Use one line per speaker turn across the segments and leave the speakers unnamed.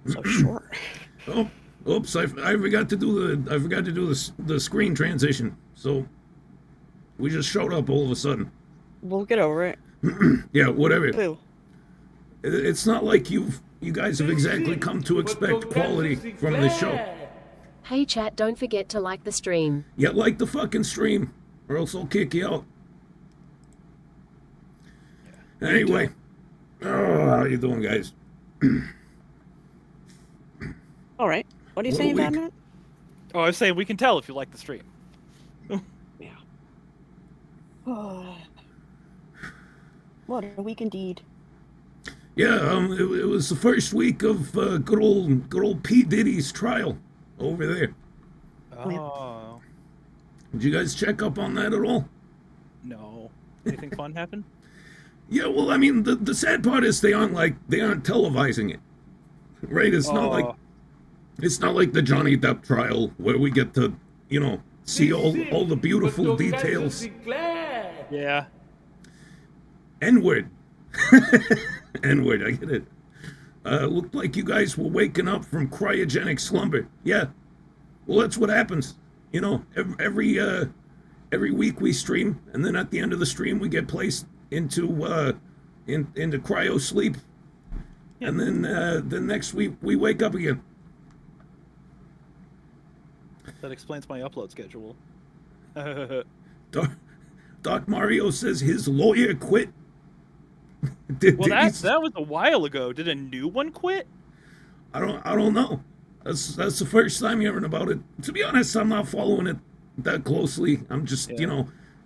So short.
Oh, oops! I forgot to do the screen transition. So we just showed up all of a sudden.
We'll get over it.
Yeah, whatever.
Boo.
It's not like you guys have exactly come to expect quality from this show.
Hey chat, don't forget to like the stream.
Yeah, like the fucking stream, or else I'll kick you out. Anyway, oh, how you doing, guys?
All right. What are you
What a
saying,
week.
Batman?
Oh, I was saying we can tell if you like the stream.
Yeah. What a week indeed.
Yeah, it was the first week of good old P Diddy's trial over there.
Oh.
Did you guys check up on that at all?
No. Anything fun happen?
Yeah, well, I mean, the sad part is they aren't televising it, right? It's not like the Johnny Depp trial where we get to, see all the beautiful details.
Yeah.
N-word. N-word, I get it. Looked like you guys were waking up from cryogenic slumber. Yeah. Well, that's what happens. Every week we stream, and then at the end of the stream we get placed into cryo sleep, and then the next week we wake up again.
That explains my upload schedule.
Doc Mario says his lawyer quit.
Well, that was a while ago. Did a new one quit?
I don't know. That's the first time hearing about it. To be honest, I'm not following it that closely. I'm just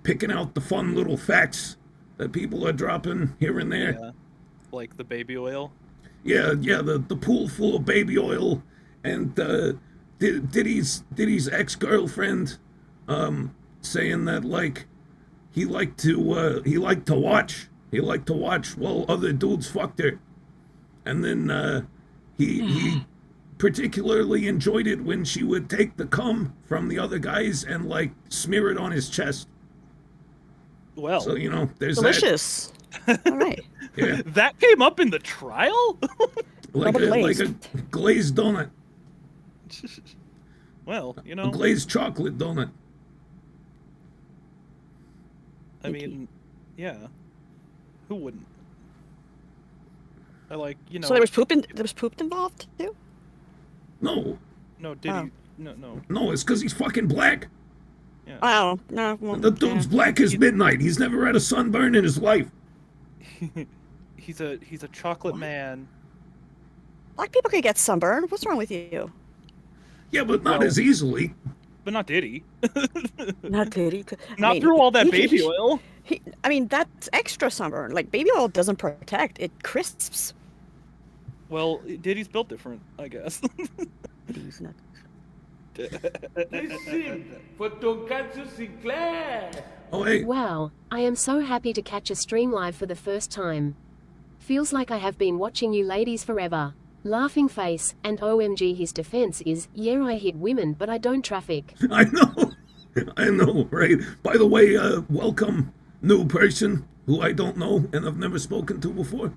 picking out the fun little facts that people are dropping here and there.
Yeah. Like the baby oil.
Yeah, the pool full of baby oil, and Diddy's ex-girlfriend saying that like he liked to watch while other dudes fucked her, and then he particularly enjoyed it when she would take the cum from the other guys and like smear it on his chest.
Well,
So there's
Delicious. All right.
Yeah,
that came up in the trial?
like a glazed donut,
Well,
a glazed chocolate donut.
I mean, yeah. Who wouldn't? I like,
So there was poop involved too?
No,
No, did
Wow.
he? No.
no, it's because he's fucking black.
Yeah.
Oh, no. Well,
The dude's
yeah.
black as midnight. He's never had a sunburn in his life.
He's a chocolate man.
Black people could get sunburned. What's wrong with you?
Yeah, but not
Well-
as easily.
But not Diddy.
Not Diddy.
Not through all that baby oil.
I mean, that's extra sunburn. Like, baby oil doesn't protect. It crisps.
Well, Diddy's built different, I guess.
He's not.
Listen for Tonkatsu Sinclair.
Oh, hey.
Wow, I am so happy to catch a stream live for the first time. Feels like I have been watching you ladies forever. Laughing face, and OMG his defense is, yeah I hit women but I don't traffic.
I know, right? By the way, welcome, new person who I don't know and I've never spoken to before.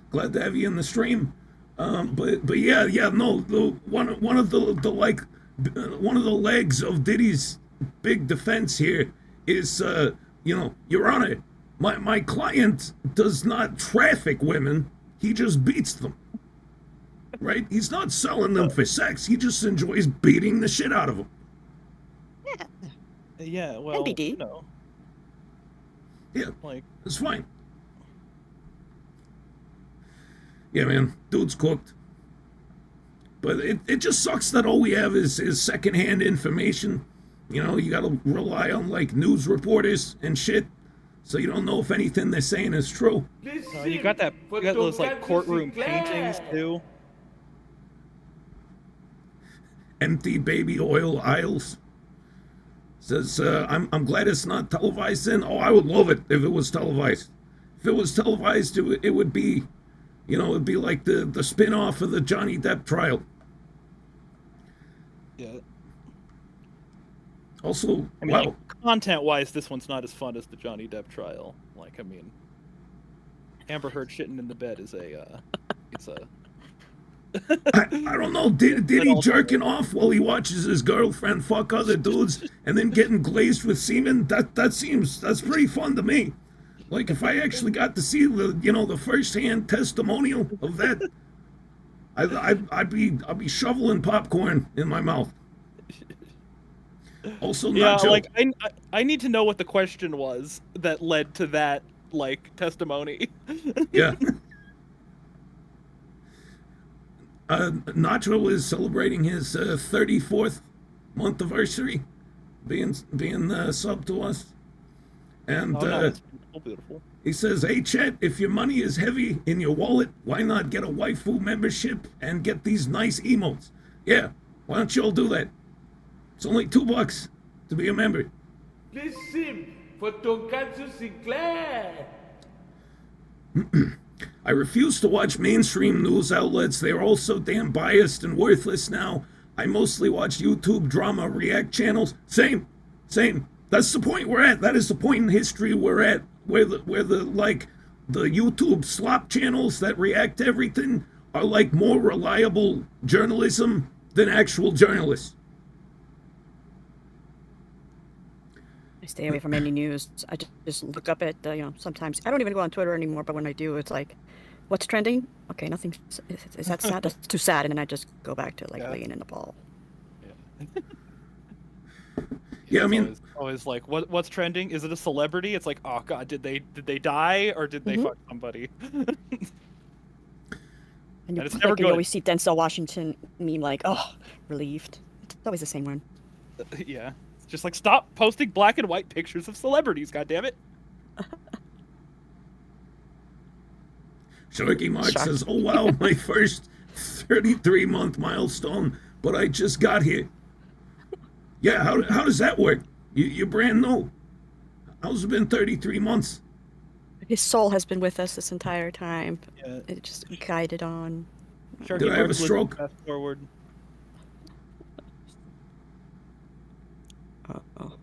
Glad to have you in the stream. But yeah, no, one of the legs of Diddy's big defense here is, Your Honor, my client does not traffic women, he just beats them. Right? He's not selling them for sex, he just enjoys beating the shit out of them.
Yeah.
Yeah, well,
NBD.
Yeah,
like,
it's fine. Yeah, man, dude's cooked. But it just sucks that all we have is secondhand information. You gotta rely on like news reporters and shit, so you don't know if anything they're saying is true.
you got those like courtroom paintings too.
Empty baby oil aisles. Says, I'm glad it's not televised then. Oh, I would love it if it was televised. If it was televised, it would be, it'd be like the spin-off of the Johnny Depp trial.
Yeah.
Also,
I mean,
wow.
like, content-wise, this one's not as fun as the Johnny Depp trial. Like, I mean, Amber Heard shitting in the bed is
I don't know. Did he jerking off while he watches his girlfriend fuck other dudes and then getting glazed with semen? That's pretty fun to me. Like if I actually got to see the first-hand testimonial of that, I'd be shoveling popcorn in my mouth. Also,
yeah,
Nacho.
like I need to know what the question was that led to that testimony.
Yeah. Nacho is celebrating his 34th month anniversary, being sub to us, and
that's beautiful.
he says, "Hey Chet, if your money is heavy in your wallet, why not get a waifu membership and get these nice emotes? Yeah, why don't you all do that? It's only $2 to be a member."
Please sim for Tonkatsu Sinclair.
I refuse to watch mainstream news outlets. They are all so damn biased and worthless now. I mostly watch YouTube drama react channels. Same. That's the point we're at. That is the point in history we're at, where the YouTube slop channels that react to everything are like more reliable journalism than actual journalists.
I stay away from any news. I just look up at, sometimes I don't even go on Twitter anymore, but when I do, it's like, what's trending? Okay, nothing. Is that sad? That's too sad. And then I just go back to laying in the ball.
Yeah.
Yeah, I mean,
always like, what's trending? Is it a celebrity? It's like, oh god, did they die or did they fuck somebody?
And
it's never
you
good.
always see Denzel Washington meme like, oh, relieved. It's always the same one.
Yeah, it's just like, stop posting black and white pictures of celebrities. God damn it.
Sharky Mark says, "Oh wow, my first 33-month milestone, but I just got here." Yeah, how does that work? You're brand new. How's it been 33 months?
His soul has been with us this entire time.
Yeah.
It just guided on.
Sharky
Did I have a
Mark
stroke?
Fast forward.
Uh-oh.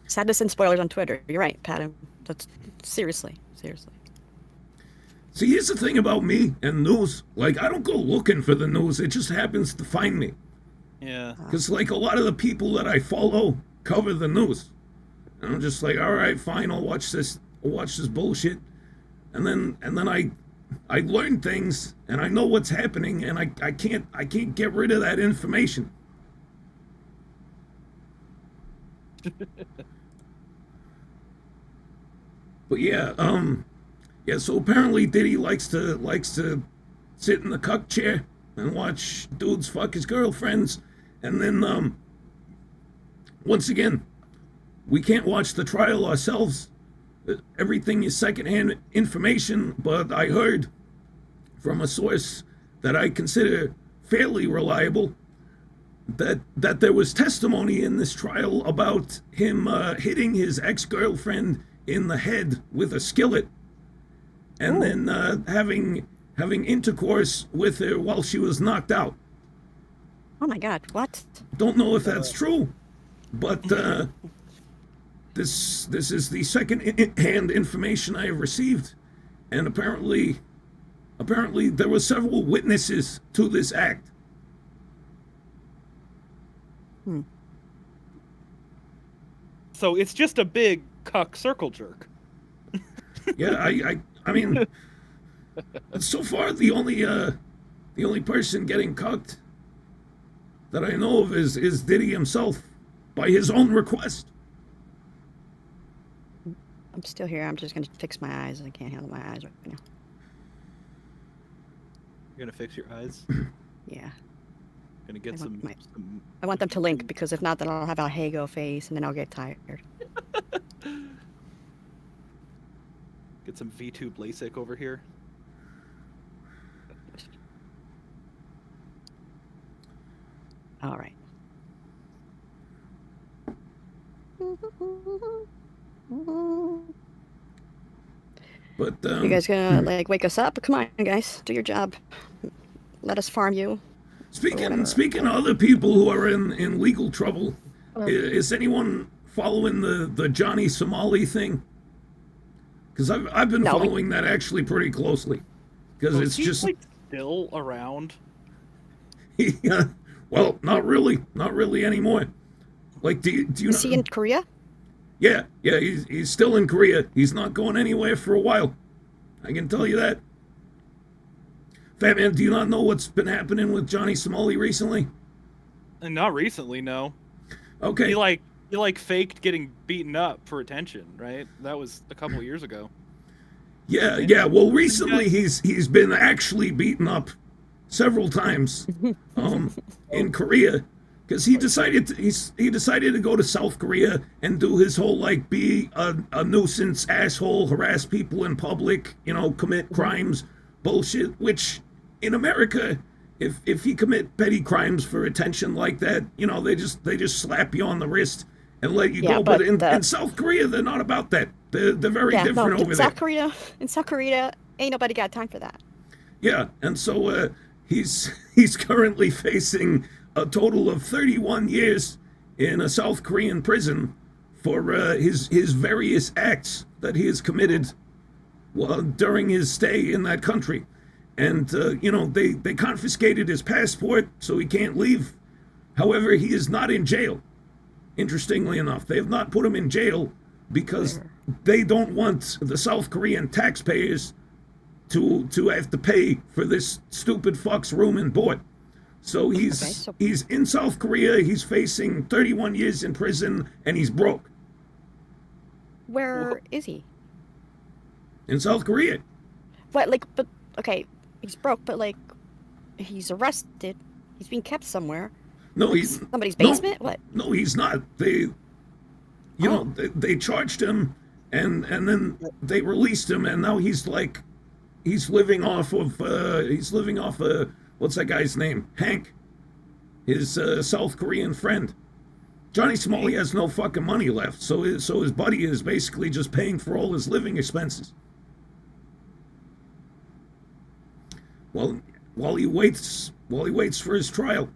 Sadness and spoilers on Twitter. You're right, Pat. That's seriously.
See, here's the thing about me and news. Like, I don't go looking for the news. It just happens to find me.
Yeah.
Because, like, a lot of the people that I follow cover the news. And I'm just like, all right, fine, I'll watch this bullshit. And then I learn things, and I know what's happening, and I can't get rid of that information. But yeah, so apparently Diddy likes to sit in the cuck chair and watch dudes fuck his girlfriends, and then once again, we can't watch the trial ourselves. Everything is secondhand information, but I heard from a source that I consider fairly reliable that there was testimony in this trial about him hitting his ex-girlfriend in the head with a skillet, and then having intercourse with her while she was knocked out.
Oh my God! What?
Don't know if that's true, but this is the second-hand information I have received, and apparently there were several witnesses to this act.
So it's just a big cuck circle jerk.
Yeah, I mean, so far the only person getting cucked that I know of is Diddy himself, by his own request.
I'm still here. I'm just gonna fix my eyes. I can't handle my eyes right now.
You're gonna fix your eyes.
Yeah.
Gonna get some.
I want them to link, because if not, then I'll have a Hago face and then I'll get tired.
Get some V2 LASIK over here.
All right.
But
You guys gonna wake us up? Come on, guys, do your job. Let us farm you.
speaking of other people who are in legal trouble, is anyone following the Johnny Somali thing? Because I've been following that actually pretty closely, because it's just
still around?
Yeah. Well, not really anymore. Like, do you
Is he in Korea?
Yeah, he's still in Korea. He's not going anywhere for a while. I can tell you that. Fat Man, do you not know what's been happening with Johnny Somali recently?
And not recently, no.
Okay.
He like faked getting beaten up for attention, right? That was a couple years ago.
Yeah. Well, recently he's been actually beaten up several times in Korea because he decided to go to South Korea and do his whole like be a nuisance asshole, harass people in public, commit crimes, bullshit. Which in America, if you commit petty crimes for attention like that, they just slap you on the wrist and let you go. But in South Korea, they're not about that. They're very different over there.
In South Korea, ain't nobody got time for that.
Yeah, and so he's currently facing a total of 31 years in a South Korean prison for his various acts that he has committed during his stay in that country. And they confiscated his passport, so he can't leave. However, he is not in jail. Interestingly enough, they have not put him in jail because they don't want the South Korean taxpayers to have to pay for this stupid fuck's room and board. So he's in South Korea, he's facing 31 years in prison, and he's broke.
Where is he?
In South Korea.
Okay, he's broke, but like, he's arrested. He's being kept somewhere.
No, he's
somebody's basement. What?
No, he's not. They charged him, and then they released him, and now he's living off of what's that guy's name? Hank, his South Korean friend. Johnny Somali has no fucking money left, so his buddy is basically just paying for all his living expenses. While he waits for his trial.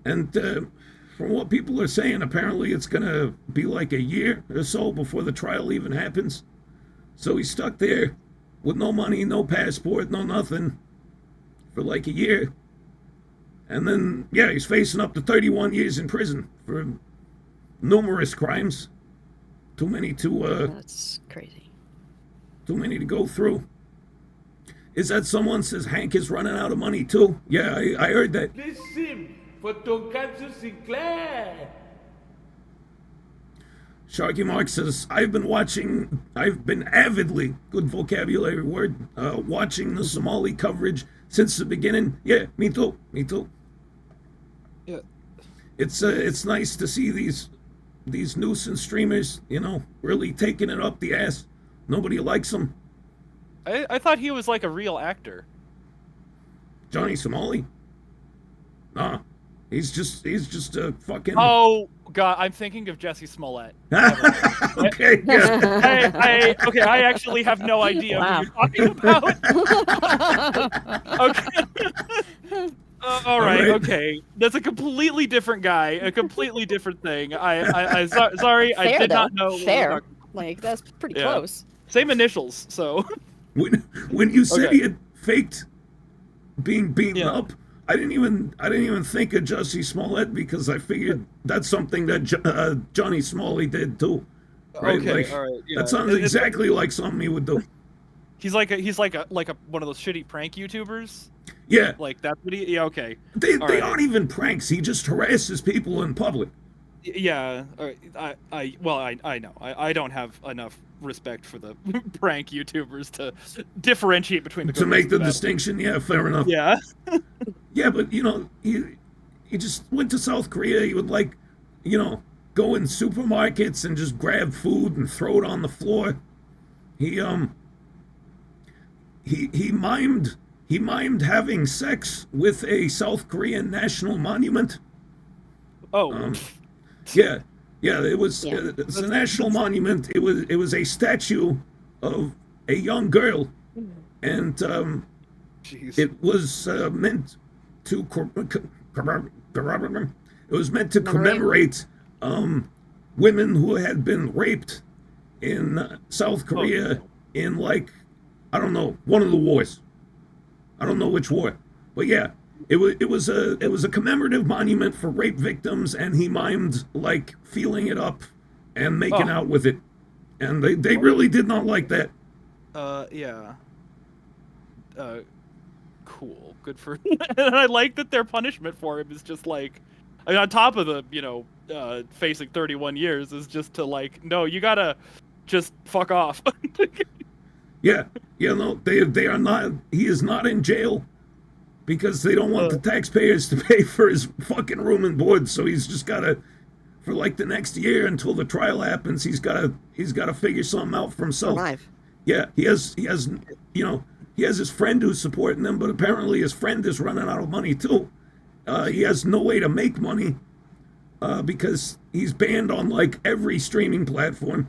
And from what people are saying, apparently it's gonna be like a year or so before the trial even happens. So he's stuck there with no money, no passport, no nothing for like a year. And then, he's facing up to 31 years in prison for numerous crimes. Too many
That's crazy.
Too many to go through. Is that someone says Hank is running out of money too? Yeah, I heard that.
This sim for Tonkatsu Sinclair.
Sharky Mark says, I've been avidly, good vocabulary word, watching the Somali coverage since the beginning. Yeah, me too. Yeah. It's nice to see these nuisance streamers, really taking it up the ass. Nobody likes them.
I thought he was like a real actor.
Johnny Somali? Nah. He's just a fucking...
Oh, God, I'm thinking of Jesse Smollett.
Okay, yeah.
I actually have no idea who you're talking about. Okay. All right, okay. That's a completely different guy, a completely different thing. Sorry,
Fair,
I did
though.
not know.
Fair. Like, that's pretty close.
Same initials, so...
When you said he had faked being beaten up, I didn't even think of Jesse Smollett because I figured that's something that Johnny Smalley did too. Right?
Okay, all right. Yeah.
That sounds exactly like something he would do.
He's like a one of those shitty prank YouTubers.
Yeah.
Like that video. Yeah. Okay.
They aren't even pranks. He just harasses people in public.
Yeah. I know. I don't have enough respect for the prank YouTubers to differentiate between the
to make the distinction. Yeah, fair enough.
Yeah.
Yeah, but he just went to South Korea. He would go in supermarkets and just grab food and throw it on the floor. He mimed having sex with a South Korean national monument.
Oh.
Yeah, it was. It's a national monument. It was a statue of a young girl, and it was meant to commemorate women who had been raped in South Korea in like, I don't know, one of the wars. I don't know which war, but yeah, it was a commemorative monument for rape victims, and he mimed like feeling it up and making out with it, and they really did not like that.
Yeah. Cool. Good for. And I like that their punishment for him is just like, I mean, on top of the facing 31 years is just to like, no, you gotta just fuck off.
Yeah, no, they are not. He is not in jail because they don't want the taxpayers to pay for his fucking room and board. So he's just gotta, for like the next year until the trial happens, he's gotta figure something out for himself.
Alive.
Yeah, he has his friend who's supporting him, but apparently his friend is running out of money too. He has no way to make money because he's banned on like every streaming platform.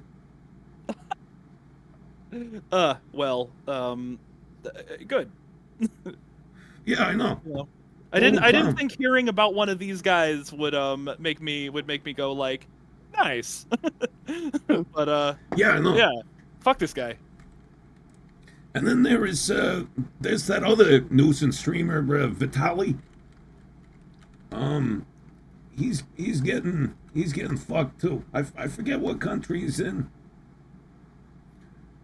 Good.
Yeah, I know.
Well, I didn't think hearing about one of these guys would make me go like, nice. But
yeah, I know.
Yeah, fuck this guy.
And then there's that other nuisance streamer, Vitaly. He's getting fucked too. I forget what country he's in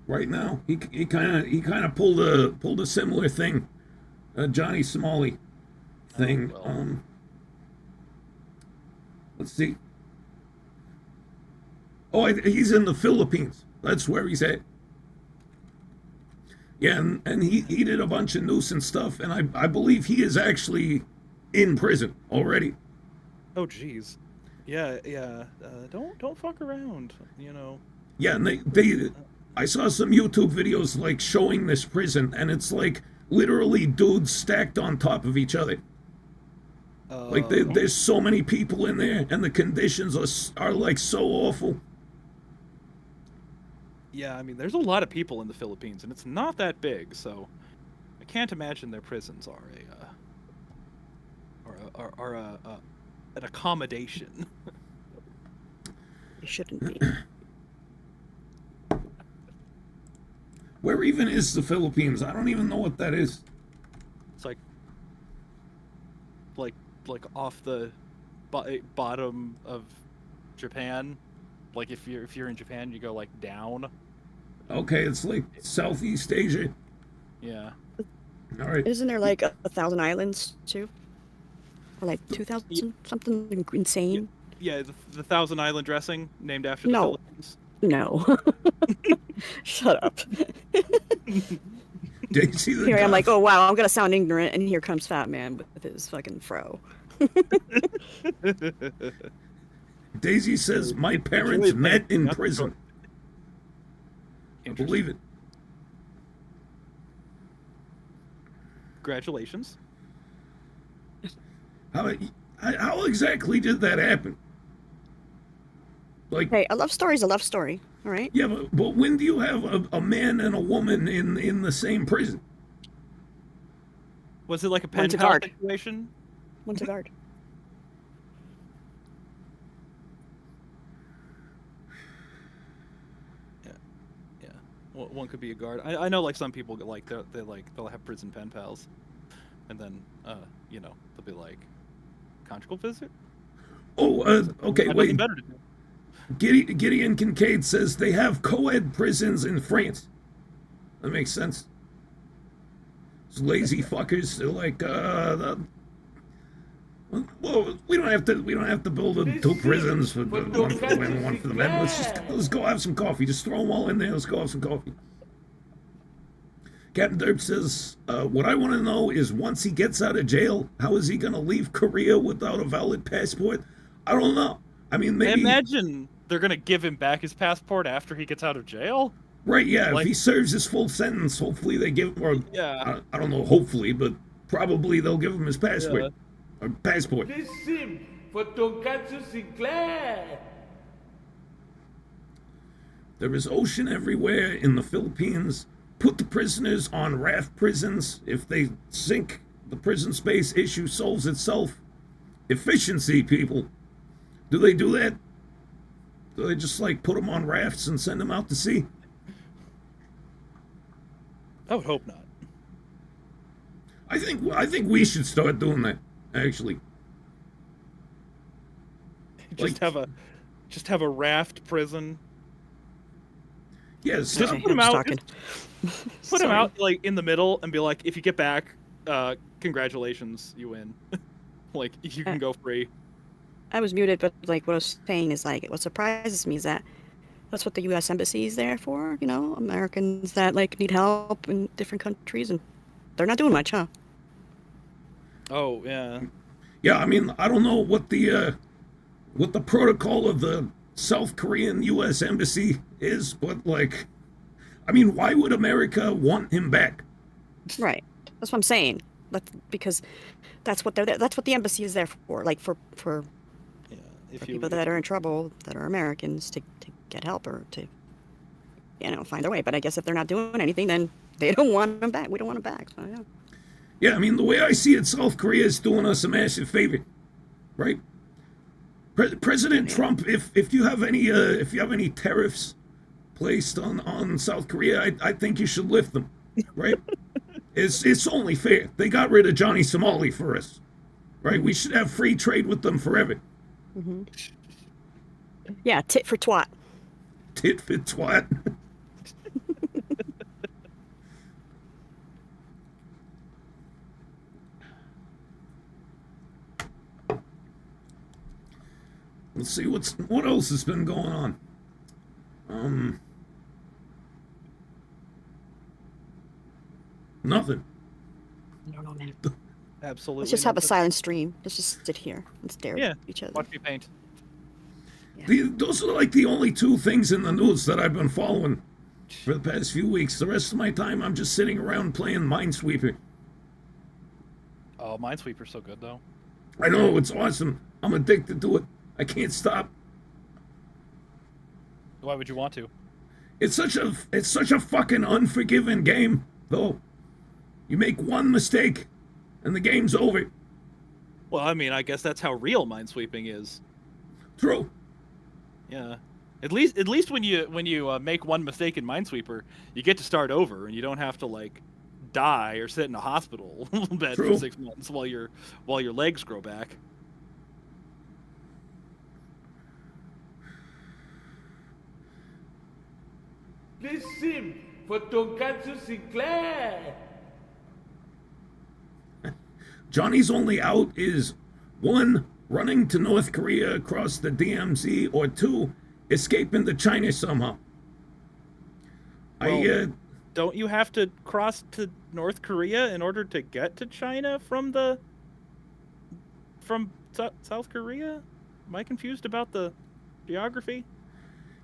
right now. He kind of pulled a similar thing, Johnny Somali thing.
Oh, well.
Let's see. Oh, he's in the Philippines. That's where he's at. Yeah, and he did a bunch of nuisance stuff, and I believe he is actually in prison already.
Oh, jeez. Yeah. Don't fuck around,
Yeah, and they I saw some YouTube videos like showing this prison, and it's like literally dudes stacked on top of each other. Like there's so many people in there, and the conditions are like so awful.
Yeah, I mean, there's a lot of people in the Philippines, and it's not that big, so I can't imagine their prisons are an accommodation.
It shouldn't be.
Where even is the Philippines? I don't even know what that is.
It's like off the bottom of Japan. Like if you're in Japan, you go like down.
Okay, it's like Southeast Asia.
Yeah.
All right.
Isn't there like 1,000 islands too? Or like 2,000? Something insane?
Yeah, the Thousand Island dressing named after the
No.
Philippines.
No. Shut up.
Daisy the
Here I'm like,
Duck.
oh wow, I'm gonna sound ignorant, and here comes Fat Man with his fucking fro.
Daisy says my parents
really
met in
that's
prison. I believe it.
Congratulations.
How exactly did that happen? Like,
Hey, a love story is a love story, all right?
yeah, but when do you have a man and a woman in the same prison?
Was it like a pen
One's a
pal
guard.
situation?
One's a guard.
Yeah. One could be a guard. I know like some people get like they'll have prison pen pals, and then they'll be like conjugal visit.
Oh, okay,
Got
wait.
nothing better to do.
Gideon Kincaid says they have co-ed prisons in France. That makes sense. Those lazy fuckers. They're like, well, we don't have to build two prisons for one for the women, one for the men. Let's go have some coffee. Just throw them all in there. Let's go have some coffee. Captain Derp says, what I want to know is once he gets out of jail, how is he going to leave Korea without a valid passport? I don't know. I mean, maybe.
Imagine they're gonna give him back his passport after he gets out of jail.
Right, yeah.
Like-
If he serves his full sentence, hopefully they give him, or
Yeah.
I don't know, hopefully, but probably they'll give him his passport. Or passport.
This sim for Tonkatsu Sinclair.
There is ocean everywhere in the Philippines. Put the prisoners on raft prisons. If they sink, the prison space issue solves itself. Efficiency, people. Do they do that? Do they just like put them on rafts and send them out to sea?
I would hope not.
I think we should start doing that. Actually,
Just
Like-
have a raft prison.
yes.
Just
Okay,
put him
I'm
out.
talking.
Put him
Sorry.
out like in the middle and be like, if you get back, congratulations, you win. Like you can go free.
I was muted, but like what I was saying is like what surprises me is that that's what the U.S. Embassy is there for. You know, Americans that like need help in different countries, and they're not doing much, huh?
Oh yeah.
Yeah, I mean, I don't know what the protocol of the South Korean U.S. Embassy is, but like, I mean, why would America want him back?
Right. That's what I'm saying. That's because that's what they're there. That's what the embassy is there for. Like for
Yeah. If
for
you
people that are in trouble that are Americans to get help or to find their way. But I guess if they're not doing anything, then they don't want them back. We don't want them back. So yeah.
Yeah, I mean, the way I see it, South Korea is doing us a massive favor, right? President Trump, if you have any tariffs placed on South Korea, I think you should lift them, right? It's only fair. They got rid of Johnny Somali for us, right? We should have free trade with them forever.
Yeah, tit for twat.
Tit for twat. Let's see what else has been going on. Nothing.
I don't know, man.
absolutely.
Let's just have a
nothing.
silent stream. Let's just sit here and stare
Yeah.
at each other.
Watch me paint.
Those are like the only two things in the news that I've been following for the past few weeks. The rest of my time, I'm just sitting around playing Minesweeper.
Oh, Minesweeper's so good though.
I know, it's awesome. I'm addicted to it. I can't stop.
Why would you want to?
It's such a fucking unforgiving game, though. You make one mistake, and the game's over.
Well, I mean, I guess that's how real minesweeping is.
True.
Yeah. At least when you make one mistake in Minesweeper, you get to start over, and you don't have to like die or sit in a hospital bed
True.
for 6 months while your legs grow back.
This sim for Tonkatsu Sinclair.
Johnny's only out is 1, running to North Korea across the DMZ, or 2, escaping to China somehow.
Well, don't you have to cross to North Korea in order to get to China from South Korea? Am I confused about the geography?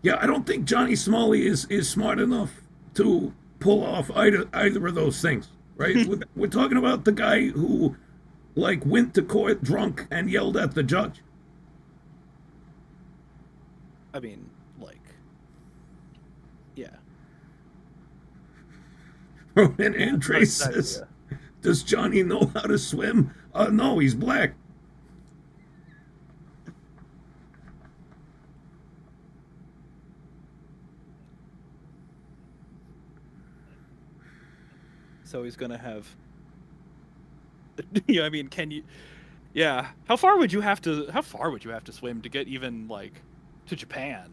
I don't think Johnny Smalley is smart enough to pull off either of those things, right? we're talking about the guy who, like, went to court drunk and yelled at the judge.
I mean, like, yeah.
And Trace says, does Johnny know how to swim? No, he's black.
So he's gonna have. Yeah, I mean, can you? Yeah, how far would you have to swim to get even like to Japan?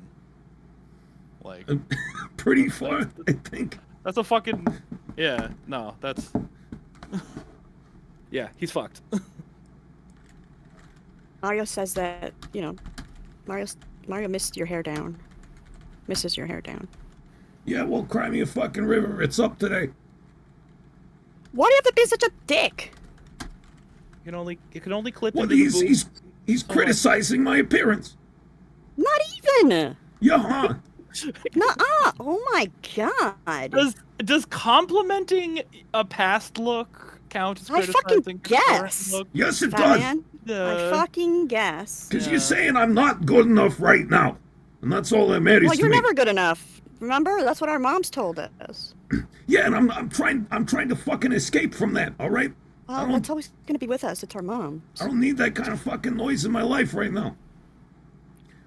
Like,
Pretty far, I think.
that's a fucking. Yeah, no, that's. Yeah, he's fucked.
Mario says that Mario missed your hair down. Misses your hair down.
Yeah, well, cry me a fucking river. It's up today.
Why do you have to be such a dick?
You can only clip
Well,
into the boob.
he's criticizing my appearance.
Not even.
Yeah, huh?
Nuh-uh. Oh my god.
Does complimenting a past look count as
I
criticizing
fucking
the current
guess.
look?
Yes, it
Fat
does.
man. I
Yeah.
fucking guess.
Because
Yeah.
you're saying I'm not good enough right now. And that's all that matters
Well,
to
you're
me.
never good enough. Remember? That's what our moms told us.
Yeah, and I'm trying to fucking escape from that, all right? I
Well,
don't-
that's always gonna be with us. It's our moms.
I don't need that kind of fucking noise in my life right now.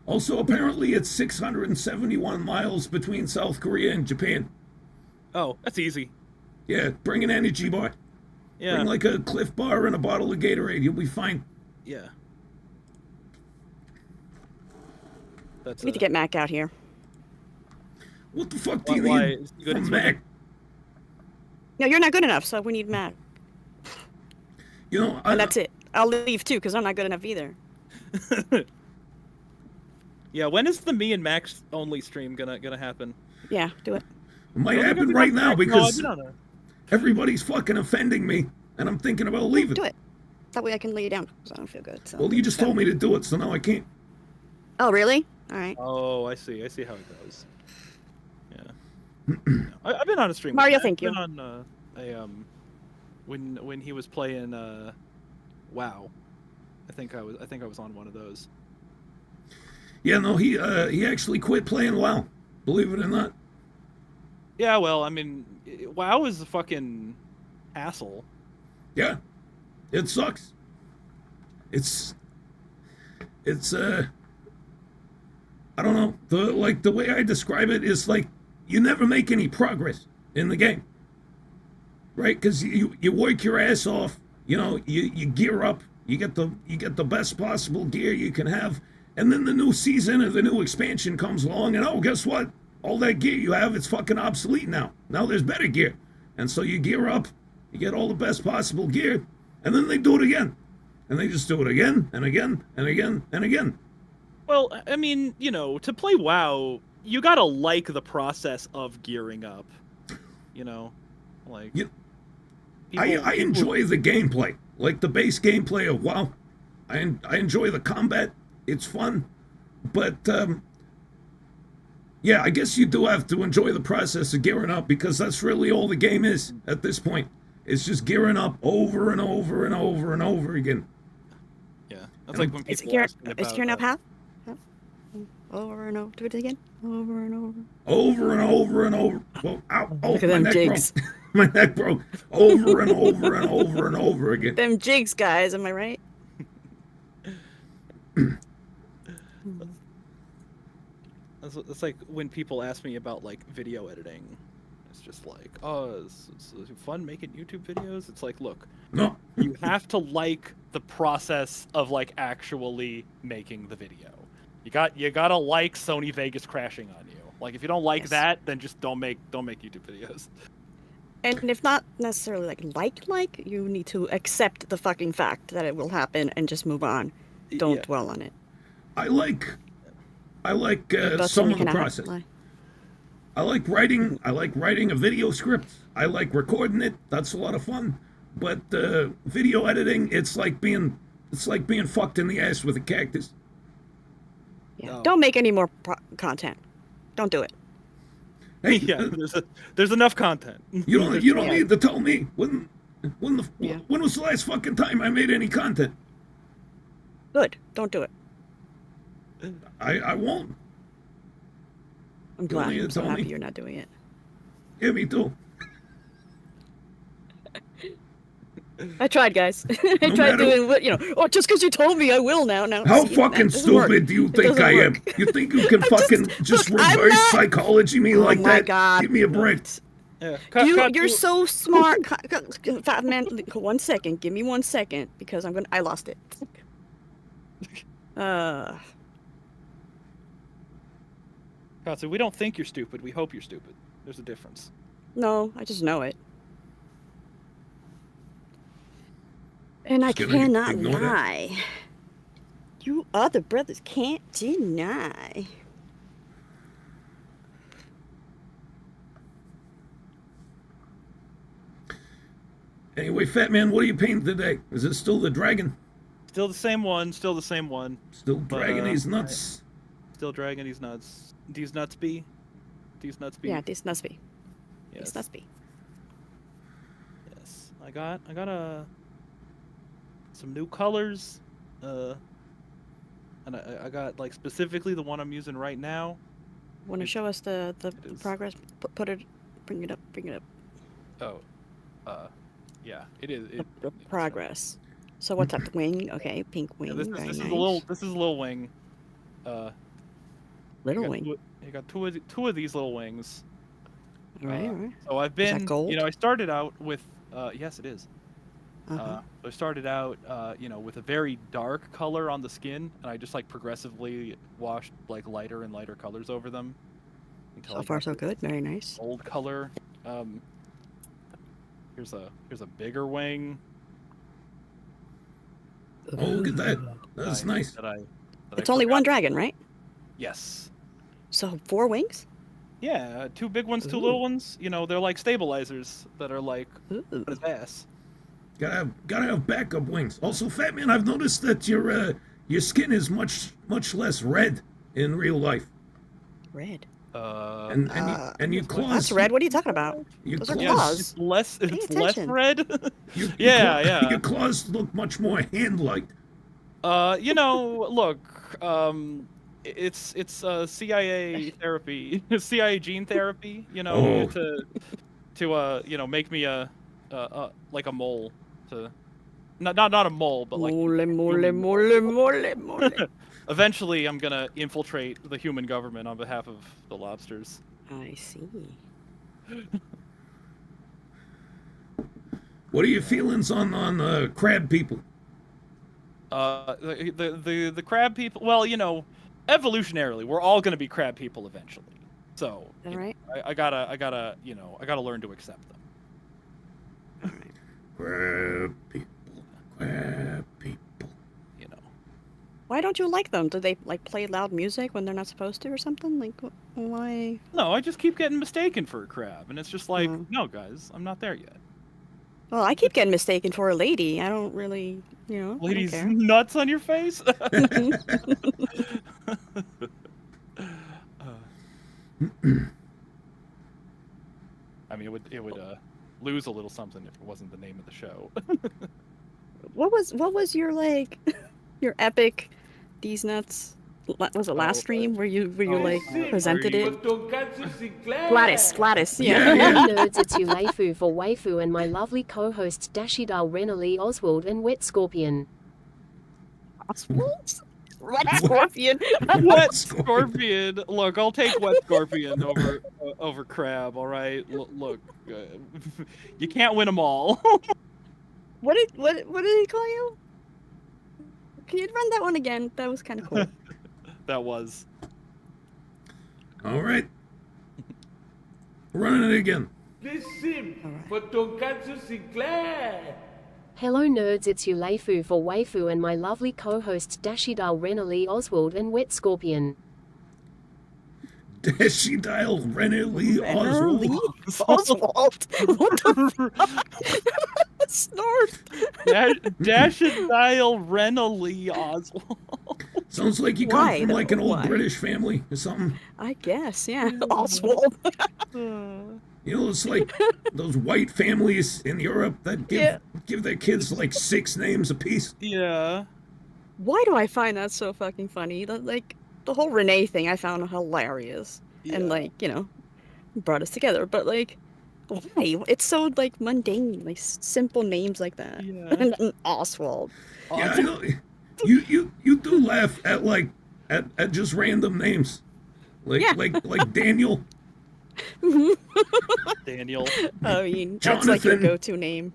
Also, apparently it's 671 miles between South Korea and Japan.
Oh, that's easy.
Yeah, bring an energy bar.
Yeah.
Bring like a Cliff Bar and a bottle of Gatorade. You'll be fine.
Yeah. That's
We need to get Mac out here.
What the fuck do you
why
need
is he good at
from
swimming?
Mac?
No, you're not good enough, so we need Mac.
You know,
And that's it. I'll leave too, because I'm not good enough either.
Yeah, when is the me and Max only stream gonna happen?
Yeah, do it.
It might
Don't we
happen
be
right
on
now
Mac? No,
because
I've been on a-
everybody's fucking offending me, and I'm thinking about leaving.
Do it. That way I can lay you down, because I don't feel good. So.
Well, you just told me to do it, so now I can't.
Oh, really? All right.
Oh, I see how it goes. Yeah. I've been on a stream. with
Mario,
Mac.
thank you.
I've been on when he was playing WoW. I think I was on one of those.
Yeah, no, he actually quit playing WoW. Believe it or not.
Yeah, well, I mean, WoW is a fucking hassle.
Yeah, it sucks. It's I don't know. The way I describe it is like you never make any progress in the game, right? Because you work your ass off. You know, you gear up. You get the best possible gear you can have, and then the new season or the new expansion comes along, and oh, guess what? All that gear you have, it's fucking obsolete now. Now there's better gear, and so you gear up. You get all the best possible gear, and then they do it again, and they just do it again and again and again and again.
Well, I mean, you know, to play WoW, you gotta like the process of gearing up. You know, like
I enjoy the gameplay, like the base gameplay of WoW. I enjoy the combat. It's fun, but yeah, I guess you do have to enjoy the process of gearing up because that's really all the game is at this point. It's just gearing up over and over and over and over again.
Yeah, that's like when
Is
people ask me
is
about,
gearing up half? Over and over. Do it again. Over and over.
Over and over and over. Well, ow, oh,
Look at
my
them
neck
jigs.
broke. My neck broke. Over and over and over and over again.
Them jigs, guys. Am I right?
It's like when people ask me about like video editing. It's just like, oh, it's fun making YouTube videos. It's like, look,
No,
you have to like the process of like actually making the video. You gotta like Sony Vegas crashing on you. Like if you don't like
Yes.
that, then just don't make YouTube videos.
And if not necessarily like, you need to accept the fucking fact that it will happen and just move on. Don't
Yeah.
dwell on it.
I like
That's
some
when
of
you
the
can
process.
lie.
I like writing a video script. I like recording it. That's a lot of fun. But video editing, it's like being fucked in the ass with a cactus.
Yeah.
No.
Don't make any more content. Don't do it.
Hey,
Yeah, there's enough content.
you don't
Yeah.
need to tell me when
Yeah.
when was the last fucking time I made any content?
Good. Don't do it.
I won't.
I'm
You
glad.
don't need
I'm
to
so
tell
happy
me.
you're not doing it.
Yeah, me too.
I tried, guys. I
No
tried
matter-
doing what just because you told me I will now.
How
see,
fucking
that doesn't work.
stupid do you
It
think
doesn't
I am?
work.
You think you can
I'm
fucking just
look, I'm
reverse
not-
psychology me
Oh
like
my
that?
God.
Give me a break.
Yeah.
You're so smart. Fat man, 1 second. Give me 1 second because I lost it.
Katsu, we don't think you're stupid. We hope you're stupid. There's a difference.
No, I just know it. And I
Just gonna
cannot
ignore that.
lie. You other brothers can't deny.
Anyway, Fat Man, what are you painting today? Is it still the dragon?
Still the same one. Still the same one.
Still
But,
dragging these nuts?
Still dragging these nuts. These nuts be. These nuts be.
Yeah, this must be.
Yes.
This must be.
Yes. I got some new colors. And I got like specifically the one I'm using right now.
Want to show us the
it is.
progress? Put it. Bring it up. Bring it up.
Oh. Yeah. It is.
The progress. So what's up? The wing. Okay, pink wing.
Yeah, this
very
is
nice.
a little. This is a little wing.
Little
you got
wing.
You got two of these little wings.
All right, all right.
So I've
Is
been,
that gold?
I started out with, yes, it is.
Uh-huh.
I started out, with a very dark color on the skin, and I just like progressively washed like lighter and lighter colors over them until
So
I
far,
got
so
this
good. Very nice.
gold color. Here's a bigger wing.
Oh, look at that. That's nice.
That I
It's only
forgot.
one dragon, right?
Yes.
So 4 wings?
Yeah, 2 big ones, 2
Ooh.
little ones. They're like stabilizers that are like
Ooh.
on his ass.
Gotta have backup wings. Also, Fat Man, I've noticed that your skin is much less red in real life,
Red.
and your claws.
That's red. What are you talking about?
Your
Those are
claws.
claws.
It's less.
Pay
It's less
attention.
red.
Your
Yeah.
Your claws look much more hand-like.
Look. It's CIA therapy, CIA gene therapy.
Oh.
To make me like a mole. Not a mole, but like
Mole, mole,
human
mole, mole, mole.
Eventually, I'm gonna infiltrate the human government on behalf of the lobsters.
I see.
What are your feelings on crab people?
The crab people. Well, evolutionarily, we're all gonna be crab people eventually. So,
All right.
I gotta learn to accept them.
All right.
Crab people. Crab people.
Why don't you like them? Do they like play loud music when they're not supposed to or something? Like why?
No, I just keep getting mistaken for a crab, and it's just like,
Mm.
no, guys, I'm not there yet.
Well, I keep getting mistaken for a lady. I don't really,
Ladies,
I don't
nuts on your face. I mean, it would lose a little something if it wasn't the name of the show.
What was your like your epic these nuts? Was it last stream where you like presented
For
it?
Tonkatsu Sinclair.
Gladys,
Yeah,
yeah.
yeah.
Hey nerds, it's Ulaifu for Waifu and my lovely co-hosts Dashie Li, Oswald and Wet Scorpion.
Red Scorpion.
Wet Scorpion. Look, I'll take Wet Scorpion over Crab. All right. Look, you can't win them all.
What did he call you? Can you run that one again? That was kind of cool.
That was.
All right. Running it again.
This sim for Tonkatsu Sinclair.
Hello nerds, it's Ulaifu for Waifu and my lovely co-hosts Dashie Li, Oswald and Wet Scorpion.
Dashie Dial Renner Lee Oswald.
Oswald. What the fuck? Snort.
Dash and Dial Renally Oswald.
Sounds like you come
Why,
from like
though?
an old
Why?
British family or something.
I guess, yeah. Oswald.
It's like those white families in Europe that give their kids like 6 names apiece.
Yeah.
Why do I find that so fucking funny? Like the whole Renee thing I found hilarious. And like, brought us together. But like why? It's so like mundane, like simple names like that.
Yeah.
And Oswald.
Yeah, I know. You do laugh at like at just random names. Like
Yeah.
like Daniel.
Daniel.
I mean, that's like your
Jonathan.
go-to name.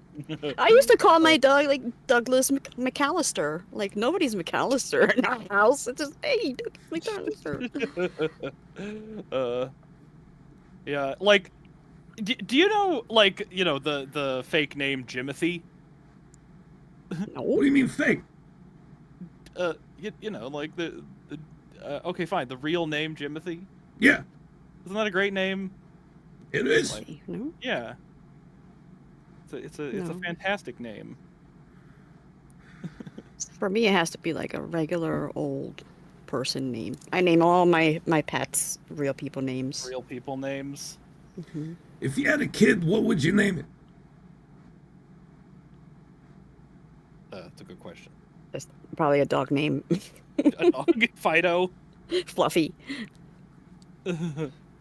I used to call my dog like Douglas McAllister. Like nobody's McAllister in our house. It's just hey, Douglas McAllister.
Yeah, like, do you know, like, the fake name Jimothy?
What
No.
do you mean fake?
Like okay, fine, the real name Jimothy?
Yeah,
Isn't that a great name?
it is.
No.
Yeah. It's a
No.
fantastic name.
For me, it has to be like a regular old person name. I name all my pets real people names.
Real people names.
hmm
If you had a kid, what would you name it?
That's a good question.
That's probably a dog name.
A dog, Fido,
Fluffy.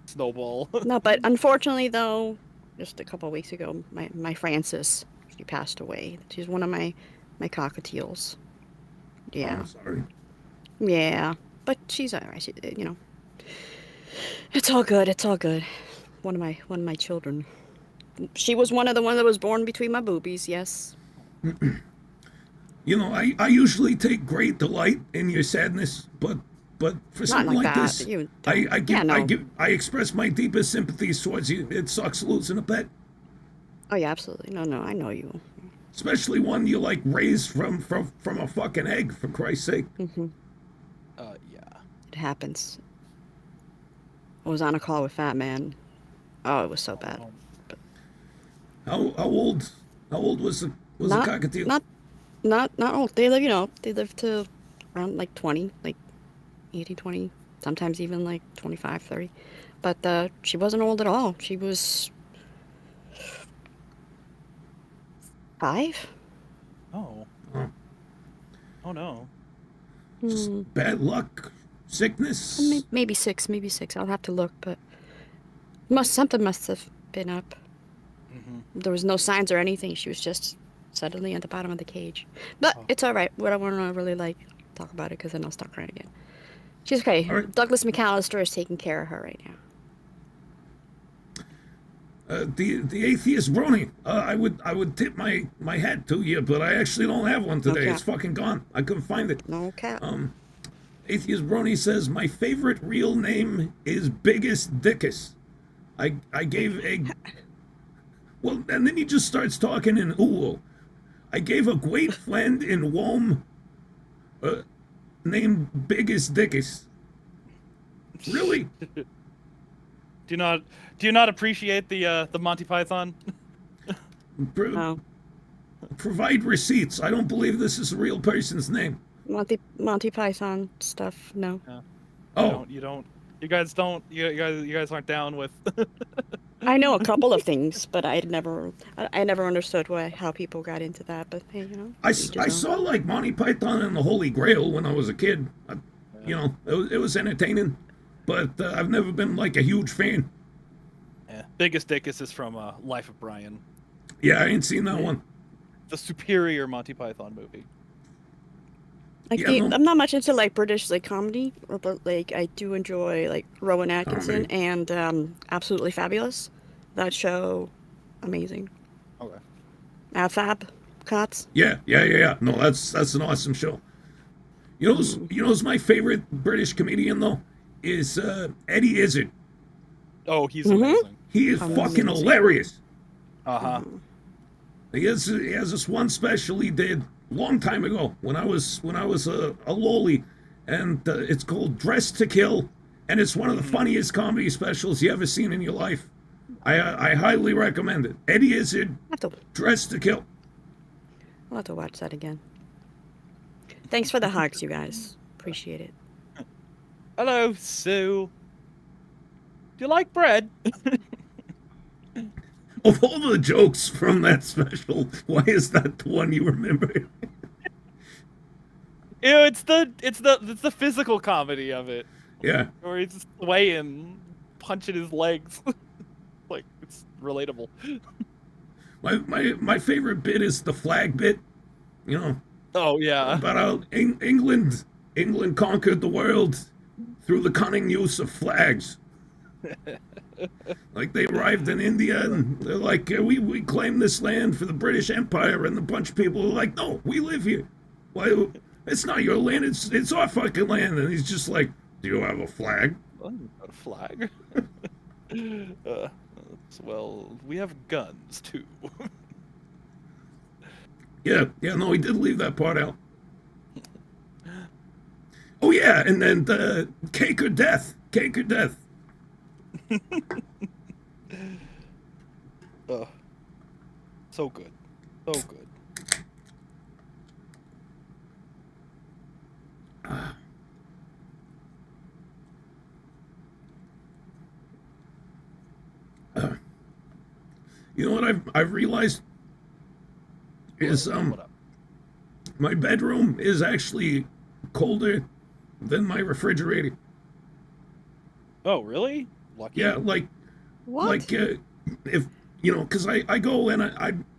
Snowball.
No, but unfortunately, though, just a couple of weeks ago, my Frances, she passed away. She's one of my cockatiels.
Oh,
Yeah,
I'm sorry.
yeah, but she's alright. It's all good. It's all good. one of my children. She was one of the one that was born between my boobies. Yes.
You know, I usually take great delight in your sadness, but for something
like
like
that.
this,
You
I
don't.
give
No.
I express my deepest sympathies towards you. It sucks losing a pet,
Oh yeah, absolutely. No, I know you.
especially one you like raised from a fucking egg. For Christ's sake.
Yeah.
It happens. I was on a call with Fat Man. Oh, it was so bad.
How old was the
Not
cockatiel?
not old. They live, they live to around like 20, like 18, 20, sometimes even like 25, 30. But she wasn't old at all. She was 5.
Oh.
Oh,
Oh no.
just bad luck, sickness.
Maybe 6, maybe 6. I'll have to look, but something must have been up. There was no signs or anything. She was just suddenly at the bottom of the cage. But it's all right. We don't want to really like talk about it because then I'll start crying again. She's okay.
All right.
Douglas McAllister is taking care of her right now.
The atheist brony. I would tip my hat to you, but I actually don't have one today.
Okay.
It's fucking gone. I couldn't find it.
No cat.
Atheist brony says my favorite real name is Biggest Dickus. I gave a well, and then he just starts talking in Uwo. I gave a great friend in Rome named Biggest Dickus. Really?
Do you not appreciate the Monty Python?
No.
Provide receipts. I don't believe this is a real person's name.
Monty Python stuff. No.
Oh,
You don't. You guys don't. You guys aren't down with.
I know a couple of things, but I never understood how people got into that. But hey,
I
each his own.
saw like Monty Python and the Holy Grail when I was a kid. It was entertaining, but I've never been like a huge fan.
Yeah. Biggest Dickus is from Life of Brian,
Yeah, I ain't seen that one.
the superior Monty Python movie.
I'm not much into like British like comedy, but like I do enjoy like Rowan Atkinson and Absolutely Fabulous. That show, amazing.
Okay.
Fab, Cots.
Yeah. No, that's an awesome show. You know who's my favorite British comedian though? Is Eddie Izzard.
Oh, he's amazing.
He is fucking hilarious.
Uh-huh.
He has this one special he did long time ago when I was a loli, and it's called Dress to Kill, and it's one of the funniest comedy specials you ever seen in your life. I highly recommend it. Eddie Izzard, Dress to Kill.
I'll have to watch that again. Thanks for the hugs, you guys. Appreciate it.
Hello, Sue. Do you like bread?
Of all the jokes from that special, why is that the one you remember?
It's the physical comedy of it.
Yeah.
Where he's just swaying, punching his legs. Like, it's relatable.
My favorite bit is the flag bit.
Oh yeah.
About how England conquered the world through the cunning use of flags. Like they arrived in India and they're like, we claim this land for the British Empire, and a bunch of people are like, no, we live here. Why? It's not your land. It's our fucking land. And he's just like, do you have a flag?
A flag. Well, we have guns too.
Yeah, no, he did leave that part out. Oh yeah, and then cake or death.
So good.
You know what I've realized is
What up?
my bedroom is actually colder than my refrigerator.
Oh, really? Lucky.
Yeah, like
What?
if because I go and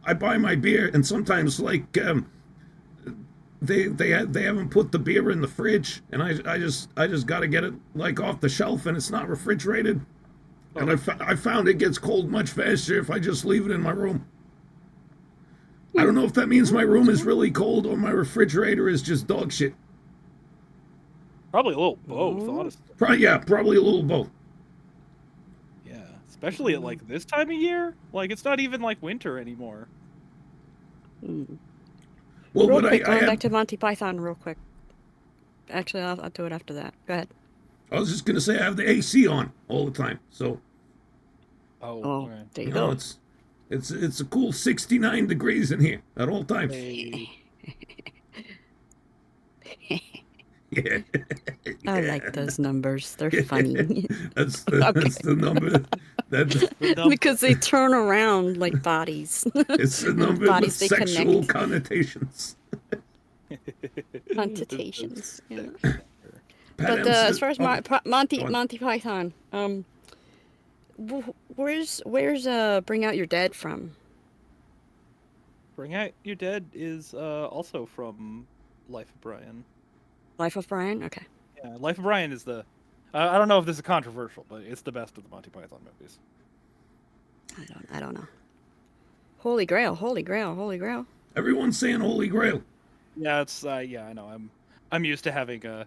I buy my beer, and sometimes like they haven't put the beer in the fridge, and I just got to get it like off the shelf, and it's not refrigerated. And I found it gets cold much faster if I just leave it in my room. I don't know if that means my room is really cold or my refrigerator is just dog shit.
Probably a little both, honestly.
Probably a little both.
Yeah, especially at like this time of year. Like it's not even like winter anymore.
Hmm.
Well,
Real
but
quick, going
I
back to Monty Python real quick. Actually, I'll do it after that. Go ahead.
was just gonna say I have the AC on all the time, so
Oh,
Oh,
okay.
there you
you know
go.
it's a cool 69 degrees in here at all times.
Hey.
Yeah.
I like those numbers. They're funny.
That's
Okay.
the number. That's
Because they turn around like bodies.
it's the number with
Bodies, they
sexual
connect.
connotations.
Connotations. Yeah.
Pat
But
M
as
said-
far as
oh,
Monty
go on.
Monty Python, where's Bring Out Your Dead from?
Bring Out Your Dead is also from Life of Brian.
Life of Brian. Okay.
Yeah, Life of Brian is the. I don't know if this is controversial, but it's the best of the Monty Python movies.
I don't know. Holy Grail. Holy Grail. Holy Grail.
Everyone's saying Holy Grail.
Yeah, it's yeah, I know. I'm used to having a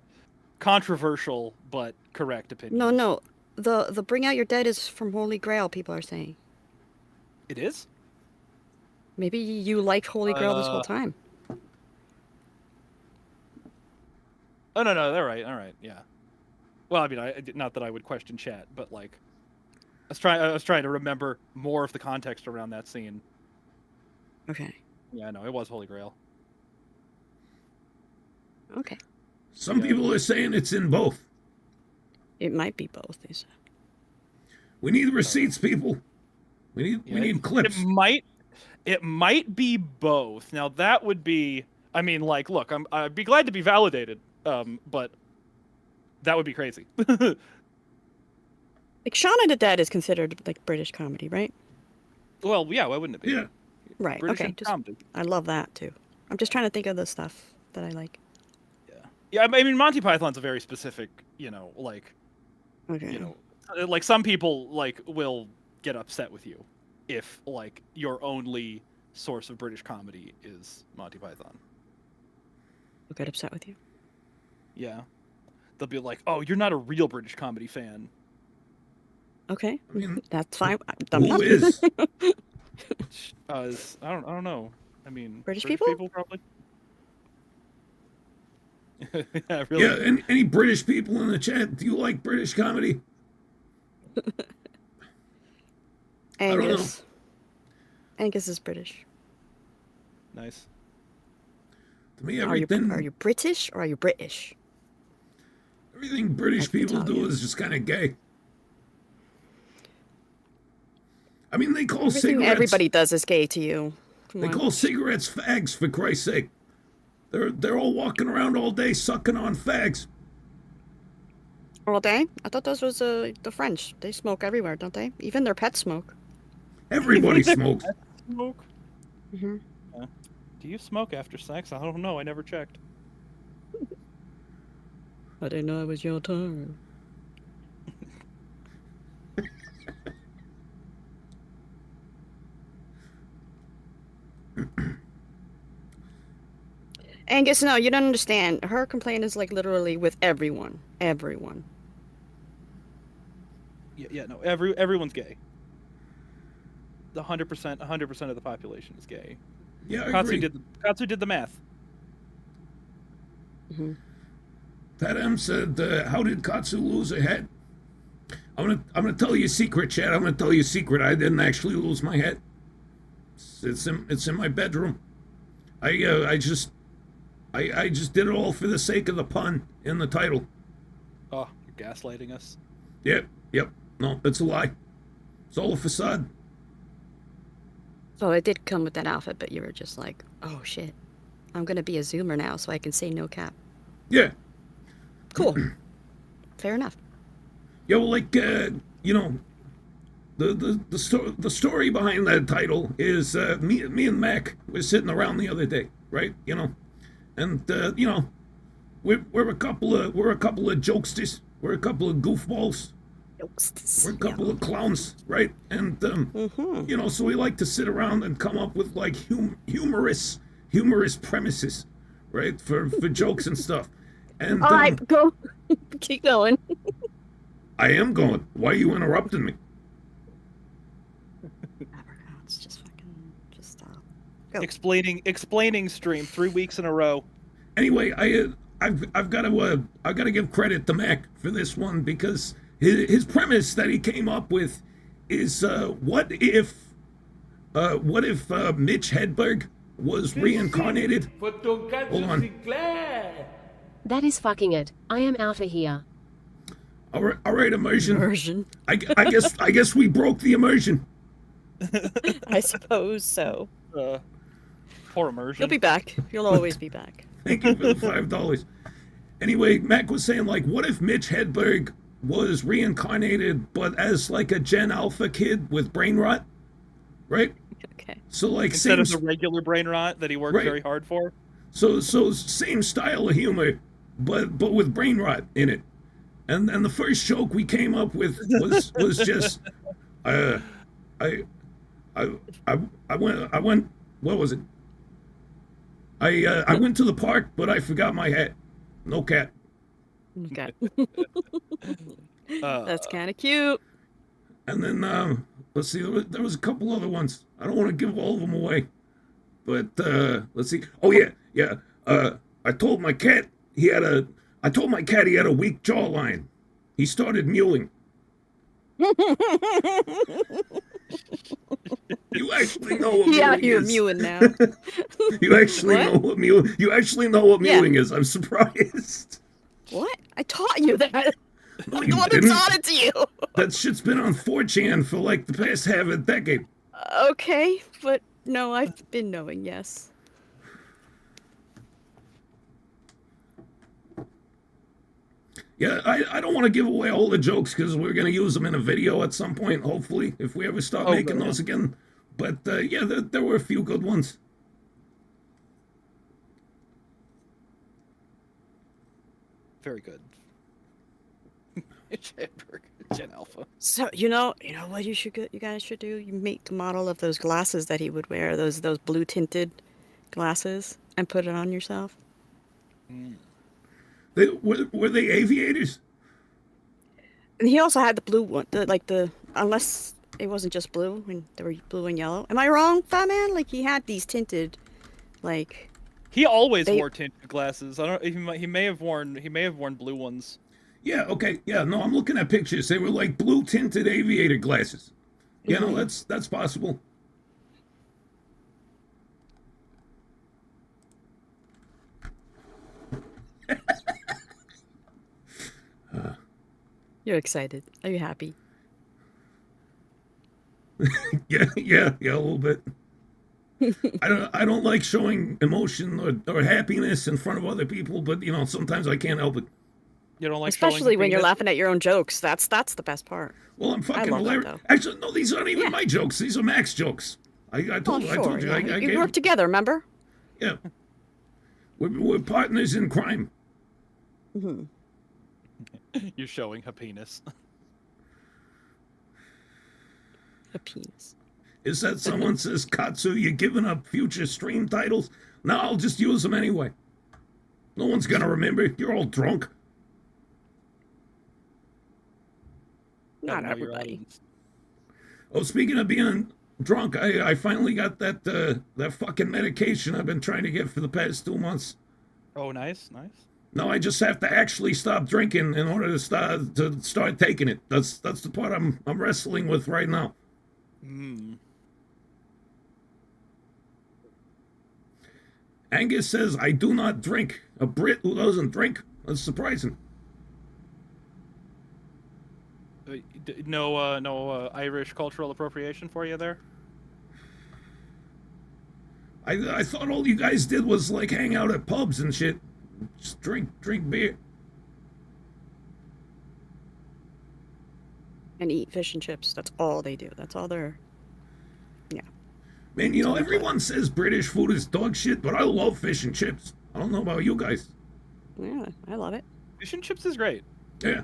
controversial but correct opinion.
No. The Bring Out Your Dead is from Holy Grail. People are saying.
It is.
Maybe you liked Holy Grail this whole time.
Oh no, all right, yeah. Well, I mean, not that I would question chat, but like, I was trying to remember more of the context around that scene.
Okay.
Yeah, no, it was Holy Grail.
Okay.
Some people are saying it's in both.
It might be both. They said.
We need receipts, people. We need clips.
It might be both. Now that would be. I mean, like, look, I'd be glad to be validated. But that would be crazy.
Like Shaun of the Dead is considered like British comedy, right?
Well, yeah, why wouldn't it be?
Yeah.
Right.
British
Okay.
and comedy.
I love that too. I'm just trying to think of the stuff that I like.
Yeah. I mean, Monty Python's a very specific, like,
Okay.
like some people like will get upset with you if like your only source of British comedy is Monty Python.
I'll get upset with you.
Yeah. They'll be like, "Oh, you're not a real British comedy fan."
Okay.
I mean,
That's fine. I'm
who
not.
is?
I don't know. I mean,
British people?
probably. Yeah, really.
Yeah, any British people in the chat? Do you like British comedy? don't know.
Angus. Angus is British.
Nice.
To me,
Are you
everything
British or are you British?
everything British
I can
people
tell
do
you.
is just kind of gay. I mean, they call
Everything
cigarettes.
everybody does is gay to you. Come
They
on.
call cigarettes fags, for Christ's sake. They're all walking around all day sucking on fags.
All day? I thought those was the French. They smoke everywhere, don't they? Even their pets smoke.
Everybody smokes.
Smoke?
Hmm.
Do you smoke after sex? I don't know. I never checked.
I didn't know it was your turn. Angus, no, you don't understand. Her complaint is like literally with everyone. Everyone.
Yeah, no. Everyone's gay. 100% of the population is gay.
Yeah, I
Katsu
agree.
Katsu did the math.
Hmm.
Pat M said, "How did Katsu lose her head?" I'm gonna tell you a secret, Chad. I'm gonna tell you a secret. I didn't actually lose my head. It's in my bedroom. I just did it all for the sake of the pun in the title.
Oh, you're gaslighting us.
Yep. No, it's a lie. It's all a facade.
So it did come with that outfit, but you were just like, oh shit. I'm gonna be a Zoomer now so I can say no cap.
Yeah.
Cool. Fair enough.
Yeah, well, like the story behind that title is me and Mac were sitting around the other day, right? And we're a couple of jokesters, we're a couple of goofballs,
Ghosts.
We're a couple of clowns, right? And you know, so we like to sit around and come up with like humorous premises, right, for jokes and stuff. And
All right, go. Keep going.
I am going. Why are you interrupting me?
It's just fucking. Just stop. Go.
Explaining stream 3 weeks in a row.
Anyway, I've got to give credit to Mac for this one because his premise that he came up with is what if Mitch Hedberg was reincarnated?
For
Hold
Tonkatsu
on.
Sinclair.
That is fucking it. I am outta here.
All right, immersion.
Immersion.
I guess we broke the immersion.
I suppose so.
Poor immersion.
You'll be back. You'll always be back.
Thank you for the $5. Anyway, Mac was saying like, what if Mitch Hedberg was reincarnated, but as like a Gen Alpha kid with brain rot, right?
Okay.
So like
Instead
same,
of the regular brain rot that he worked
Right.
very hard for.
so same style of humor, but with brain rot in it. And the first joke we came up with was just I went what was it? I went to the park, but I forgot my hat. No cat.
Okay.
Uh,
That's kind of cute.
And then let's see, there was a couple other ones. I don't want to give all of them away, but let's see. Oh yeah. I told my cat he had a weak jawline. He started mewing. You actually know what
Yeah,
mewing
you're
is.
mewing now.
You actually
What?
know what mew. You actually know what
Yeah.
mewing is. I'm surprised.
What? I taught you that.
No,
I'm
you
the one that
didn't.
taught it to you.
That shit's been on 4chan for like the past half a decade.
Okay, but no, I've been knowing, yes.
Yeah, I don't want to give away all the jokes because we're going to use them in a video at some point, hopefully, if we ever start making
good.
those again. But yeah, there were a few good ones.
very good. Gen Alpha.
So you know what you guys should do. You make the model of those glasses that he would wear, those blue tinted glasses, and put it on yourself.
Were they aviators?
And he also had the blue one, unless it wasn't just blue, and they were blue and yellow. Am I wrong, Fat Man? Like he had these tinted, like.
He always
They-
wore tinted glasses. I don't. He may have worn blue ones.
Yeah, okay. Yeah, no, I'm looking at pictures. They were like blue tinted aviator glasses. Yeah, no, that's possible.
You're excited. Are you happy?
Yeah, a little bit. I don't like showing emotion or happiness in front of other people, but you know, sometimes I can't help it.
You don't like showing
Especially when you're
penis?
laughing at your own jokes. That's the best part.
Well, I'm fucking
love that,
hilarious.
though.
Actually, no, these aren't even my jokes. These are Mac's jokes. I told you.
Yeah.
I
You
gave
work together, remember?
Yeah. We're partners in crime.
You're showing a penis.
A penis.
Is that someone says, Katsu, you're giving up future stream titles? No, I'll just use them anyway. No one's gonna remember. You're all drunk.
Not
Gotta know your
everybody.
audience.
Oh, speaking of being drunk, I finally got that fucking medication I've been trying to get for the past 2 months.
Oh, nice.
No, I just have to actually stop drinking in order to start taking it. That's the part I'm wrestling with right now. Angus says, I do not drink. A Brit who doesn't drink? That's surprising.
No Irish cultural appropriation for you there.
I thought all you guys did was like hang out at pubs and shit. Just drink beer.
And eat fish and chips. That's all they do. That's all they're. Yeah.
Man, you know, everyone says British food is dog shit, but I love fish and chips. I don't know about you guys.
Yeah, I love it.
Fish and chips is great.
Yeah.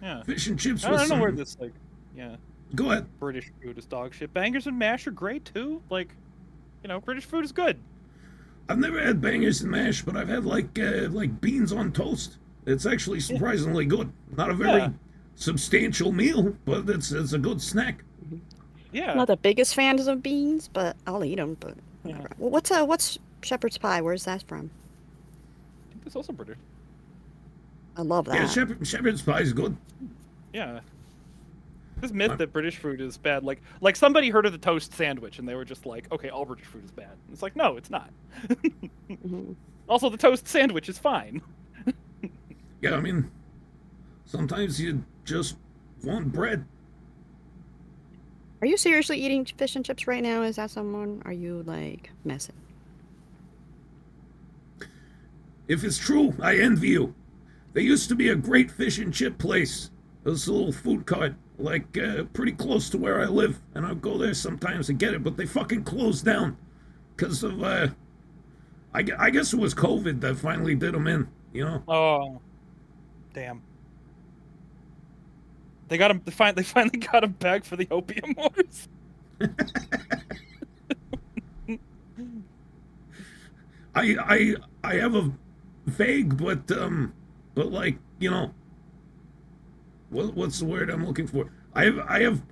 Yeah.
Fish and chips
I
with
don't know where
some...
this like, yeah,
Go ahead.
British food is dog shit. Bangers and mash are great too. Like, British food is good.
I've never had bangers and mash, but I've had like beans on toast. It's actually surprisingly good. Not a very substantial meal, but it's a good snack.
Yeah.
Not the biggest fans of beans, but I'll eat them. But whatever. Well, what's shepherd's pie? Where's that from?
I think it's also British.
I love that.
Yeah, shepherd's pie is good.
Yeah. This myth that British food is bad, like somebody heard of the toast sandwich and they were just like, okay, all British food is bad. And it's like, no, it's not. Also, the toast sandwich is fine.
Yeah, I mean, sometimes you just want bread.
Are you seriously eating fish and chips right now? Is that someone? Are you like messing?
If it's true, I envy you. There used to be a great fish and chip place. There's a little food cart, like pretty close to where I live, and I'll go there sometimes and get it, but they fucking closed down because of I guess it was COVID that finally did them in, you know.
Oh, damn. They got him. They finally got him back for the opium wars.
I have a vague, but like, you know, what's the word I'm looking for? I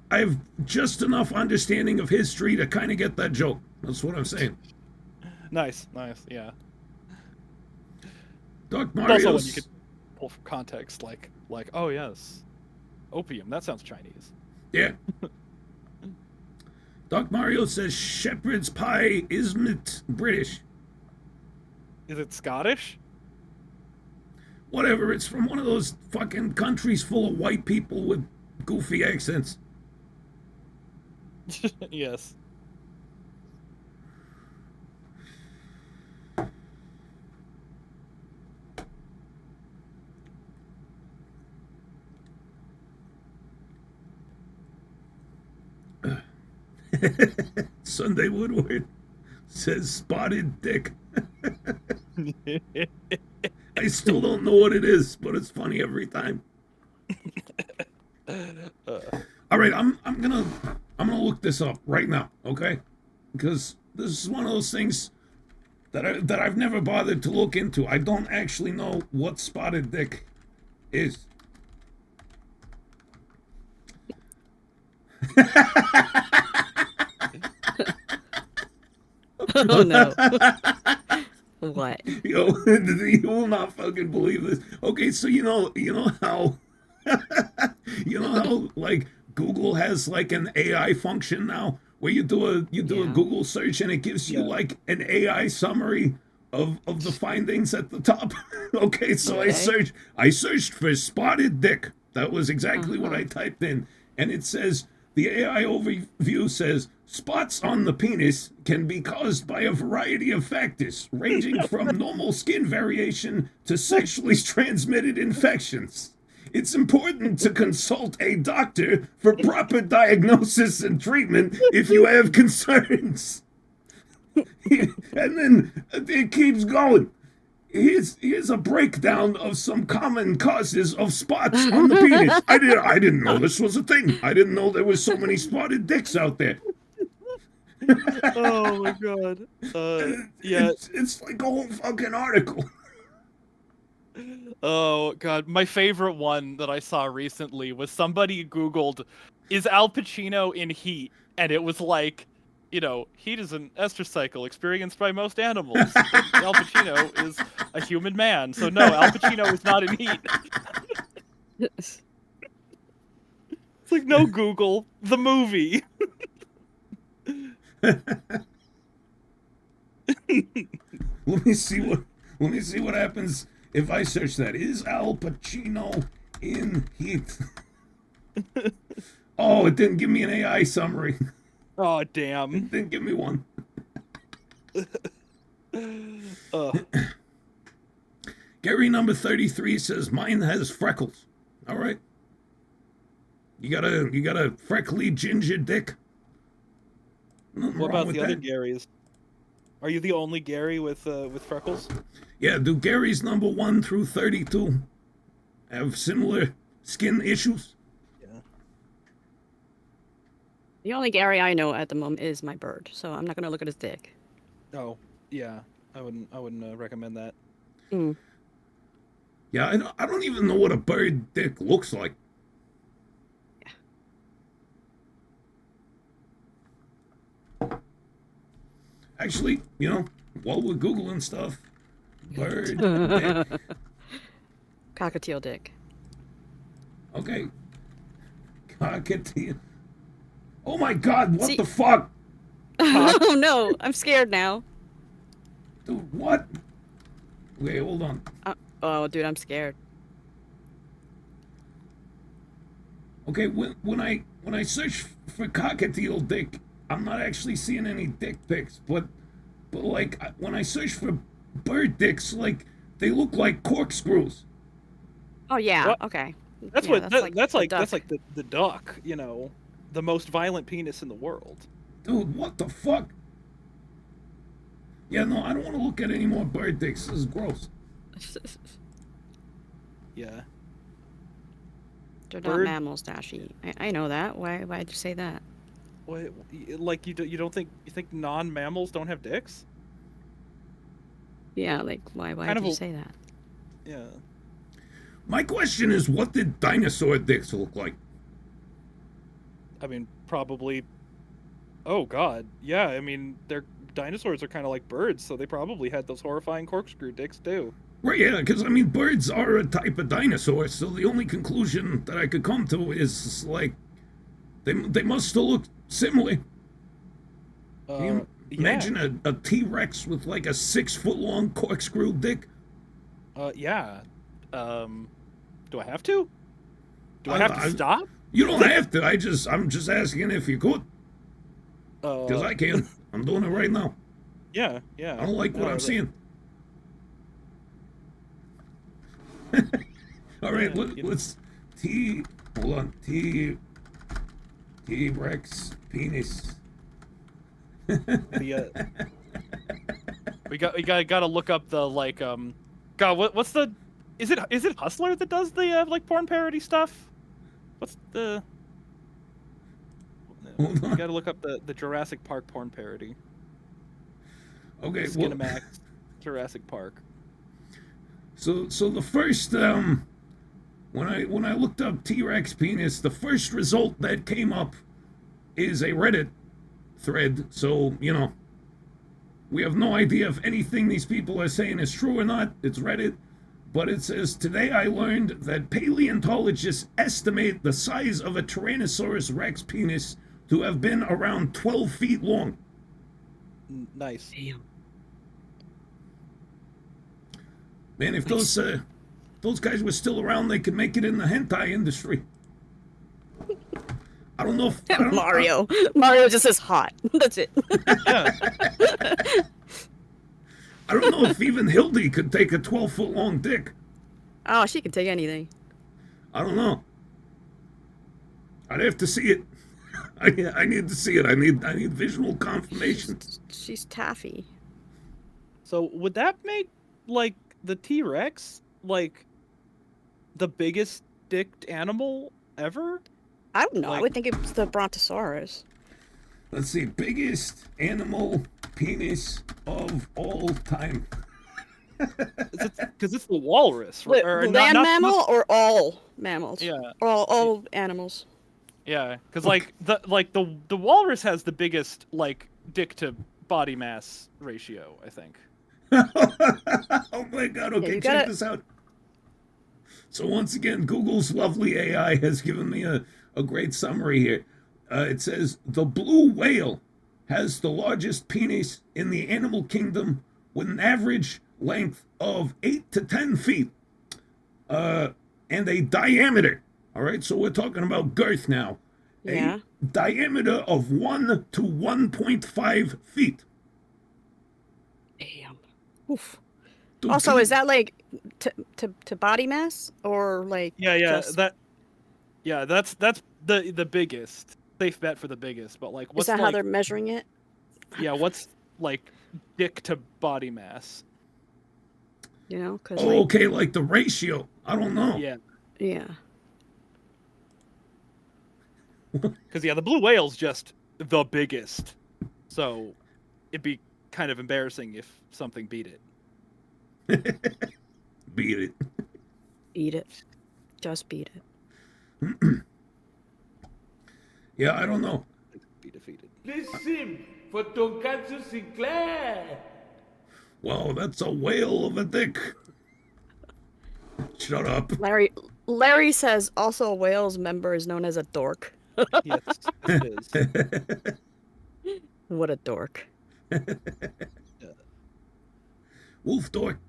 have just enough understanding of history to kind of get that joke. That's what I'm saying.
Nice, yeah.
Doc
But also, when
Mario's...
you could pull from context, like, oh yes, opium. That sounds Chinese.
Yeah. Doc Mario says shepherd's pie isn't British.
Is it Scottish?
Whatever, it's from one of those fucking countries full of white people with goofy accents.
Yes.
Sunday Woodward says spotted dick. I still don't know what it is, but it's funny every time. All right, I'm gonna look this up right now, okay? Because this is one of those things that I've never bothered to look into. I don't actually know what spotted dick is.
Oh no. What?
Yo, you will not fucking believe this. Okay, so you know how like Google has like an AI function now where you do a Google search and it gives you like an AI summary of the findings at the top. Okay, so
Okay.
I searched for spotted dick. That was exactly what I typed in, and it says the AI overview says spots on the penis can be caused by a variety of factors, ranging from normal skin variation to sexually transmitted infections. It's important to consult a doctor for proper diagnosis and treatment if you have concerns. And then it keeps going. Here's a breakdown of some common causes of spots on the penis. I didn't know this was a thing. I didn't know there was so many spotted dicks out there.
Oh my god. Yeah.
It's like a whole fucking article.
Oh god, my favorite one that I saw recently was somebody Googled, "Is Al Pacino in Heat?" And it was like, heat is an ester cycle experienced by most animals. Al Pacino is a human man, so no, Al Pacino is not in Heat. It's like, no, Google, the movie.
Let me see what happens if I search that. Is Al Pacino in Heat? Oh, it didn't give me an AI summary.
Oh, damn.
It didn't give me one. Gary number 33 says mine has freckles. All right. You got a freckly ginger dick. Nothing
What
wrong
about
with
the other
that.
Garys? Are you the only Gary with freckles?
Yeah, do Gary's number 1 through 32 have similar skin issues.
The only Gary I know at the moment is my bird, so I'm not gonna look at his dick.
Oh, yeah. I wouldn't recommend that.
Mm.
Yeah, I don't even know what a bird dick looks like. Actually, you know, while we're Googling stuff, bird dick.
Cockatiel dick.
Okay. Cockatiel. Oh my god, what
See-
the fuck?
Oh no, I'm scared now.
Dude, what? Wait, hold on.
Oh, dude, I'm scared.
Okay, when I search for cockatiel dick, I'm not actually seeing any dick pics, but like when I search for bird dicks, like they look like corkscrews.
Oh yeah,
What?
okay.
That's
Yeah,
what that's
the
like
duck.
that's like the duck, you know, the most violent penis in the world.
Dude, what the fuck? Yeah, no, I don't want to look at any more bird dicks. This is gross.
Yeah.
They're
Bird-
not mammals, Dashie. I know that. Why'd you say that?
What, like you don't think non-mammals don't have dicks?
Yeah, like why
Kind
did
of
you
a-
say that?
Yeah.
My question is, what did dinosaur dicks look like?
I mean, probably. Oh God, yeah. I mean, dinosaurs are kind of like birds, so they probably had those horrifying corkscrew dicks too.
Right, yeah, because I mean, birds are a type of dinosaur, so the only conclusion that I could come to is like they must still look similar. Can you
Yeah.
imagine a T-Rex with like a 6-foot long corkscrew dick?
Yeah. Do I have to? Do I have to stop?
You don't have to. I'm just asking if you could, because I can. I'm doing it right now.
Yeah, yeah.
I don't like what I'm seeing. All right, let's hold on. T-Rex penis.
We gotta look up the like God, what's the is it Hustler that does the like porn parody stuff? What's the
Hold
We
on.
gotta look up the Jurassic Park porn parody.
Okay, well,
Skinamax Jurassic Park.
so the first when I looked up T-Rex penis, the first result that came up is a Reddit thread. So, you know, we have no idea if anything these people are saying is true or not. It's Reddit. But it says, today I learned that paleontologists estimate the size of a Tyrannosaurus Rex penis to have been around 12 feet long.
Nice.
Damn.
Man, if those guys were still around, they could make it in the hentai industry. I don't know if
Mario. Mario just says hot. That's it.
Yeah.
I don't know if even Hildy could take a 12-foot long dick.
Oh, she can take anything.
I don't know. I'd have to see it. I need to see it. I need visual confirmation.
She's taffy.
So would that make like the T-Rex like the biggest dicked animal ever?
I don't know. I
Like-
would think it's the Brontosaurus.
Let's see, biggest animal penis of all time.
Because it's the walrus,
Wait,
or
land
not-
mammal or all mammals?
Yeah.
Or all animals.
Yeah, because like the walrus has the biggest like dick to body mass ratio, I think.
Oh my god, okay,
you
check
gotta-
this out. So once again, Google's lovely AI has given me a great summary here. It says, the blue whale has the largest penis in the animal kingdom with an average length of 8 to 10 feet. And a diameter, all right, so we're talking about girth now.
Yeah.
A diameter of 1 to 1.5 feet.
Damn. Oof.
Dude,
Also,
can
is that like to body mass or like?
Yeah,
just-
that's the biggest safe bet for the biggest. But like,
Is
what's
that how
like,
they're measuring it?
yeah, what's like dick to body mass?
You know, because
Oh, okay, like the ratio. I don't know.
Yeah,
yeah.
Because the blue whale's just the biggest. So it'd be kind of embarrassing if something beat it.
Beat it.
Beat it. Just beat it.
Yeah, I don't know.
Be defeated.
Listen for Tonkatsu Sinclair.
Wow, that's a whale of a dick. Shut up.
Larry says also a Wales member is known as a dork.
Yes, it is.
What a dork.
Wolf dork.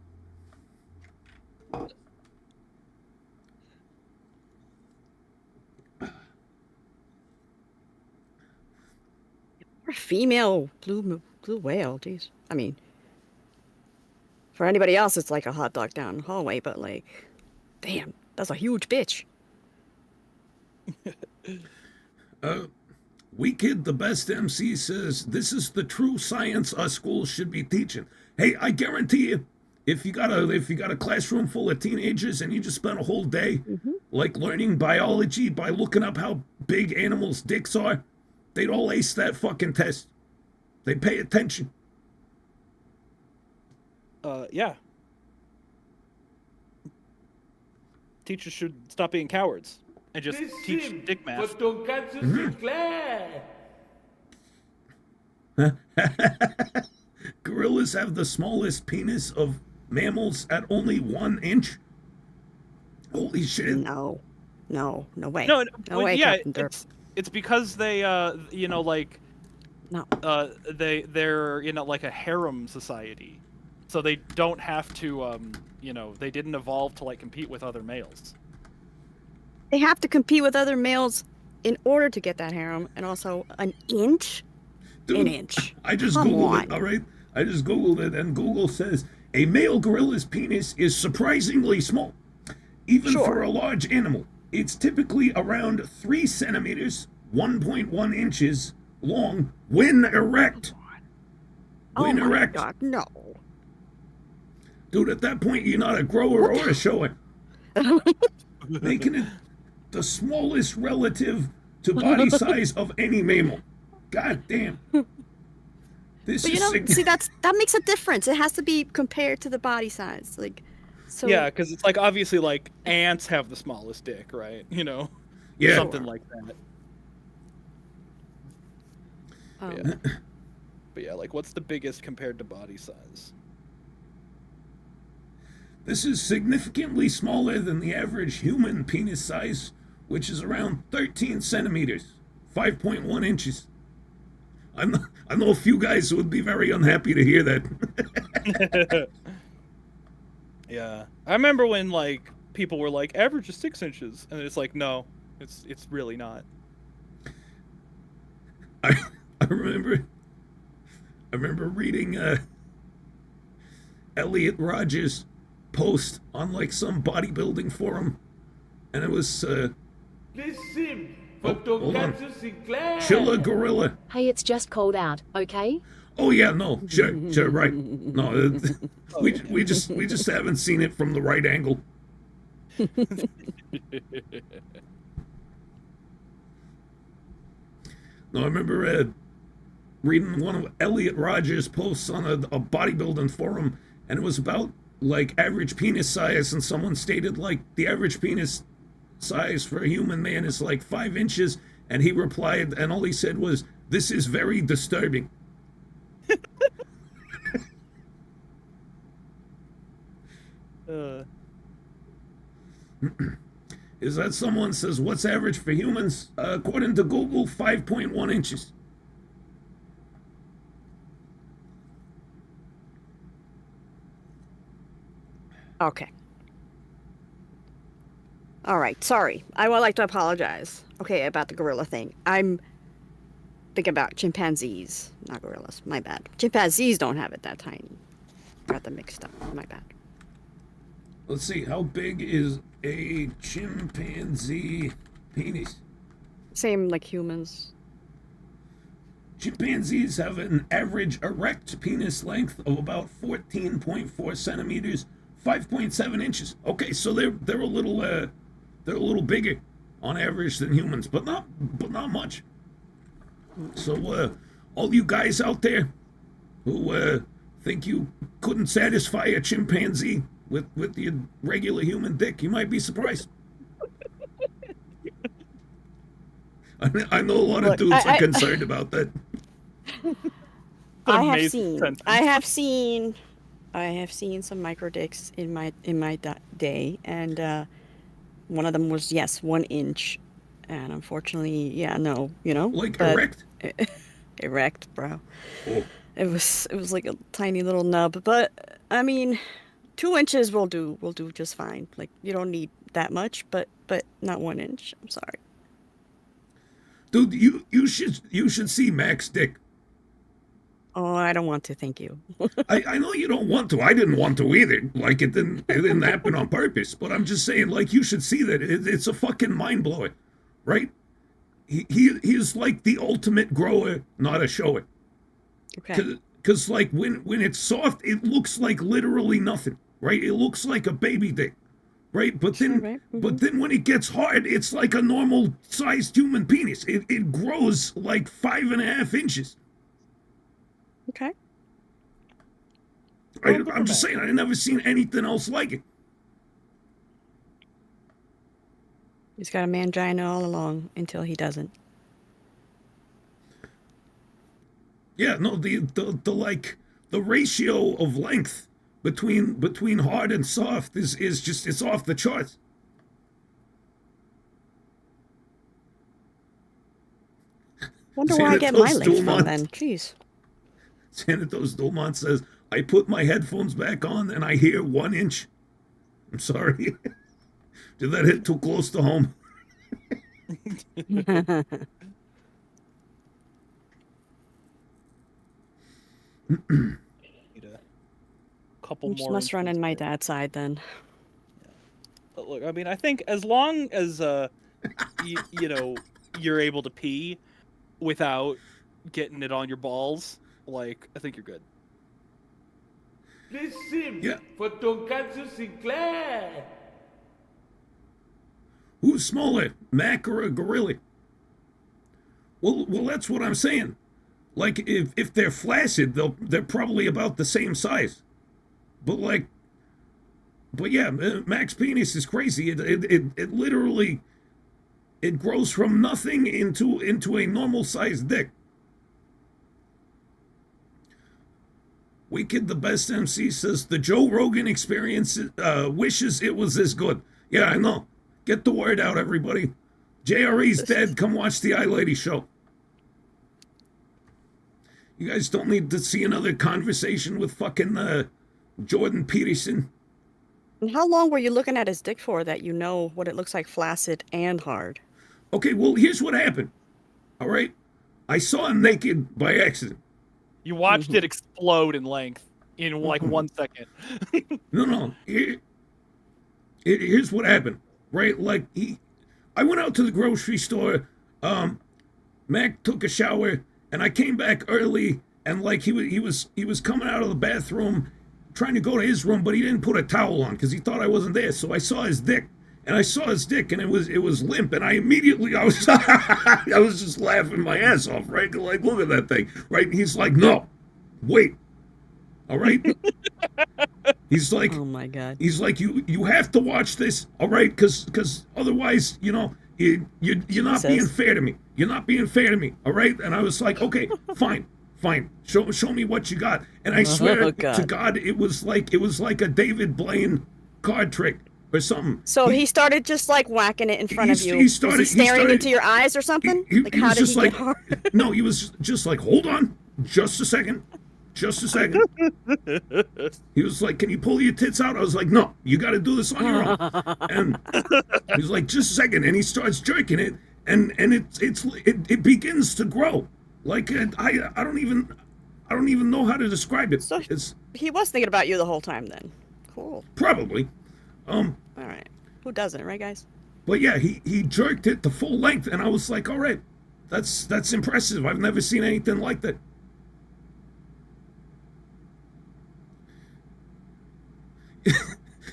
Or female blue whale, jeez. I mean, for anybody else, it's like a hot dog down the hallway, but like, damn, that's a huge bitch.
We Kid the Best MC says, this is the true science our schools should be teaching. Hey, I guarantee you, if you got a classroom full of teenagers and you just spent a whole day like learning biology by looking up how big animals' dicks are, they'd all ace that fucking test. They pay attention.
Yeah. Teachers should stop being cowards and just teach
Listen
dick
for
math.
Tonkatsu Sinclair.
Gorillas have the smallest penis of mammals at only 1 inch. Holy shit.
No way.
No,
no way,
yeah,
Captain Derp.
it's because they, like,
No.
they're like a harem society, so they don't have to, they didn't evolve to like compete with other males.
They have to compete with other males in order to get that harem, and also an inch?
Dude,
An inch.
I just
Come
Googled it,
on.
all right? I just Googled it, and Google says a male gorilla's penis is surprisingly small, even
Sure.
for a large animal. It's typically around 3 centimeters, 1.1 inches long, when erect. When
Oh my
erect.
god, no.
Dude, at that point, you're not a grower or a shower. Making it the smallest relative to body size of any mammal. God damn. This
But
is
see, that makes a difference. It has to be compared to the body size. Like, so
Yeah, because it's like obviously like ants have the smallest dick, right?
yeah.
Something like that. Yeah. But yeah, like what's the biggest compared to body size?
This is significantly smaller than the average human penis size, which is around 13 centimeters, 5.1 inches. I know a few guys who would be very unhappy to hear that.
Yeah, I remember when like people were like average is 6 inches, and it's like no, it's really not.
I remember reading Elliot Rogers' post on like some bodybuilding forum, and it was
Listen for
hold on.
Tonkatsu Sinclair.
Chilla Gorilla.
Hey, it's just cold out, okay?
Oh yeah, no, sure, right. No, we just haven't seen it from the right angle. No, I remember reading one of Elliot Rogers' posts on a bodybuilding forum, and it was about like average penis size, and someone stated like the average penis size for a human man is like 5 inches, and he replied, and all he said was, "This is very disturbing." Is that someone says, what's average for humans? According to Google, 5.1 inches.
Okay. All right, sorry. I would like to apologize. Okay, about the gorilla thing. I'm thinking about chimpanzees, not gorillas. My bad. Chimpanzees don't have it that tiny. Got them mixed up. My bad.
Let's see, how big is a chimpanzee penis?
Same like humans.
Chimpanzees have an average erect penis length of about 14.4 centimeters, 5.7 inches. Okay, so they're a little bigger. on average than humans, but not much. So all you guys out there who think you couldn't satisfy a chimpanzee with your regular human dick, you might be surprised. I know a lot of
Look,
dudes are concerned about that.
I
Amazing
have
sentence.
seen some micro dicks in my day, and one of them was, yes, 1 inch, and unfortunately, yeah, no,
Like
but
erect?
erect, bro.
Oh,
It was like a tiny little nub, but I mean, 2 inches will do just fine. Like, you don't need that much, but not 1 inch. I'm sorry.
dude, you should see Mac's dick.
Oh, I don't want to. Thank you.
I know you don't want to. I didn't want to either. Like it didn't happen on purpose. But I'm just saying, like, you should see that. It's a fucking mind blower, right? He's like the ultimate grower, not a shower.
Okay.
Because like when it's soft, it looks like literally nothing, right? It looks like a baby dick, right? But then
Right.
but then when it gets hard, it's like a normal sized human penis. It grows like 5.5 inches.
Okay.
Right?
Well,
I'm just saying, I've never seen anything else like it.
He's got a mangina all along until he doesn't.
Yeah, no, the like the ratio of length between hard and soft is just it's off the charts.
Wonder where I get my
Xanatos
length from
Dumont.
then. Jeez.
Xanatos Dumont says, I put my headphones back on and I hear 1 inch. I'm sorry. Did that hit too close to home?
Need a couple
Oops,
more.
must run
inches
in my
there.
dad's side then.
But look, I mean, I think as long as you know, you're able to pee without getting it on your balls, like, I think you're good.
Please sim
Yeah.
for Tonkatsu Sinclair.
Who's smaller, Mac or a gorilla? Well, that's what I'm saying. Like, if they're flaccid, they're probably about the same size. But yeah, Mac's penis is crazy. It literally it grows from nothing into a normal sized dick. Wicked the best MC says the Joe Rogan experience wishes it was this good. Yeah, I know. Get the word out, everybody. JRE's dead. Come watch the iLadies show. You guys don't need to see another conversation with fucking Jordan Peterson.
And how long were you looking at his dick for that you know what it looks like flaccid and hard?
Okay, well, here's what happened. All right? I saw him naked by accident.
You watched it explode in length in like 1 second.
No. Here's what happened, right? Like, I went out to the grocery store. Mac took a shower, and I came back early, and like he was coming out of the bathroom, trying to go to his room, but he didn't put a towel on because he thought I wasn't there. So I saw his dick, and it was limp, and I was I was just laughing my ass off, right? Like, look at that thing, right? And he's like, no, wait, all right. He's like,
Oh my god.
he's like, you have to watch this, all right? Because otherwise, you're not being
Jesus.
fair to me. You're not being fair to me, all right? And I was like, okay, fine. Show me what you got. And I swear
Oh,
to
God.
God, it was like a David Blaine card trick or something.
So he started just like whacking it in front of
He-
you.
he
Was
started-
he
he
staring
started-
into your eyes or something? Like, how
was
did
just
he
like,
get hard?
no, he was just like, hold on, just a second. He was like, can you pull your tits out? I was like, no, you got to do this on your own. And he's like, just a second. And he starts jerking it, and it begins to grow. Like, I don't even know how to describe it.
So
It's
he was thinking about you the whole time then. Cool.
probably.
All right. Who doesn't, right, guys?
But yeah, he jerked it to full length, and I was like, all right, that's impressive. I've never seen anything like that.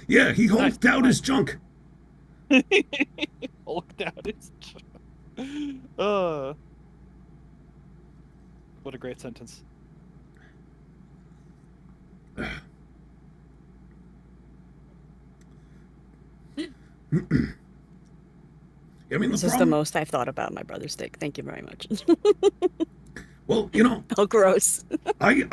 Yeah, he hulked out his junk.
Look down his. What a great sentence.
I mean,
This is the most I've thought about my brother's steak. Thank you very much.
Well, you know,
Oh, gross.
I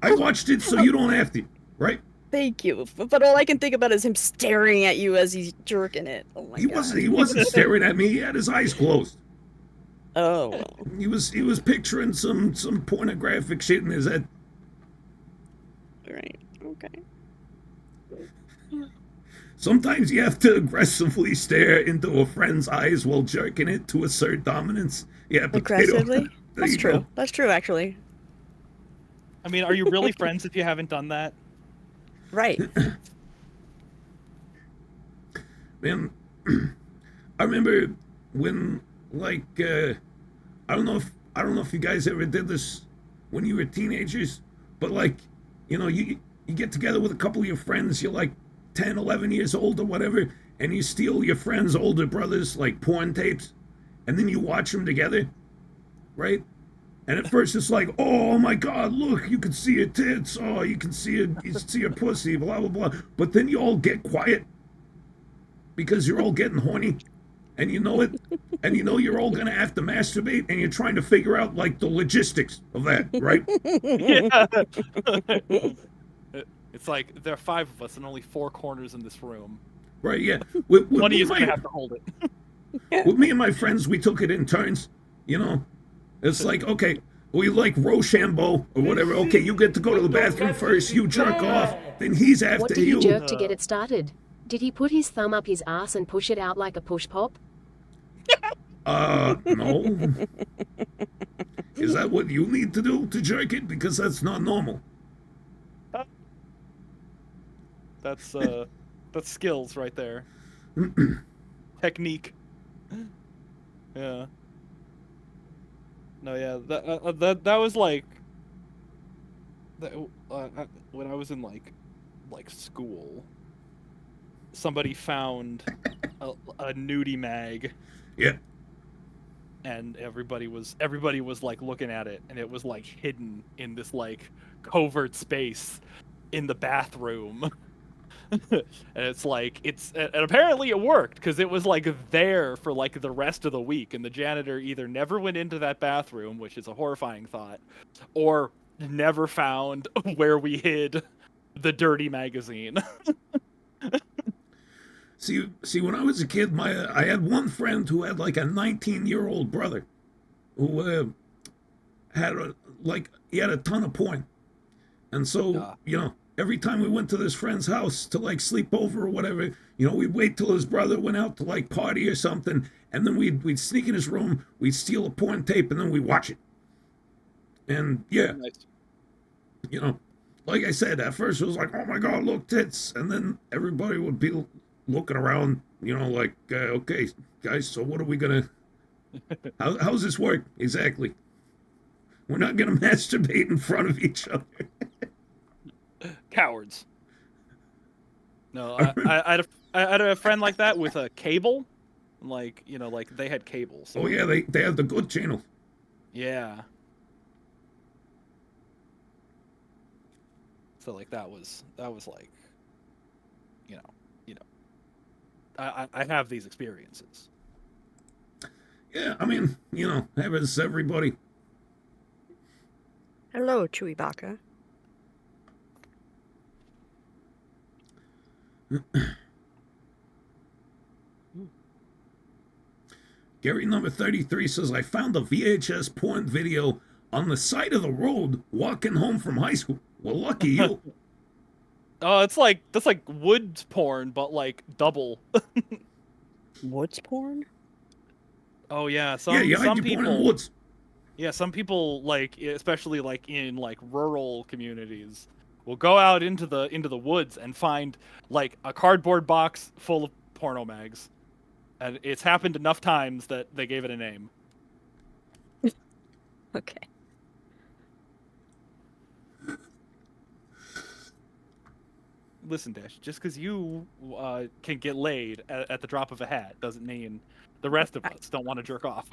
watched it so you don't have to, right?
Thank you. But all I can think about is him staring at you as he's jerking it. Oh my god.
He wasn't staring at me. He had his eyes closed.
Oh well.
He was picturing some pornographic shit in his head.
Right. Okay.
Sometimes you have to aggressively stare into a friend's eyes while jerking it to assert dominance. Yeah,
Aggressively? That's true.
Go.
That's true, actually.
I mean, are you really friends if you haven't done that?
Right.
Man, I remember when, like, I don't know if you guys ever did this when you were teenagers, but like, you know, you get together with a couple of your friends, you're like 10, 11 years old or whatever, and you steal your friend's older brother's like porn tapes, and then you watch them together, right? And at first it's like, oh my god, look, you can see her tits, oh, you can see her pussy, blah blah blah. But then you all get quiet because you're all getting horny, and you know it, and you know you're all gonna have to masturbate, and you're trying to figure out like the logistics of that, right?
Yeah. It's like there are 5 of us and only 4 corners in this room.
Right, yeah. With
One of
me
you's
and
gonna have to hold it.
with me and my friends, we took it in turns, you know? It's like, okay, we like Rochambeau or whatever. Okay, you get to go to the bathroom first, you jerk off, then he's after
What did he
you.
jerk to get it started? Did he put his thumb up his ass and push it out like a push pop?
No. Is that what you need to do to jerk it? Because that's not normal.
That's skills right there. Technique. Yeah. No, yeah, that was like when I was in like school. Somebody found a nudie mag.
Yeah.
And everybody was like looking at it, and it was like hidden in this like covert space in the bathroom. And it's like and apparently it worked because it was like there for like the rest of the week, and the janitor either never went into that bathroom, which is a horrifying thought, or never found where we hid the dirty magazine.
See, when I was a kid, I had one friend who had like a 19-year-old brother who had he had a ton of porn, and so you know, every time we went to this friend's house to like sleep over or whatever, you know, we'd wait till his brother went out to like party or something, and then we'd sneak in his room, we'd steal a porn tape, and then we'd watch it. And yeah,
Nice.
you know, like I said, at first it was like, oh my god, look, tits, and then everybody would be looking around, you know, like, okay, guys, so what are we gonna? How's this work exactly? We're not gonna masturbate in front of each other.
Cowards. No, I had a friend like that with a cable, like, you know, like they had cable. So.
Oh yeah, they have the good channel.
Yeah. So like that was like, you know, I have these experiences.
Yeah, I mean, you know, happens everybody.
Hello, Chewy Baka.
Gary number 33 says, I found a VHS porn video on the side of the road walking home from high school. Well, lucky you.
Oh, that's like woods porn, but like double.
Woods porn?
Oh yeah,
You hide your porn in the woods.
Yeah, some people, like, especially like in like rural communities, will go out into the woods and find like a cardboard box full of porno mags, and it's happened enough times that they gave it a name.
Okay.
listen, Dash. Just because you can get laid at the drop of a hat doesn't mean the rest of us don't want to jerk off.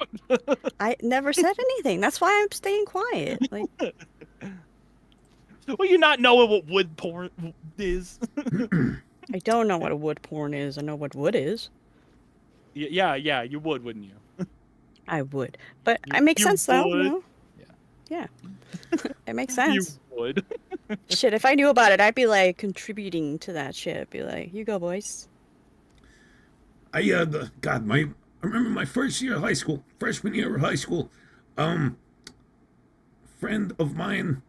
I never said anything. That's why I'm staying quiet. Like,
Well, you not knowing what wood porn is.
I don't know what a wood porn is. I know what wood is.
Yeah, you would, wouldn't you?
I would, but
You-
it makes
you
sense though.
would.
You know? Yeah, it makes sense.
You would.
Shit, if I knew about it, I'd be like contributing to that shit. I'd be like, you go, boys.
I remember my first year of high school, freshman year of high school. Friend of mine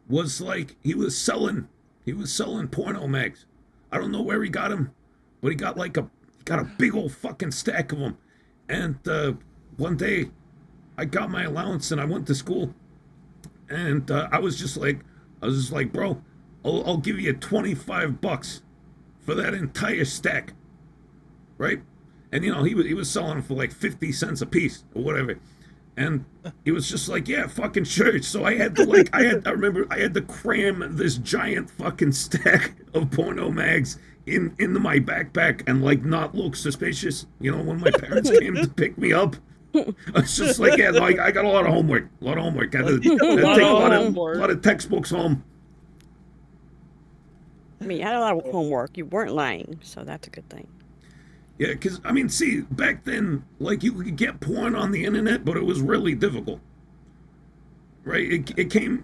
was like, he was selling porno mags. I don't know where he got them, but he got a big old fucking stack of them. And one day, I got my allowance and I went to school, and I was just like, bro, I'll give you $25 for that entire stack, right? And you know, he was selling them for like 50 cents a piece or whatever. And he was just like, yeah, fucking sure. So I had to I remember I had to cram this giant fucking stack of porno mags into my backpack and like not look suspicious. You know, when my parents came to pick me up, I was just like, yeah, like I got a lot of homework. I had to take a lot of textbooks home.
I mean, you had a lot of homework. You weren't lying, so that's a good thing.
Yeah, because, I mean, see, back then, like, you could get porn on the internet, but it was really difficult. Right?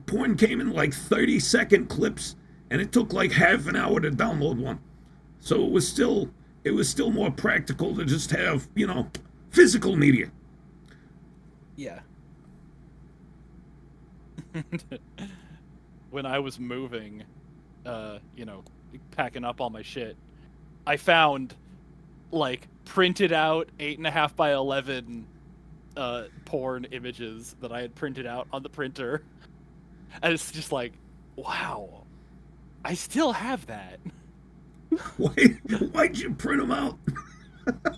Porn came in like 30-second clips, and it took like half an hour to download one. So it was still more practical to just have, you know, physical media.
Yeah. When I was moving, packing up all my shit, I found like printed out 8.5 by 11 porn images that I had printed out on the printer, and it's just like, wow, I still have that.
Why'd you print them out?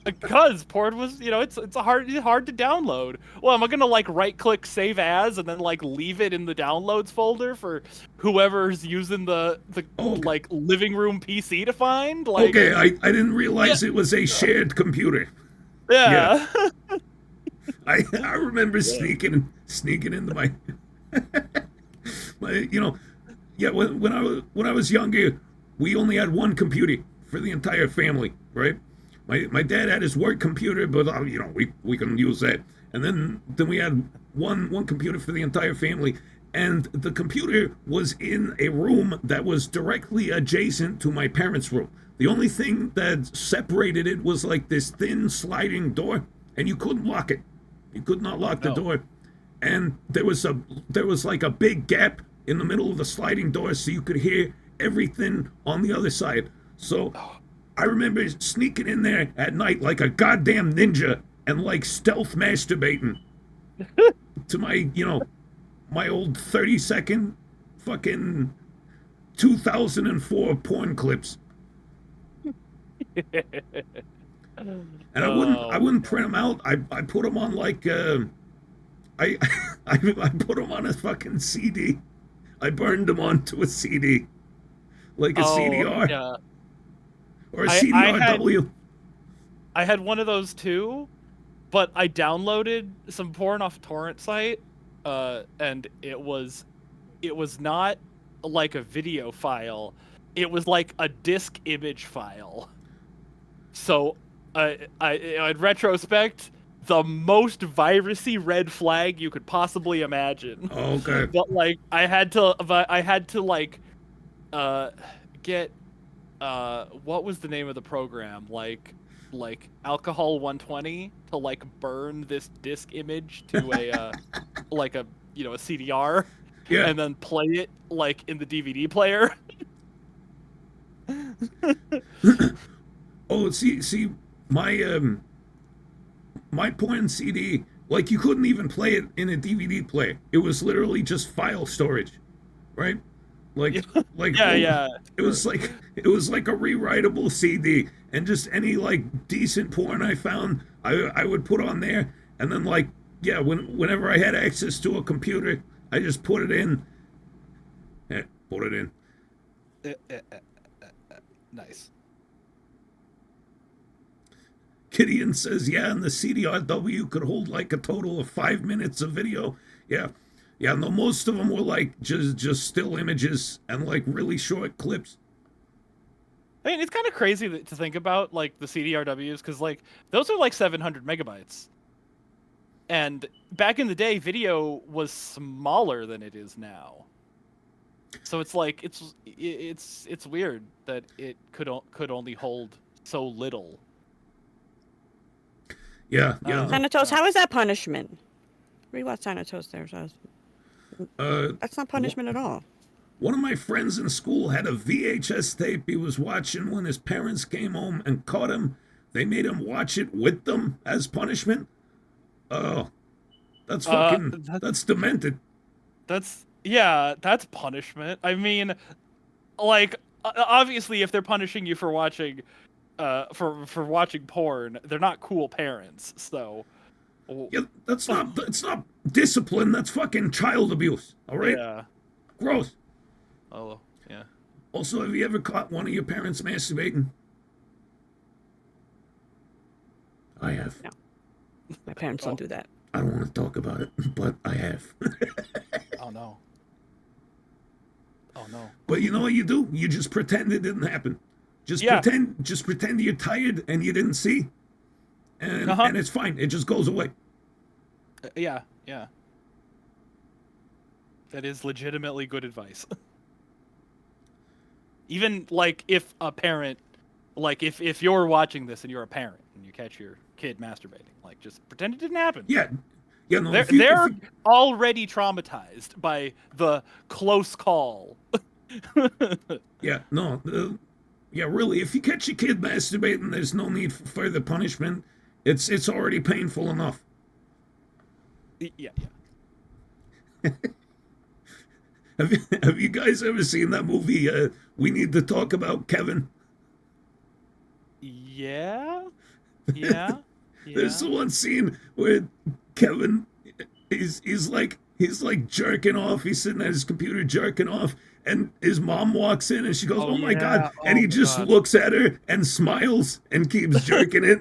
Because porn was, it's hard to download. Well, am I gonna like right click save as and then like leave it in the downloads folder for whoever's using the like living room PC to find? Like,
Okay, I didn't realize it was a shared computer.
yeah.
I remember sneaking into my when I was younger, we only had one computer for the entire family, right? My dad had his work computer, but we couldn't use that. And then we had one computer for the entire family, and the computer was in a room that was directly adjacent to my parents' room. The only thing that separated it was like this thin sliding door, and you couldn't lock it. You could not lock the door. And there was like a big gap in the middle of the sliding door, so you could hear everything on the other side. So I remember sneaking in there at night like a goddamn ninja and like stealth masturbating to my old 30-second fucking 2004 porn clips. And I wouldn't print them out. I put them on like I put them on a fucking CD. I burned them onto a CD, like a CDR.
Yeah.
Or a CDRW.
I had one of those too, but I downloaded some porn off a torrent site, and it was not like a video file. It was like a disk image file. So, in retrospect, the most virusy red flag you could possibly imagine.
Okay.
But like, I had to like, get. What was the name of the program? Like Alcohol 120 to like burn this disk image to a like a a CDR, and then play it like in the DVD player.
Oh, see, my porn CD, like you couldn't even play it in a DVD player. It was literally just file storage, right? It was like a rewritable CD, and just any like decent porn I found, I would put on there, and then whenever I had access to a computer, I just put it in.
Nice.
Gideon says, yeah, and the CDRW could hold like a total of 5 minutes of video. Yeah. Yeah, no, most of them were like just still images and like really short clips.
I mean, it's kind of crazy to think about, like, the CDRWs, because, like, those are, like, 700 megabytes. And back in the day, video was smaller than it is now. So it's like, it's weird that it could only hold so little.
Yeah, yeah.
Thanatos, how is that punishment? Rewatch Thanatos there. So that's not punishment at all.
One of my friends in school had a VHS tape he was watching when his parents came home and caught him. They made him watch it with them as punishment. Oh, that's fucking, that's demented.
That's punishment. I mean, like, obviously, if they're punishing you for watching, for watching porn, they're not cool parents. So,
yeah, that's not discipline. That's fucking child abuse. All right.
Yeah.
Gross.
Oh, yeah.
Also, have you ever caught one of your parents masturbating? I have.
No. My parents don't do that.
I don't want to talk about it, but I have.
Oh no. Oh no.
But you know what you do? You just pretend it didn't happen. Just pretend you're tired and you didn't see. And it's fine. It just goes away.
Yeah. That is legitimately good advice. Even, like, if a parent, like, if you're watching this and you're a parent and you catch your kid masturbating, like, just pretend it didn't happen.
Yeah. Yeah, no,
they're already traumatized by the close call.
Yeah, no. Yeah, really, if you catch your kid masturbating, there's no need for further punishment. It's already painful enough.
Yeah.
Have you guys ever seen that movie, We Need to Talk About Kevin?
Yeah.
There's the one scene where Kevin he's like jerking off. He's sitting at his computer jerking off, and his mom walks in and she goes, "Oh my god!" And he just looks at her and smiles and keeps jerking it.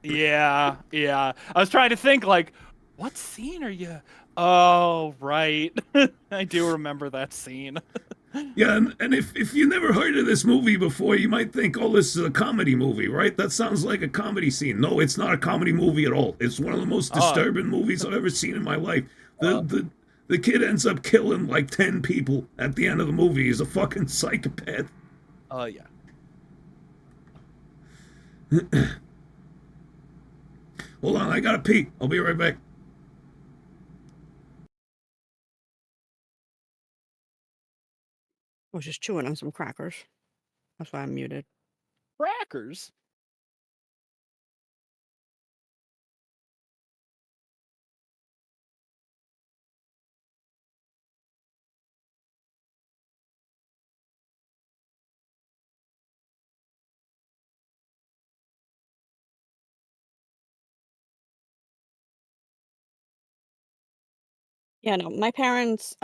Yeah. I was trying to think, like, what scene are you? Oh, right. I do remember that scene.
Yeah, and if you never heard of this movie before, you might think, oh, this is a comedy movie, right? That sounds like a comedy scene. No, it's not a comedy movie at all. It's one of the most disturbing movies I've ever seen in my life. The kid ends up killing like 10 people at the end of the movie. He's a fucking psychopath.
Yeah.
Hold on, I gotta pee. I'll be right back.
I was just chewing on some crackers. That's why I'm muted.
Crackers?
Yeah, no, my parents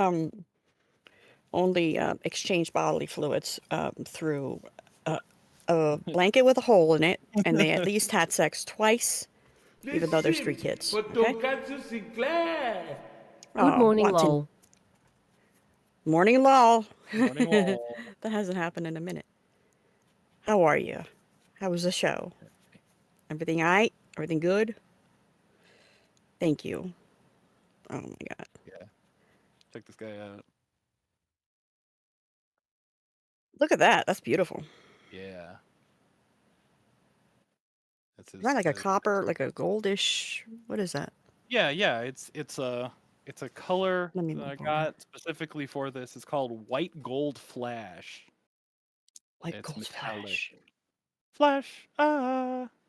only exchanged bodily fluids through a blanket with a hole in it, and they at least had sex twice, even though there's 3 kids.
For
Okay?
Tonkatsu Sinclair.
Good morning,
Watson.
lol.
Morning, lol.
Morning, lol.
That hasn't happened in a minute. How are you? How was the show? Everything all right? Everything good? Thank you. Oh my god.
Yeah. Check this guy out.
Look at that. That's beautiful.
Yeah. That's
Is that like a copper, like a goldish? What is that?
Yeah. It's a color
Let me
that I
move over.
got specifically for this. It's called white gold flash.
White
It's
gold
metallic.
flash.
Flash.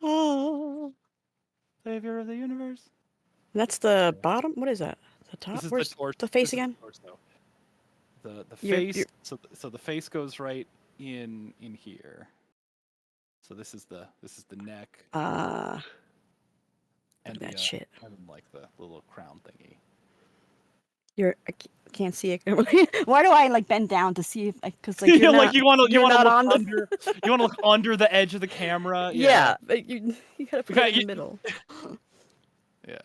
Oh.
Savior of the universe.
That's the bottom? What is that? The top?
This is
Where's
the torso.
the face
This is
again?
the torso. The
You're-
face.
you're-
So the face goes right in here. So this is the neck
Ah,
and
that
the
shit.
and like the little crown thingy.
You're can't see it. Why do I like bend down to see if? Because like
you
you're
like
not,
you want to
you're not
look
on the.
under you want to look under the edge of the camera.
Yeah, but you gotta put it in the
you-
middle.
Yeah.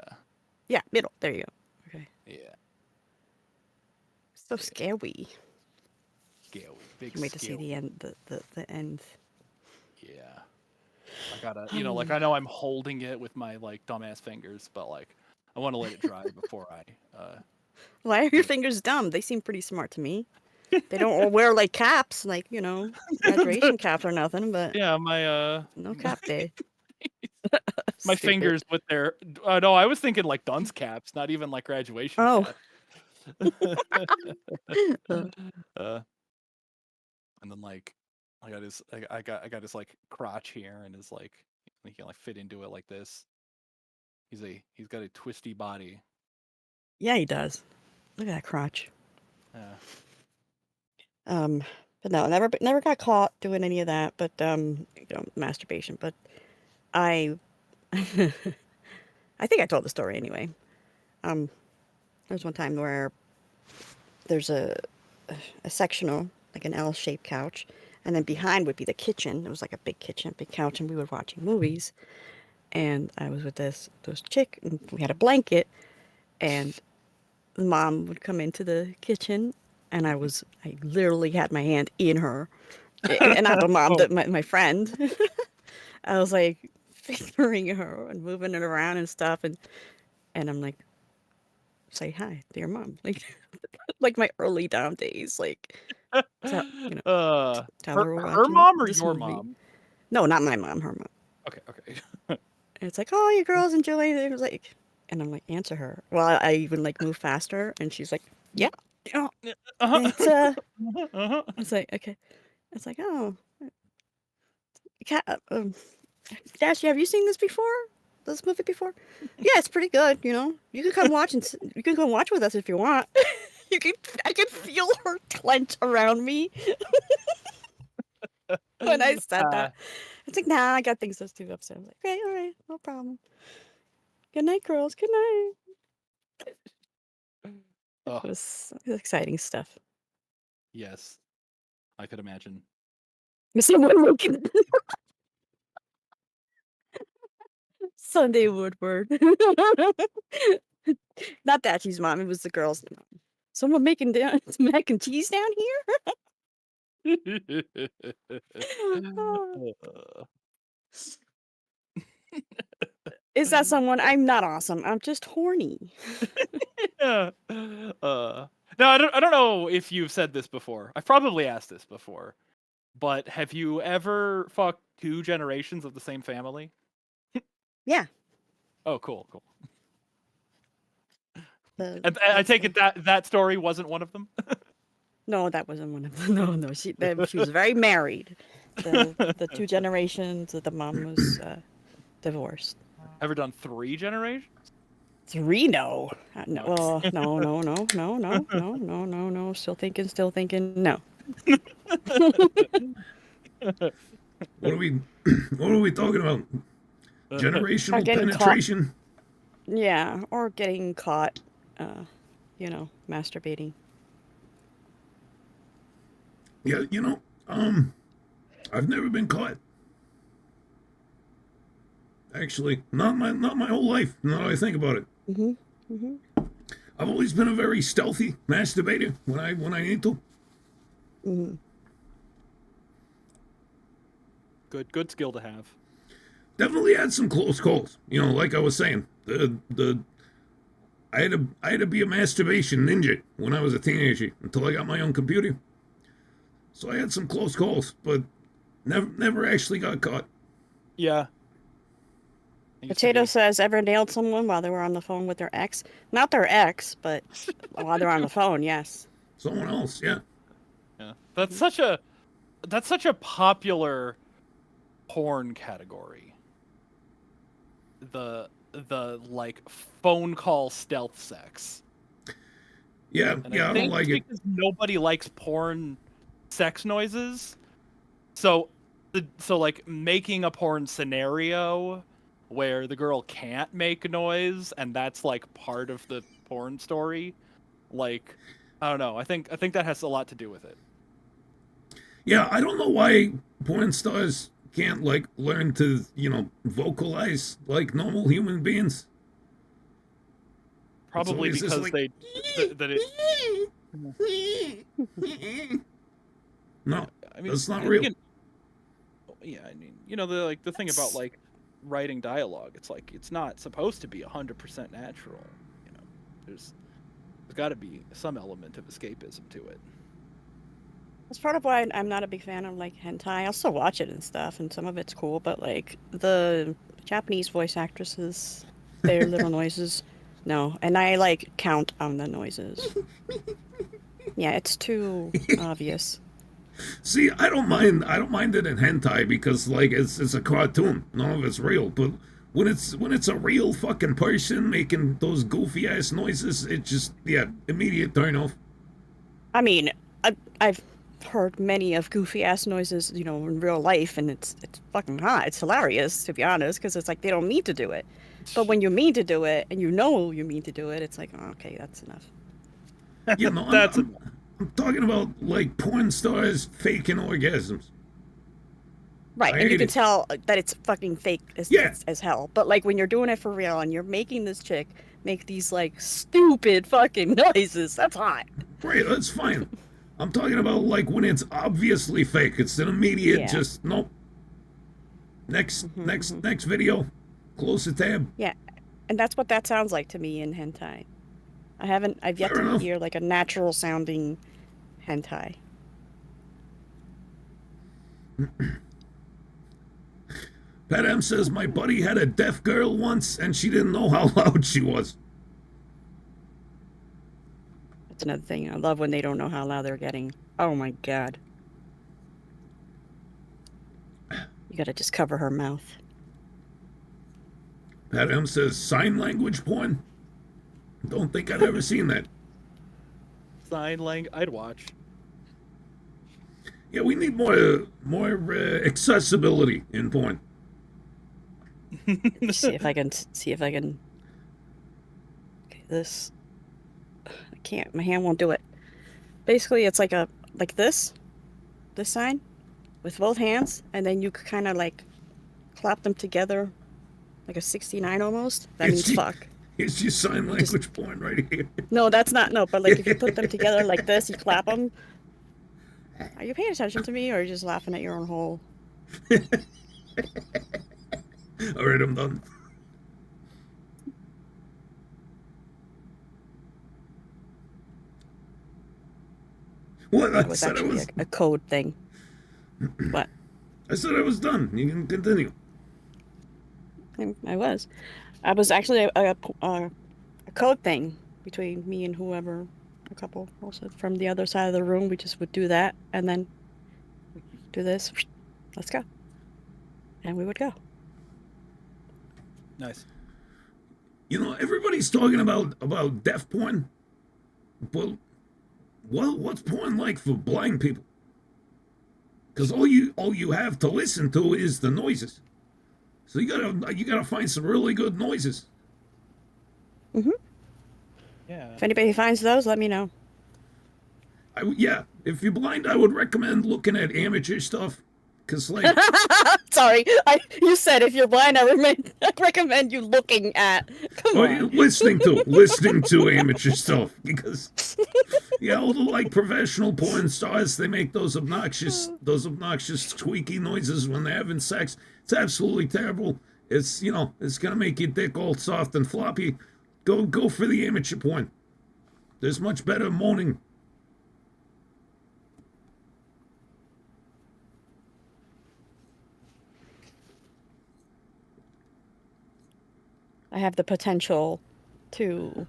Yeah, middle. There you go. Okay.
Yeah.
So scary.
Scary. Big
Can't wait to see
scary.
the end. The end.
Yeah. I gotta, like I know I'm holding it with my like dumbass fingers, but like I want to let it dry before I.
Why are your fingers dumb? They seem pretty smart to me. They don't all wear like caps, like graduation caps or nothing. But
Yeah, my
no cap day.
my
Stupid.
fingers with their. No, I was thinking like dunce caps, not even like graduation
Oh.
caps. And then like I got his I got his like crotch here and his like he can like fit into it like this. He's got a twisty body.
Yeah, he does. Look at that crotch.
Yeah.
But no, never got caught doing any of that. But masturbation. But I think I told the story anyway. There's one time where there's a sectional, like an L-shaped couch, and then behind would be the kitchen. It was like a big kitchen, big couch, and we were watching movies. And I was with this chick, and we had a blanket, and the mom would come into the kitchen, and I literally had my hand in her, and not the mom, my friend. I was like fingering her and moving it around and stuff, and I'm like, say hi to your mom, like my early dom days, like. Tell
Her mom or your mom?
No, not my mom, her mom.
Okay.
And it's like, oh, you girls enjoy it. It was like, and I'm like, answer her. Well, I even like move faster, and she's like, yeah. It's It's like, okay. It's like, oh, Dashie, have you seen this before? This movie before? Yeah, it's pretty good. You can come watch you can come watch with us if you want. I can feel her clench around me when I said that. It's like, nah, I got things to do upstairs. I was like, okay, all right, no problem. Good night, girls. Good night. It was exciting stuff.
Yes, I could imagine.
Someone looking. Sunday Woodward. Not that she's mom. It was the girls' mom. Someone making mac and cheese down here. Is that someone? I'm not awesome. I'm just horny.
Yeah. No, I don't know if you've said this before. I've probably asked this before, but have you ever fucked 2 generations of the same family?
Yeah.
Oh, cool. And I take it that story wasn't one of them.
No, that wasn't one of them. No. She was very married. The 2 generations that the mom was divorced.
Ever done 3 generations?
3? No. No. Well, no. Still thinking. No.
What are we talking about? Generational penetration?
Yeah, or getting caught, masturbating.
Yeah, I've never been caught. Actually, not my whole life. Now that I think about it. I've always been a very stealthy masturbator when I need to.
Good skill to have.
Definitely had some close calls. Like I was saying, I had to be a masturbation ninja when I was a teenager until I got my own computer. So I had some close calls, but never actually got caught.
Yeah.
Potato says, ever nailed someone while they were on the phone with their ex? Not their ex, but while they're on the phone, yes.
Someone else, yeah.
Yeah. That's such a popular porn category. The like phone call stealth sex.
Yeah,
And
I don't like it.
Because nobody likes porn sex noises. So like making a porn scenario where the girl can't make noise and that's like part of the porn story. Like I don't know. I think that has a lot to do with it.
Yeah, I don't know why porn stars can't like learn to, vocalize like normal human beings.
Probably
always just
because
like,
that it.
No,
I mean,
that's not
I
real.
think yeah, I mean, the thing about like writing dialogue, it's like it's not supposed to be 100% natural. There's got to be some element of escapism to it.
That's part of why I'm not a big fan of like hentai. I'll still watch it and stuff, and some of it's cool, but like the Japanese voice actresses, their little noises, no. And I like count on the noises. Yeah, it's too obvious.
See, I don't mind it in hentai because like it's a cartoon. None of it's real. But when it's a real fucking person making those goofy ass noises, it just immediate turn off.
I mean, I've heard many of goofy ass noises, in real life, and it's fucking hot. It's hilarious, to be honest, because it's like they don't mean to do it. But when you mean to do it, and you mean to do it, it's like, oh, okay, that's enough.
Yeah, no, I'm talking about like porn stars faking orgasms.
Right,
I
and you
hate
can
it.
tell that it's fucking fake as hell. But like when you're doing it for real and you're making this chick make these like stupid fucking noises, that's hot.
Right, that's fine. I'm talking about like when it's obviously fake. It's an immediate
Yeah.
just nope. Next video. Close the tab.
Yeah, and that's what that sounds like to me in hentai. I've yet
Fair
to
enough.
hear like a natural sounding hentai.
Pat M says my buddy had a deaf girl once and she didn't know how loud she was.
That's another thing. I love when they don't know how loud they're getting. Oh my god. You gotta just cover her mouth.
Pat M says sign language porn. Don't think I've ever seen that.
Sign language, I'd watch.
Yeah, we need more accessibility in porn.
see if I can. Okay, this. I can't. My hand won't do it. Basically, it's like this sign, with both hands, and then you kind of like clap them together, like a 69 almost. That means fuck.
Here's your sign language porn right here.
No, that's not. No, but like if you put them together like this, you clap them. Are you paying attention to me, or are you just laughing at your own hole?
All right, I'm done. What? I
That was
said I
actually
was.
a code thing. What?
I said I was done. You can continue.
I was. I was actually a code thing between me and whoever, a couple also from the other side of the room. We just would do that and then do this. Let's go. And we would go.
Nice.
Everybody's talking about deaf porn, but what's porn like for blind people? Because all you have to listen to is the noises. So you gotta find some really good noises.
Mm-hmm.
Yeah.
If anybody finds those, let me know.
If you're blind, I would recommend looking at amateur stuff. Cause like,
Sorry, you said if you're blind, I recommend you looking at. Come on.
listening to amateur stuff because all the like professional porn stars, they make those obnoxious squeaky noises when they're having sex. It's absolutely terrible. It's it's gonna make your dick all soft and floppy. Go for the amateur porn. There's much better moaning.
I have the potential to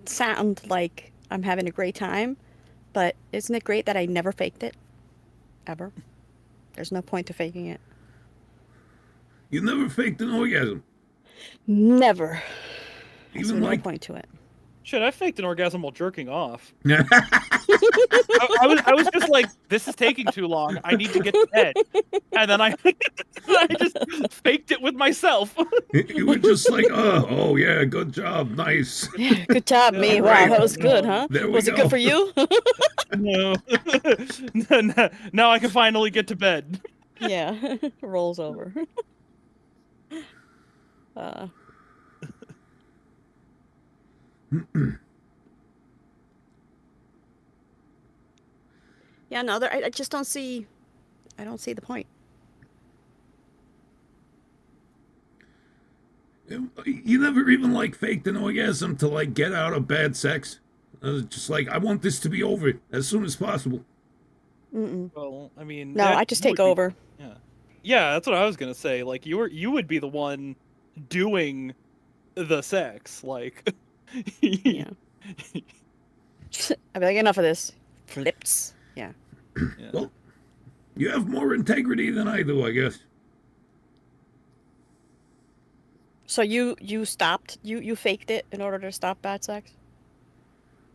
sound like I'm having a great time, but isn't it great that I never faked it? Ever. There's no point to faking it.
You never faked an orgasm.
Never.
Even
no
like
point to it.
Shit, I faked an orgasm while jerking off. I was just like, this is taking too long. I need to get to bed. And then I just faked it with myself.
You were just like, oh yeah, good job, nice.
Yeah, good job, me.
Yeah,
Wow,
right.
that was good, huh?
There we
Was it
go.
good for you?
No. Now I can finally get to bed.
Yeah, rolls over. Yeah, no, I just don't see. I don't see the point.
You never even like faked an orgasm to like get out of bad sex. Just like, I want this to be over as soon as possible.
Well, I mean,
No,
that-
I just
you
take
would be-
over.
Yeah, that's what I was gonna say. Like you would be the one doing the sex. Like,
Yeah. I'd be like, enough of this. Flips. Yeah.
Yeah.
Well, you have more integrity than I do, I guess.
So you stopped. You faked it in order to stop bad sex.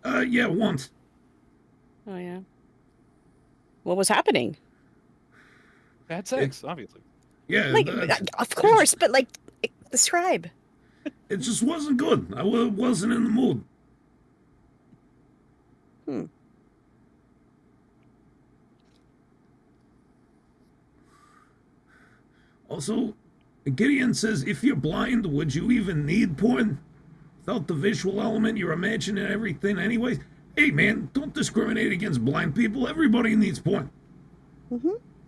Yeah, once.
Oh yeah. What was happening?
Bad sex, obviously.
Yeah,
Like, of course, but like, describe.
it just wasn't good. I wasn't in the mood. Also, Gideon says, if you're blind, would you even need porn? Without the visual element, you're imagining everything anyways. Hey, man, don't discriminate against blind people. Everybody needs porn.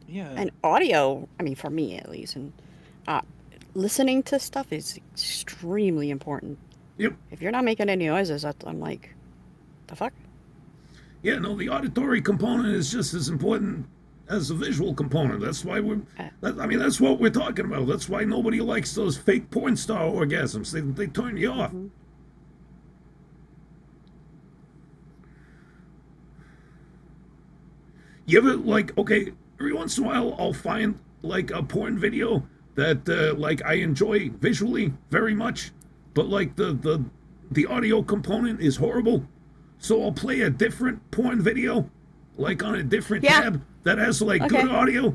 Yeah.
And audio, I mean, for me at least, and listening to stuff is extremely important.
Yep.
If you're not making any noises, I'm like, the fuck?
Yeah, no, the auditory component is just as important as the visual component. That's why that's what we're talking about. That's why nobody likes those fake porn star orgasms. They turn you off. You ever, like, okay, every once in a while I'll find like a porn video that like I enjoy visually very much, but like the audio component is horrible. So I'll play a different porn video, like on a different
Yeah.
tab that has like
Okay.
good audio.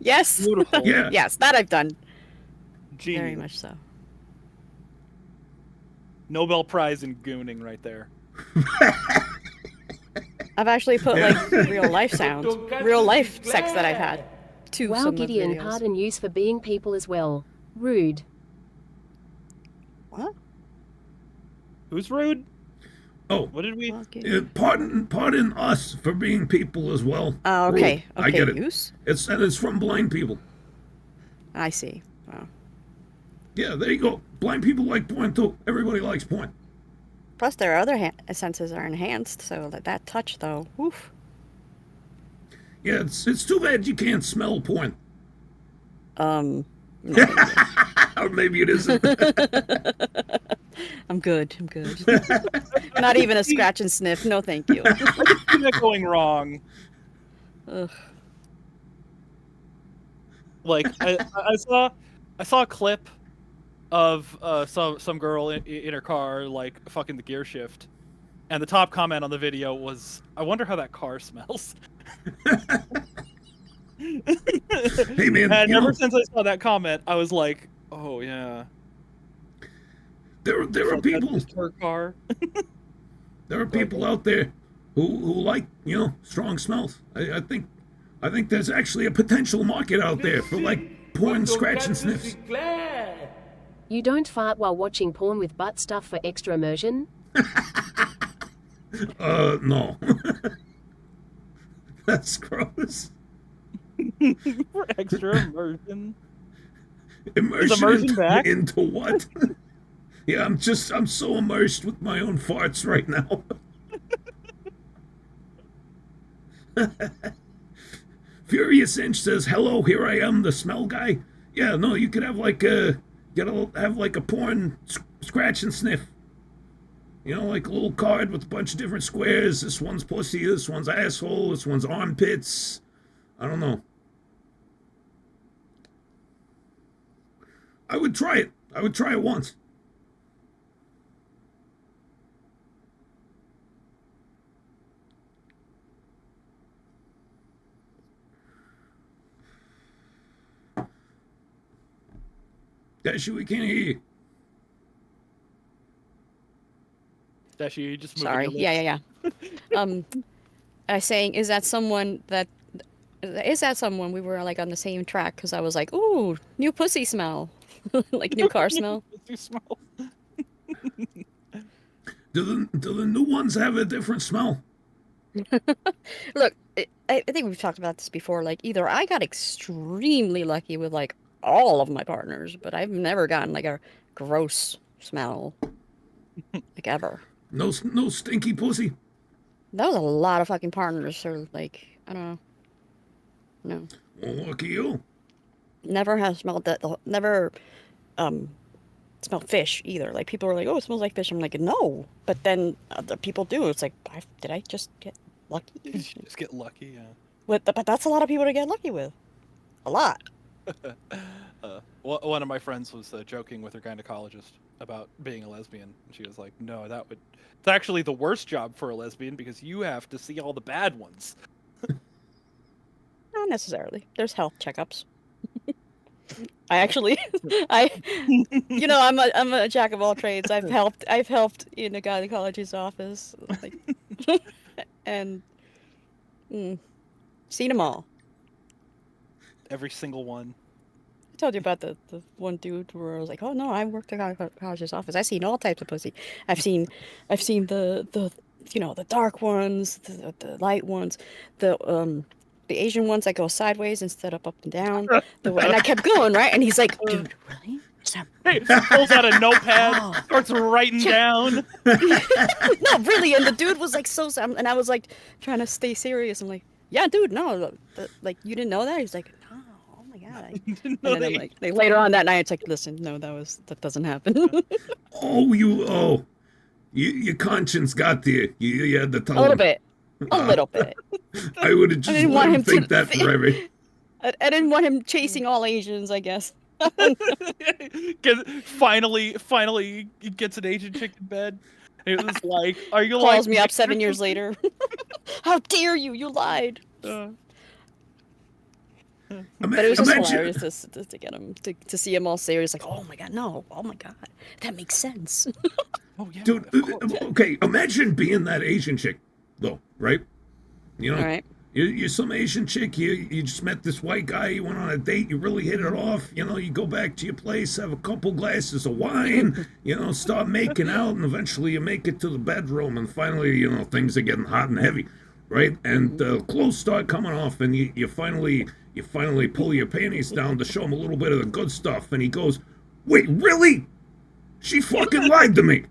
Yes.
Beautiful.
Yeah.
Yes, that I've done.
Genius.
Very much so.
Nobel Prize in gooning right there.
I've actually put like real life sounds,
Tonkatsu
real life
Sinclair.
sex that I've had to
Wow,
some of the
Gideon,
videos.
pardon yous for being people as well. Rude.
What?
Who's rude?
Oh,
What did we?
Well, Gideon.
pardon us for being people as well.
Oh, okay.
Rude. I get it.
Use?
It's from blind people.
I see. Wow.
Yeah, there you go. Blind people like porn too. Everybody likes porn.
Plus, their other senses are enhanced, so that touch though. Oof.
Yeah, it's too bad you can't smell porn.
No, thank you.
Or maybe it isn't.
I'm good. I'm good. Not even a scratch and sniff. No, thank you.
What's that going wrong?
Ugh.
Like I saw a clip of some girl in her car like fucking the gear shift, and the top comment on the video was, "I wonder how that car smells."
Hey man,
And
you
ever
know,
since I saw that comment, I was like, "Oh yeah,
there are
that's
people
just her car."
there are people out there who like, you know, strong smells. I think there's actually a potential market out there for like porn scratch and
Tonkatsu
sniffs.
Sinclair.
You don't fart while watching porn with butt stuff for extra immersion?
No. That's gross.
For extra immersion.
Immersion
back?
into what? Yeah, I'm so immersed with my own farts right now. Furious Inch says, "Hello, here I am, the smell guy." Yeah, no, you could have like a porn scratch and sniff. You know, like a little card with a bunch of different squares. This one's pussy, this one's asshole, this one's armpits. I don't know. I would try it. I would try it once. Dashie, we can't hear you.
Dashie, you just moving
Sorry.
your
Yeah.
lips.
I was saying, is that someone we were like on the same track? Because I was like, ooh, new pussy smell, like new car smell.
You smell.
Do the new ones have a different smell?
Look, I think we've talked about this before. Like, either I got extremely lucky with like all of my partners, but I've never gotten like a gross smell, like ever.
No stinky pussy.
That was a lot of fucking partners, so like, I don't know. No,
Well, lucky you.
never have smelled that. Never, smelled fish either. Like people were like, "Oh, it smells like fish." I'm like, "No," but then other people do. It's like, did I just get lucky?
Just get lucky, yeah.
But that's a lot of people to get lucky with. A lot.
One of my friends was joking with her gynecologist about being a lesbian. And she was like, "No, it's actually the worst job for a lesbian because you have to see all the bad ones."
Not necessarily. There's health checkups. I actually, I'm a jack of all trades. I've helped in a gynecologist's office, like, and seen them all.
Every single one.
I told you about the one dude where I was like, oh no, I worked in a gynecologist's office. I've seen all types of pussy. I've seen the the dark ones, the light ones, the Asian ones that go sideways instead of up and down. And I kept going, right? And he's like, dude, really?
Hey, pulls out a notepad,
Oh.
starts writing down.
No, really. And the dude was like so sad. And I was like trying to stay serious. I'm like, yeah, dude, no. Like, you didn't know that? He's like, no. Oh my God.
Didn't
And
know
then I'm
they-
like later on that night, it's like, listen, no, that doesn't happen.
Your conscience got there. You had to tell
A little
him.
bit. A little bit.
I would have just
didn't
let
want
him
him to
think that
think-
forever.
I didn't want him chasing all Asians, I guess.
finally he gets an Asian chick in bed. And it was like, are you
Calls
like
me up 7 years later. How dare you? You lied. But it was just hilarious to get him to see him all serious, like, oh my God, no, oh my God, that makes sense.
Oh yeah,
Dude,
of course.
okay, imagine being that Asian chick, though, right? You know,
All right.
you're some Asian chick, you just met this white guy, you went on a date, you really hit it off, you go back to your place, have a couple glasses of wine, start making out, and eventually you make it to the bedroom, and finally, things are getting hot and heavy, right? And clothes start coming off, and you finally pull your panties down to show him a little bit of the good stuff, and he goes, wait, really? She fucking lied to me.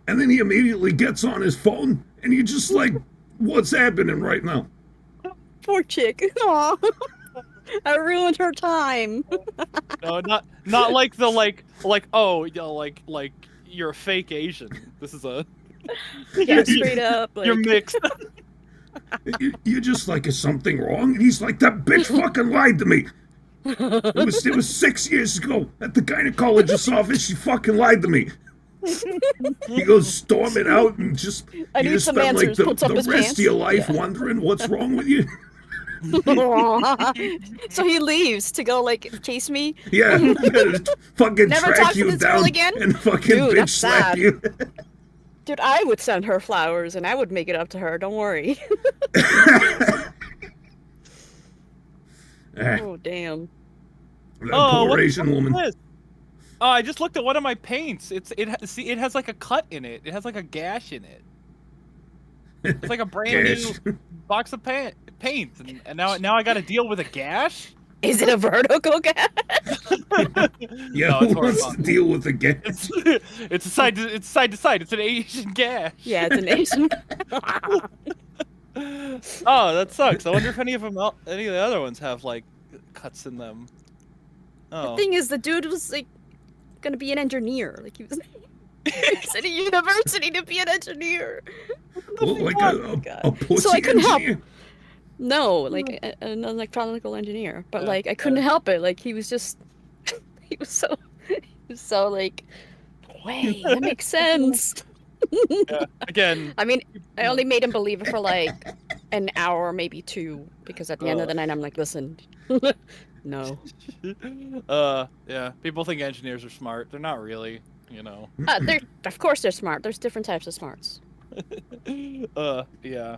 And then he immediately gets on his phone, and you're just like, what's happening right now?
Poor chick. Aw. I ruined her time.
No, not like the like oh like you're a fake Asian. This is a
Yeah, straight up. Like,
you're mixed.
You're just like, is something wrong? And he's like, that bitch fucking lied to me. It was 6 years ago at the gynecologist's office. She fucking lied to me. He goes storming out and just
I
you
need
just
some
spend like
answers. Puts up
the
his
rest
pants.
of your life
Yeah.
wondering what's wrong with you.
So he leaves to go like chase me.
Yeah, fucking
Never talk
track
to
you
this girl
down
again?
and fucking
Dude,
bitch
that's
slap
sad.
you.
Dude, I would send her flowers and I would make it up to her. Don't worry. Oh damn.
That
Oh,
poor Asian woman.
This? Oh, I just looked at one of my paints. It has like a cut in it. It has like a gash in it. It's like a brand
Gash.
new box of paint, and now I got to deal with a gash.
Is it a vertical gash?
Yeah,
No,
who
it's
wants to
horizontal.
deal with the gas?
It's side to side. It's an Asian gash.
Yeah, it's an Asian.
Oh, that sucks. I wonder if any of the other ones have like cuts in them. Oh.
The thing is, the dude was like gonna be an engineer. Like he was at a university to be an engineer.
Well, like
Oh my God.
a pussy
So I couldn't help.
engineer?
No, like an electronical engineer. But
Yeah,
like I couldn't help it. Like he was just he was so like, wait, that makes sense.
Yeah. Again,
I mean, I only made him believe it for like an hour, maybe two, because at the end of the night, I'm like, listen, No.
Yeah. People think engineers are smart. They're not really, you know.
They're of course they're smart. There's different types of smarts.
Yeah.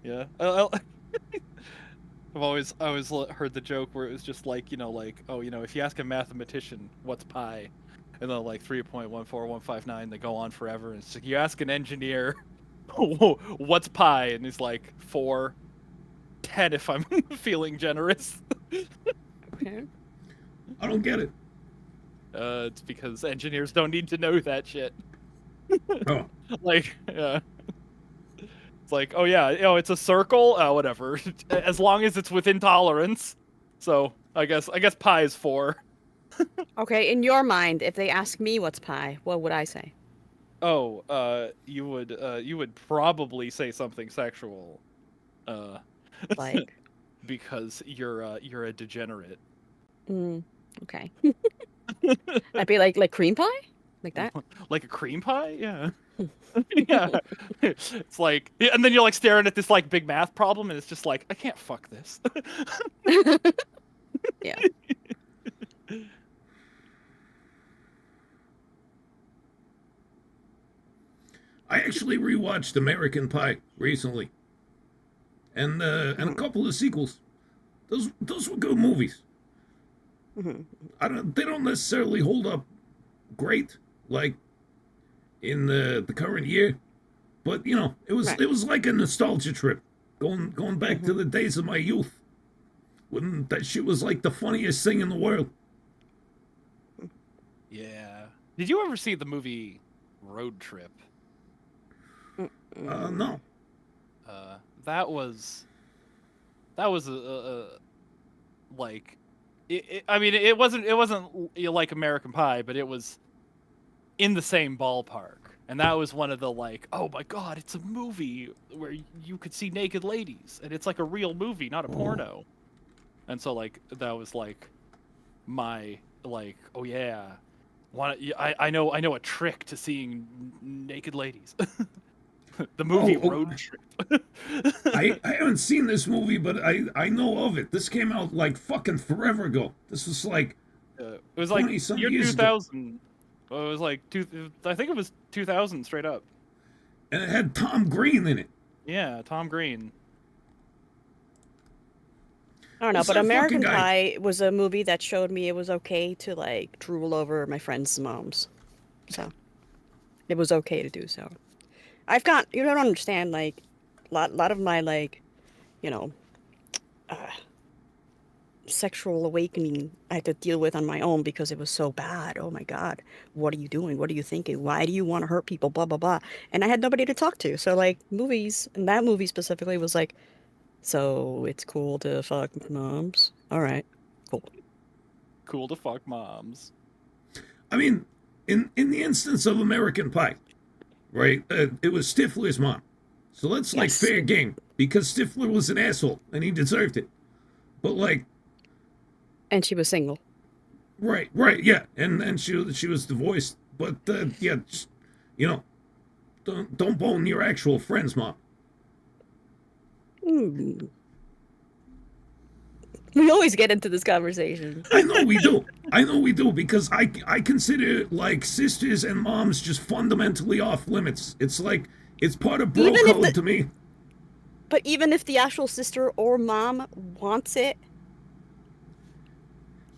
Yeah. I always heard the joke where it was just like, you know, like, oh, you know, if you ask a mathematician what's pi, and then like 3.14159, they go on forever. And it's like, you ask an engineer what's pi, and he's like 410 if I'm feeling generous.
Okay.
I don't get it.
It's because engineers don't need to know that shit.
Oh,
Like, yeah. It's like, oh yeah, you know, it's a circle, whatever. As long as it's within tolerance. So I guess pi is 4.
Okay, in your mind, if they ask me what's pi, what would I say?
Oh, you would probably say something sexual,
Like,
because you're a degenerate.
okay. I'd be like cream pie? Like that?
Like a cream pie, yeah. Yeah. It's like, yeah, and then you're like staring at this like big math problem, and it's just like, I can't fuck this.
Yeah.
I actually rewatched American Pie recently, and a couple of sequels. Those were good movies. They don't necessarily hold up great like in the current year, but you know, it was like a nostalgia trip, going back to the days of my youth when that shit was like the funniest thing in the world.
Yeah. Did you ever see the movie Road Trip?
No.
That was a like, I mean, it wasn't like American Pie, but it was in the same ballpark. And that was one of the like, oh my god, it's a movie where you could see naked ladies, and it's like a real movie, not a porno. And so like that was like my like, oh yeah, I know a trick to seeing naked ladies. The movie Road Trip.
I haven't seen this movie, but I know of it. This came out like fucking forever ago. This was like
It was like
20-some
year
years
2000. Well, it was like I think it was 2000 straight up.
and it had Tom Green in it.
Yeah, Tom Green.
I don't know,
What's
but
that
American
fucking guy?
Pie was a movie that showed me it was okay to like drool over my friends' moms. So it was okay to do so. You don't understand, like lot of my like, you know, sexual awakening I had to deal with on my own because it was so bad. Oh my God, what are you doing? What are you thinking? Why do you want to hurt people? Blah blah blah. And I had nobody to talk to. So like movies, and that movie specifically was like, so it's cool to fuck moms. All right, cool.
Cool to fuck moms.
I mean, in the instance of American Pie, right? It was Stifler's mom, so that's like
Yes.
fair game because Stifler was an asshole and he deserved it. But like,
And she was single.
right, yeah, and she was divorced. But yeah, just, you know, don't bone your actual friend's mom.
Hmm. We always get into this conversation.
I know we do. I know we do because I consider like sisters and moms just fundamentally off limits. It's like it's part of bro
Even if
code to me.
But even if the actual sister or mom wants it,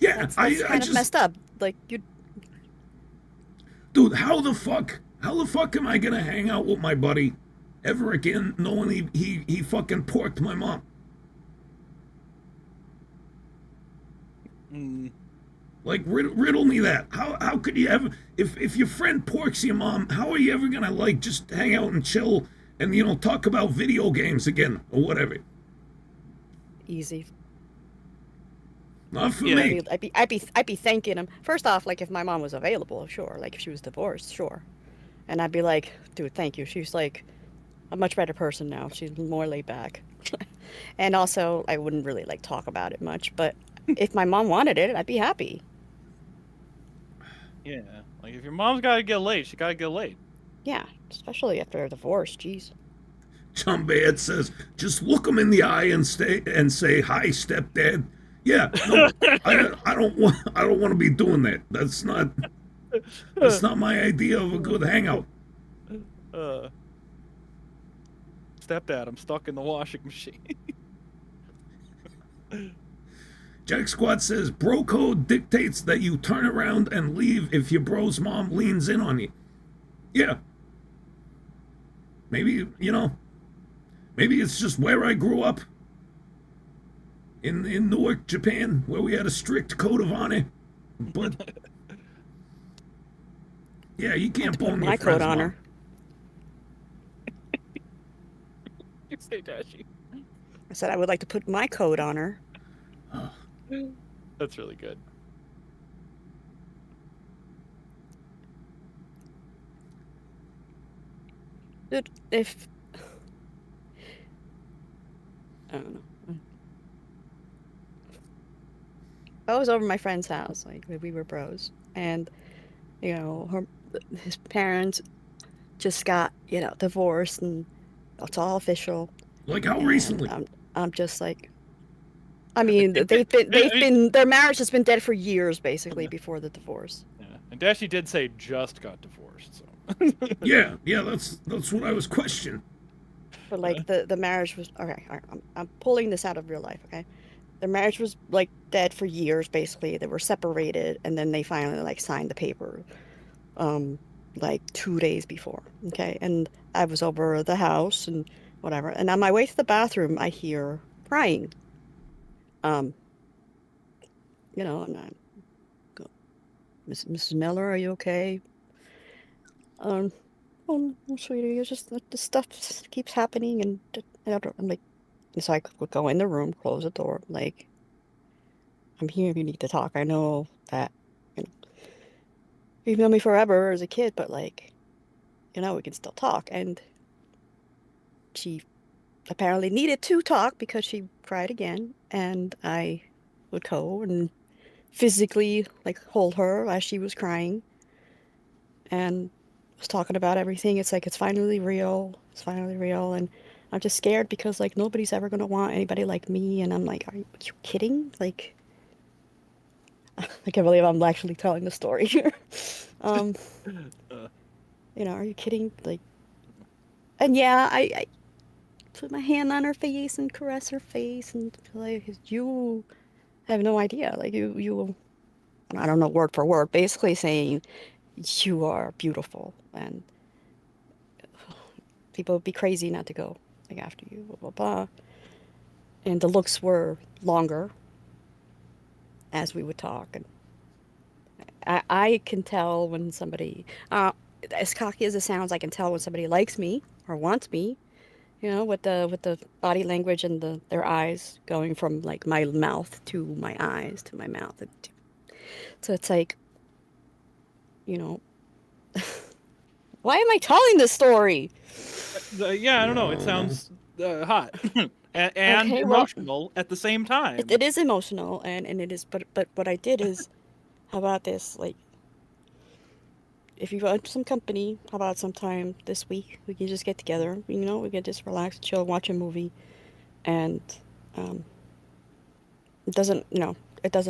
Yeah,
that's
I
kind of
just
messed up. Like you,
dude, how the fuck am I gonna hang out with my buddy ever again knowing he fucking porked my mom? Like riddle me that. How could you ever if your friend porks your mom, how are you ever gonna like just hang out and chill and you know talk about video games again or whatever?
easy.
Not for
Yeah.
me.
I'd be thanking him. First off, like if my mom was available, sure. Like if she was divorced, sure. And I'd be like, dude, thank you. She's like a much better person now. She's more laid back. And also, I wouldn't really like talk about it much, but if my mom wanted it, I'd be happy.
Yeah. Like if your mom's gotta get laid, she gotta get laid.
Yeah, especially after a divorce. Jeez.
John Bayette says, just look him in the eye and say, hi, stepdad. Yeah, no, I don't want to be doing that. That's not my idea of a good hangout.
Stepdad, I'm stuck in the washing machine.
Jack Squad says, bro code dictates that you turn around and leave if your bro's mom leans in on you. Yeah. Maybe, maybe it's just where I grew up. In Newark, Japan, where we had a strict code of honor. But, yeah, you can't bone your
My
friend's
code
mom.
honor.
You say Dashie.
I said I would like to put my code on her.
That's really good.
Dude, if I don't know. I was over at my friend's house, like we were bros, and his parents just got divorced, and it's all official.
Like how
And
recently?
I'm just like, I mean, their marriage has been dead for years, basically, before the divorce.
Yeah. And Dashie did say just got divorced, so.
Yeah, that's what I was questioning.
But like the marriage was okay. I'm pulling this out of real life. Okay, their marriage was like dead for years. Basically, they were separated, and then they finally like signed the paper, like 2 days before. Okay, and I was over the house and whatever. And on my way to the bathroom, I hear crying. And I go, Mrs. Miller, are you okay? Oh, sweetie, it's just the stuff just keeps happening, and I'm like, and so I would go in the room, close the door, like, I'm here if you need to talk. I know that, you've known me forever as a kid, but like, we can still talk. And she apparently needed to talk because she cried again, and I would go and physically like hold her as she was crying, and was talking about everything. It's like, it's finally real. It's finally real. And I'm just scared because like nobody's ever going to want anybody like me. And I'm like, are you kidding? Like, I can't believe I'm actually telling the story here. Are you kidding? Like, and yeah, I put my hand on her face and caress her face and like, you have no idea. Like you, I don't know word for word, basically saying, you are beautiful, and people would be crazy not to go like after you, blah blah blah. And the looks were longer as we would talk, and I can tell when somebody, as cocky as it sounds, I can tell when somebody likes me or wants me, with the body language and their eyes going from like my mouth to my eyes to my mouth. So it's like, why am I telling this story?
Yeah, I don't know. It sounds hot and
Okay, well,
emotional at the same time.
it is emotional, and it is, but what I did is, how about this? Like, if you want some company, how about sometime this week we can just get together, we can just relax, chill, watch a movie, and it doesn't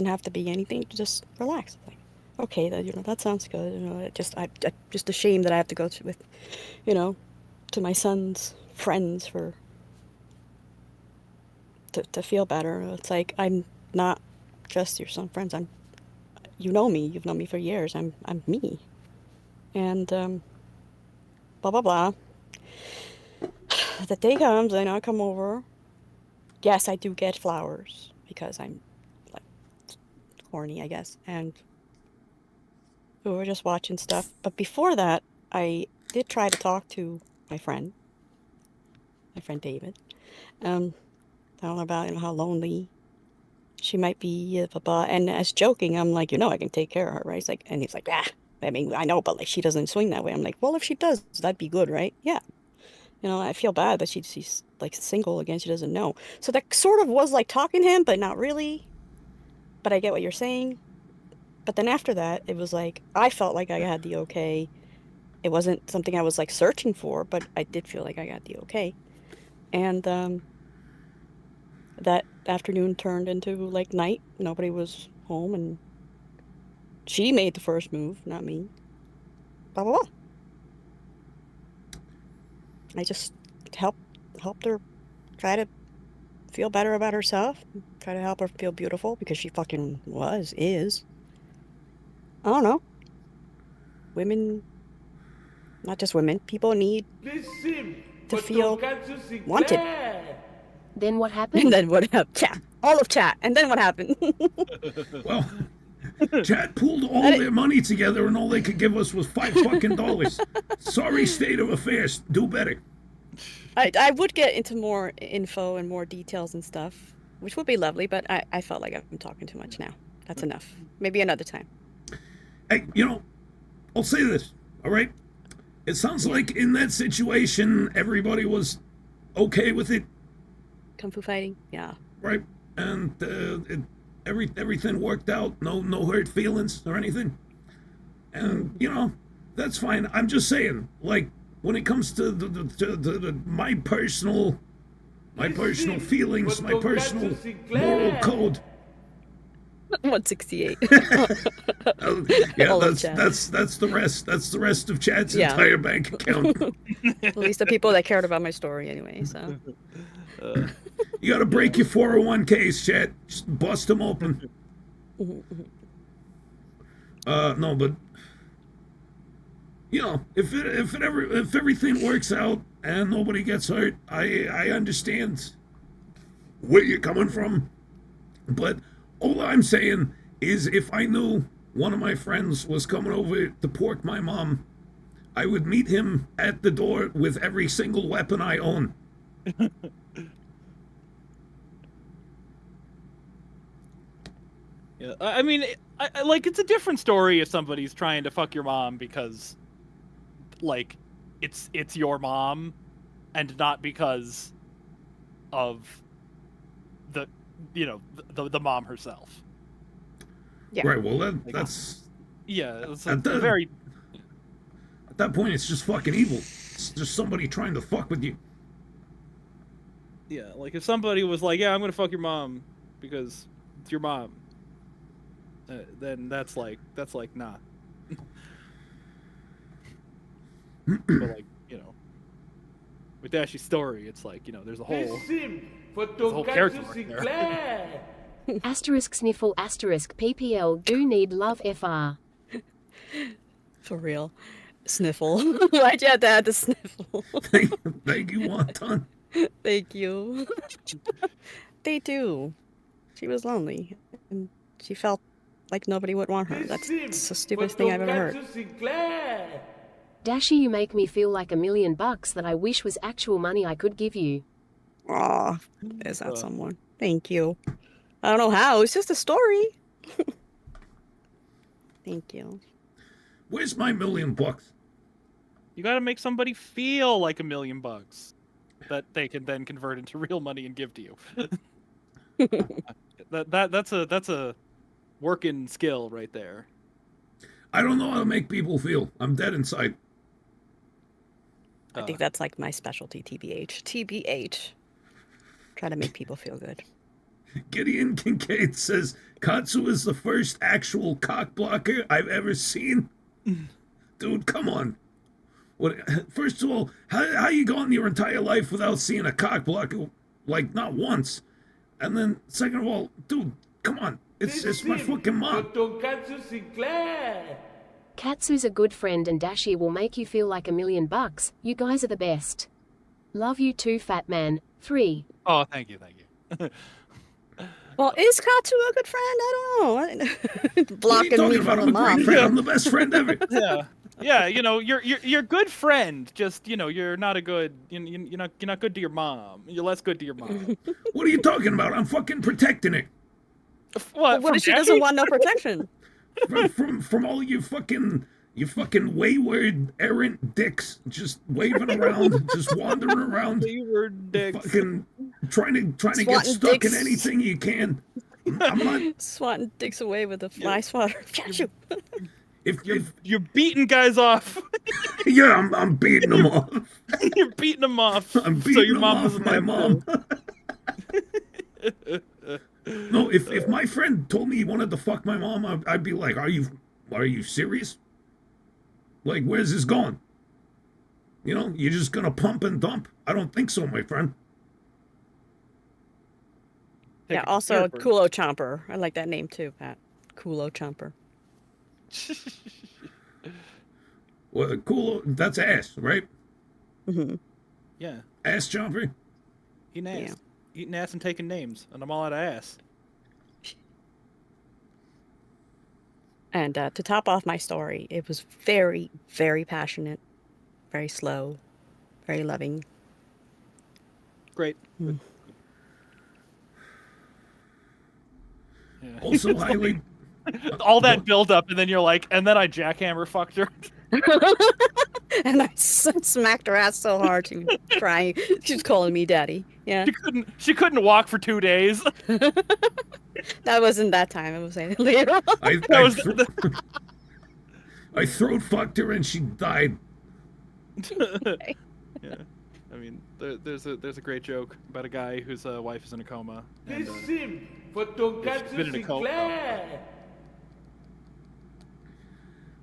have to be anything, just relax. Like, okay, that sounds good. I'm just ashamed that I have to go to my son's friends to feel better. It's like, I'm not just your son's friends. You've known me for years. I'm me, and blah blah blah. The day comes, and I come over. Yes, I do get flowers because I'm like horny, I guess, and we were just watching stuff. But before that, I did try to talk to my friend David. Telling about how lonely she might be, blah, blah. And as joking, I'm like, I can take care of her, right? He's like, I mean, I know, but like, she doesn't swing that way. I'm like, well, if she does, that'd be good, right? Yeah. I feel bad that she's like single again. She doesn't know. So that sort of was like talking to him, but not really. But I get what you're saying. But then after that, it was like, I felt like I had the okay. It wasn't something I was like searching for, but I did feel like I got the okay. and that afternoon turned into like night. Nobody was home, and she made the first move, not me. Blah blah blah. I just helped her try to feel better about herself, try to help her feel beautiful because she fucking is. I don't know. Women, not just women, people need
Listen
to
for
feel
Tonkatsu
wanted.
Sinclair.
Then what
And
happened?
then what happened? Chat. All of chat. And then what happened?
Well, chat pooled all their money together, and all they could give us was $5 fucking. Sorry, state of affairs. Do better.
I would get into more info and more details and stuff, which would be lovely, but I felt like I've been talking too much now. That's enough. Maybe another time.
Hey, I'll say this, all right? It sounds like in that situation, everybody was okay with it,
Kung Fu fighting? Yeah.
right? And everything worked out. No hurt feelings or anything. And that's fine. I'm just saying, like, when it comes to my personal feelings, my personal moral code.
168.
Yeah,
All of
that's the rest. That's the rest of Chad's
Yeah.
entire bank account.
At least the people that cared about my story anyway, so.
You gotta break your 401ks, Chad. Just bust them open. No, but if everything works out and nobody gets hurt, I understand where you're coming from. But all I'm saying is, if I knew one of my friends was coming over to pork my mom, I would meet him at the door with every single weapon I own.
Yeah, I mean, I like, it's a different story if somebody's trying to fuck your mom because, like, it's your mom, and not because of the mom herself.
Yeah.
Right. Well, that's
Yeah, it's
At the-
very.
at that point, it's just fucking evil. It's just somebody trying to fuck with you.
Yeah, like if somebody was like, "Yeah, I'm gonna fuck your mom because it's your mom," then that's like nah. But like with Dashie's story, it's like there's a whole.
Listen for
whole character
Tonkatsu
arc there.
Sinclair.
Asterisk sniffle asterisk PPL do need love FR.
For real. Sniffle. Why'd you have to add the sniffle?
Thank you, Wonton.
Thank you. They do. She was lonely, and she felt like nobody would want her. That's
Listen
the
for
stupidest thing I've ever heard.
Tonkatsu Sinclair.
Dashie, you make me feel like $1 million that I wish was actual money I could give you.
Aw, is that someone? Thank you. I don't know how. It's just a story. Thank you.
Where's my $1 million?
You got to make somebody feel like $1 million that they can then convert into real money and give to you. That's a working skill right there.
I don't know how to make people feel. I'm dead inside.
I think that's like my specialty, TBH. TBH. Try to make people feel good.
Gideon Kincaid says, Katsu is the first actual cock blocker I've ever seen. Dude, come on. What? First of all, how you gone your entire life without seeing a cock blocker? Like, not once. And then, second of all, dude, come on. It's my fucking
For
mom.
Tonkatsu Sinclair.
Katsu's a good friend and Dashie will make you feel like $1 million. You guys are the best. Love you too, fat man. 3.
Oh, thank you.
Well, is Katsu a good friend? I don't know.
What are you
Blocking me
talking about?
from
I'm
a
a great
mom.
friend. I'm the best friend ever.
Yeah, you're a good friend. Just you're not a good. You're not good to your mom. You're less good to your mom.
What are you talking about? I'm fucking protecting it.
What?
What if she doesn't want no protection?
From all you fucking wayward errant dicks just waving around, just wandering around,
Wayward dicks.
fucking trying to get
Swatting
stuck
dicks.
in anything you can. I'm not.
Swatting dicks away with a fly swatter. Catch
If
You're beating guys off.
yeah, I'm beating them off.
You're beating him off.
I'm
so
beating
your
him
mom
off
doesn't
my
have
mom.
to.
No, if my friend told me he wanted to fuck my mom, I'd be like, are you serious? Like, where's this going? You know, you're just gonna pump and dump? I don't think so, my friend.
Yeah,
Take a
also
third
Kulo Chomper. I like that name too, Pat. Kulo Chomper.
Well, cool. That's ass, right?
Mm-hmm.
Yeah,
Ass chomper.
eating ass.
Yeah.
Eating ass and taking names, and I'm all out of ass.
And to top off my story, it was very, very passionate, very slow, very loving.
Great.
Mm.
Yeah.
Also highly.
all that build up, and then you're like, and then I jackhammer fucked her.
And I smacked her ass so hard she was crying. She was calling me daddy. Yeah,
She couldn't walk for 2 days.
that wasn't that time. It was later on.
I throat fucked her and she died.
Yeah, I mean, there's a great joke about a guy whose wife is in a coma. And,
This sim for
been
Tonkatsu
in a coma.
Sinclair.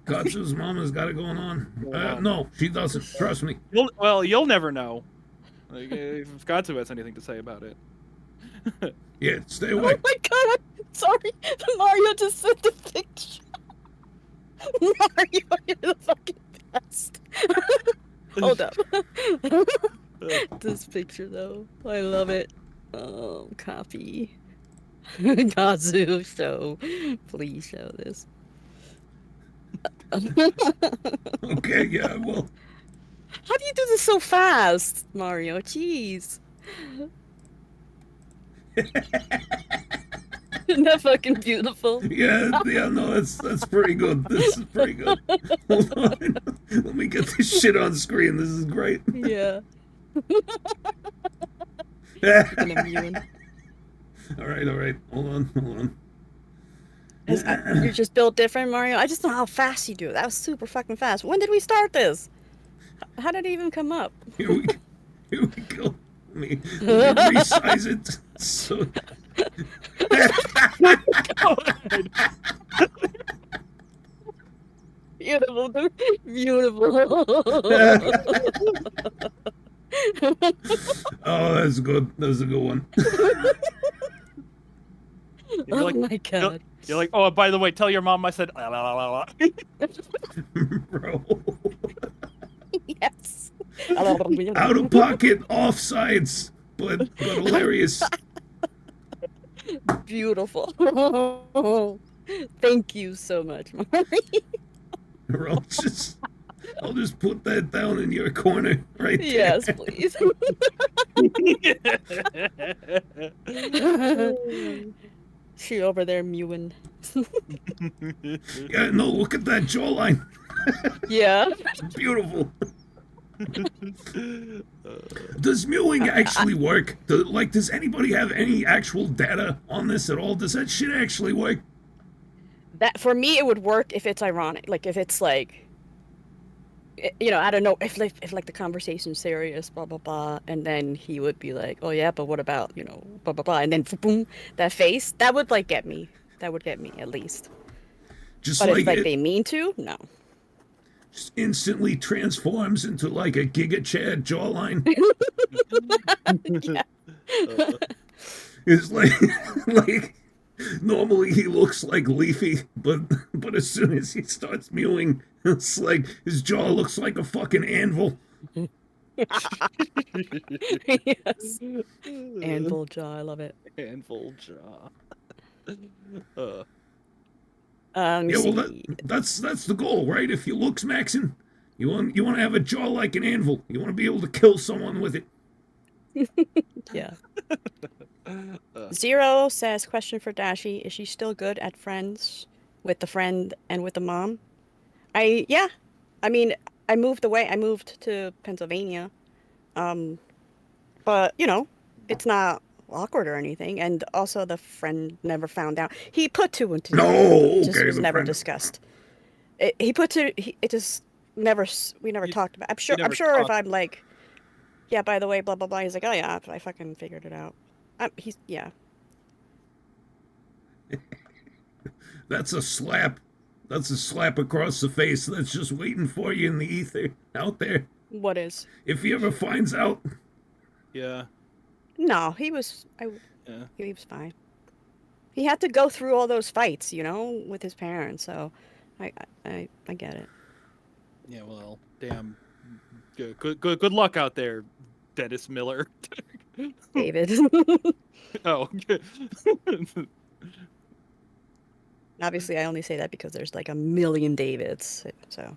Katsu's mama's got it going on. No, she doesn't. Trust me.
you'll never know. Like, if Katsu has anything to say about it.
Yeah, stay away.
Oh my god! Sorry, Mario just sent the picture. Mario, you're the fucking best. Hold up. This picture though, I love it. Oh, copy. Kazu, show. Please show this.
Okay, yeah, well.
How do you do this so fast, Mario? Jeez. Isn't that fucking beautiful?
Yeah, no, that's pretty good. This is pretty good. Hold on. Let me get this shit on screen. This is great.
Yeah.
All right. Hold on.
You're just built different, Mario. I just know how fast you do it. That was super fucking fast. When did we start this? How did it even come up?
Here we go. Let me resize it. So.
Beautiful, dude. Beautiful.
Oh, that's good. That's a good one.
You're
Oh
like,
my god.
You're like, oh, by the way, tell your mom I said. La, la, la, la, la.
Bro.
Yes.
Out of pocket, offsides, but hilarious.
Beautiful. Thank you so much, Mario.
I'll just put that down in your corner right there.
Yes, please. She over there mewing.
Yeah, no, look at that jawline.
Yeah.
It's beautiful. Does mewing actually work? Does anybody have any actual data on this at all? Does that shit actually work?
That for me it would work if it's ironic. Like if it's like, you know, I don't know, if like the conversation's serious, blah blah blah, and then he would be like, oh yeah, but what about, you know, blah blah blah, and then boom, that face, that would like get me. That would get me at least.
Just
But
like
if like
it
they mean to, no.
just instantly transforms into like a Giga Chad jawline.
Yeah.
It's like normally he looks like Leafy, but as soon as he starts mewing, it's like his jaw looks like a fucking anvil.
Yes. Anvil jaw, I love it.
Handful jaw.
Yeah, well, that's the goal, right? If your looks maxing, you want to have a jaw like an anvil. You want to be able to kill someone with it.
Yeah. Zero says, question for Dashie, is she still good at friends with the friend and with the mom? Yeah. I mean, I moved away. I moved to Pennsylvania. But, you know, it's not awkward or anything. And also the friend never found out. He put two and two.
No,
It just
okay,
was
the
never
friend.
discussed. It just never, we never talked about. I'm sure if
talked.
I'm like yeah, by the way, blah blah blah. He's like, oh yeah, I fucking figured it out. Yeah.
That's a slap. That's a slap across the face. That's just waiting for you in the ether out there.
What is?
If he ever finds out.
Yeah.
No, he was.
Yeah.
He was fine. He had to go through all those fights, with his parents. So, I get it.
Yeah. Well, damn. Good luck out there, Dennis Miller.
David.
Oh.
Obviously, I only say that because there's like a million Davids. So.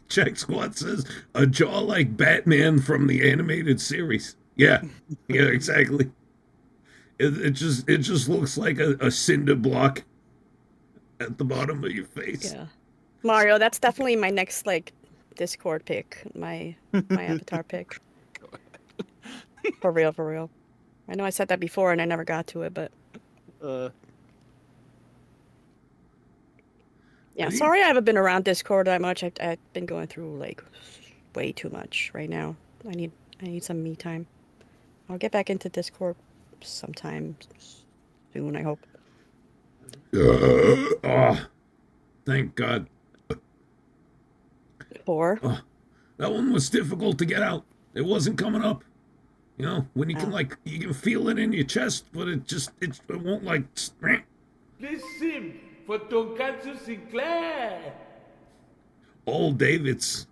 Check Squad says a jaw like Batman from the animated series. Yeah, yeah, exactly. It just looks like a cinder block at the bottom of your face.
Yeah. Mario, that's definitely my next Discord pick, my avatar pick. For real, for real. I know I said that before and I never got to it, but yeah, sorry I haven't been around Discord that much. I've been going through way too much right now. I need some me time. I'll get back into Discord sometime soon, I hope.
Oh, thank God.
Or
that one was difficult to get out. It wasn't coming up. When you can you can feel it in your chest, but it won't
This sim for Tonkatsu Sinclair.
Old Davids.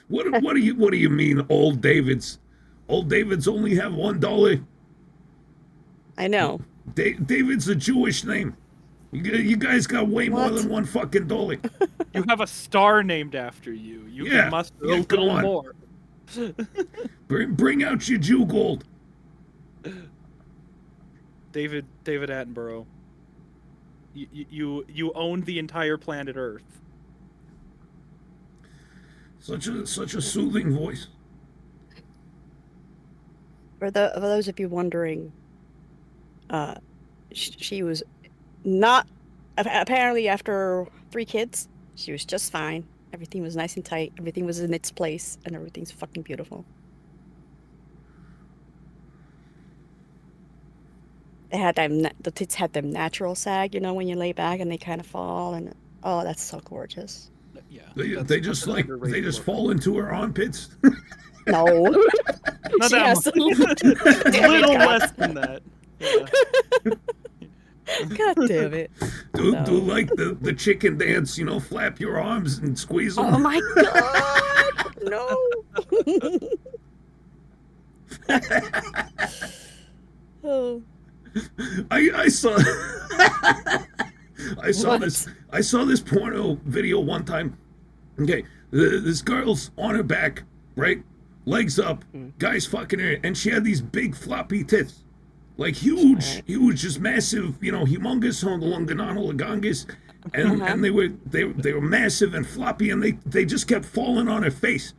What do you mean, old Davids? Old Davids only have $1.
I know.
David's a Jewish name. You guys got way more than one fucking dollar.
You have a star named after you. You must a little more.
Bring out your Jew gold.
David Attenborough. You own the entire planet Earth.
Such a soothing voice.
For those of you wondering, she was not apparently after 3 kids, she was just fine. Everything was nice and tight. Everything was in its place, and everything's fucking beautiful. The tits had them natural sag, when you lay back and they kind of fall, and oh, that's so gorgeous.
Yeah.
They just fall into her armpits.
No,
not
she
that
has
much.
some-
Little less than that. Yeah.
God damn it!
Do
No.
like the chicken dance, flap your arms and squeeze them.
Oh my God! No. Oh.
I saw
What?
I saw this porno video one time. Okay, this girl's on her back, right? Legs up, guy's fucking her, and she had these big floppy tits. Like huge, just massive, humongous, lagangas, and they were massive and floppy, and they just kept falling on her face,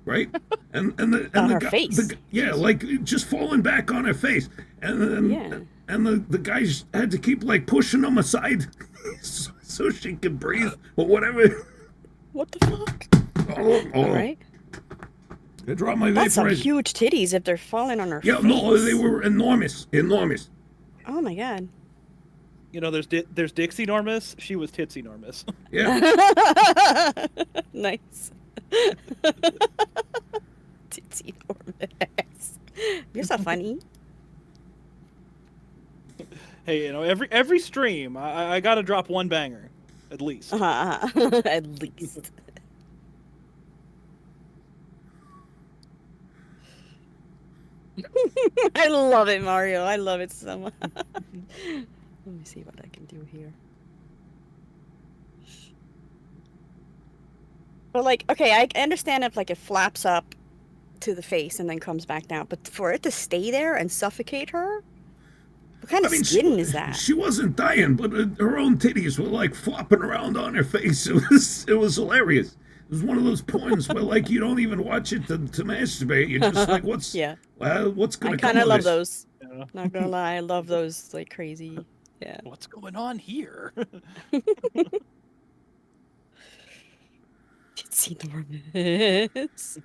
right? And the
face?
just falling back on her face, and the guys had to keep pushing them aside so she could breathe or whatever.
What the fuck? All right.
I dropped my
That's some
vaporizer.
huge titties if they're falling on her face.
Yeah, no, they were enormous.
Oh my God.
There's Dixie Normus. She was Titsy Normus.
Yeah.
Nice. Titsy enormous. You're so funny.
Hey, every stream, I gotta drop one banger, at least.
At least. I love it, Mario. I love it so much. Let me see what I can do here. But okay, I understand if it flaps up to the face and then comes back down, but for it to stay there and suffocate her, what kind of skin is that?
She wasn't dying, but her own titties were flopping around on her face. It was hilarious. It was one of those porns where you don't even watch it to masturbate. You're just what's what's gonna
I
come
kind of
of
love
this?
those.
Yeah.
Not gonna lie, I love those crazy. Yeah.
What's going on here?
It's enormous.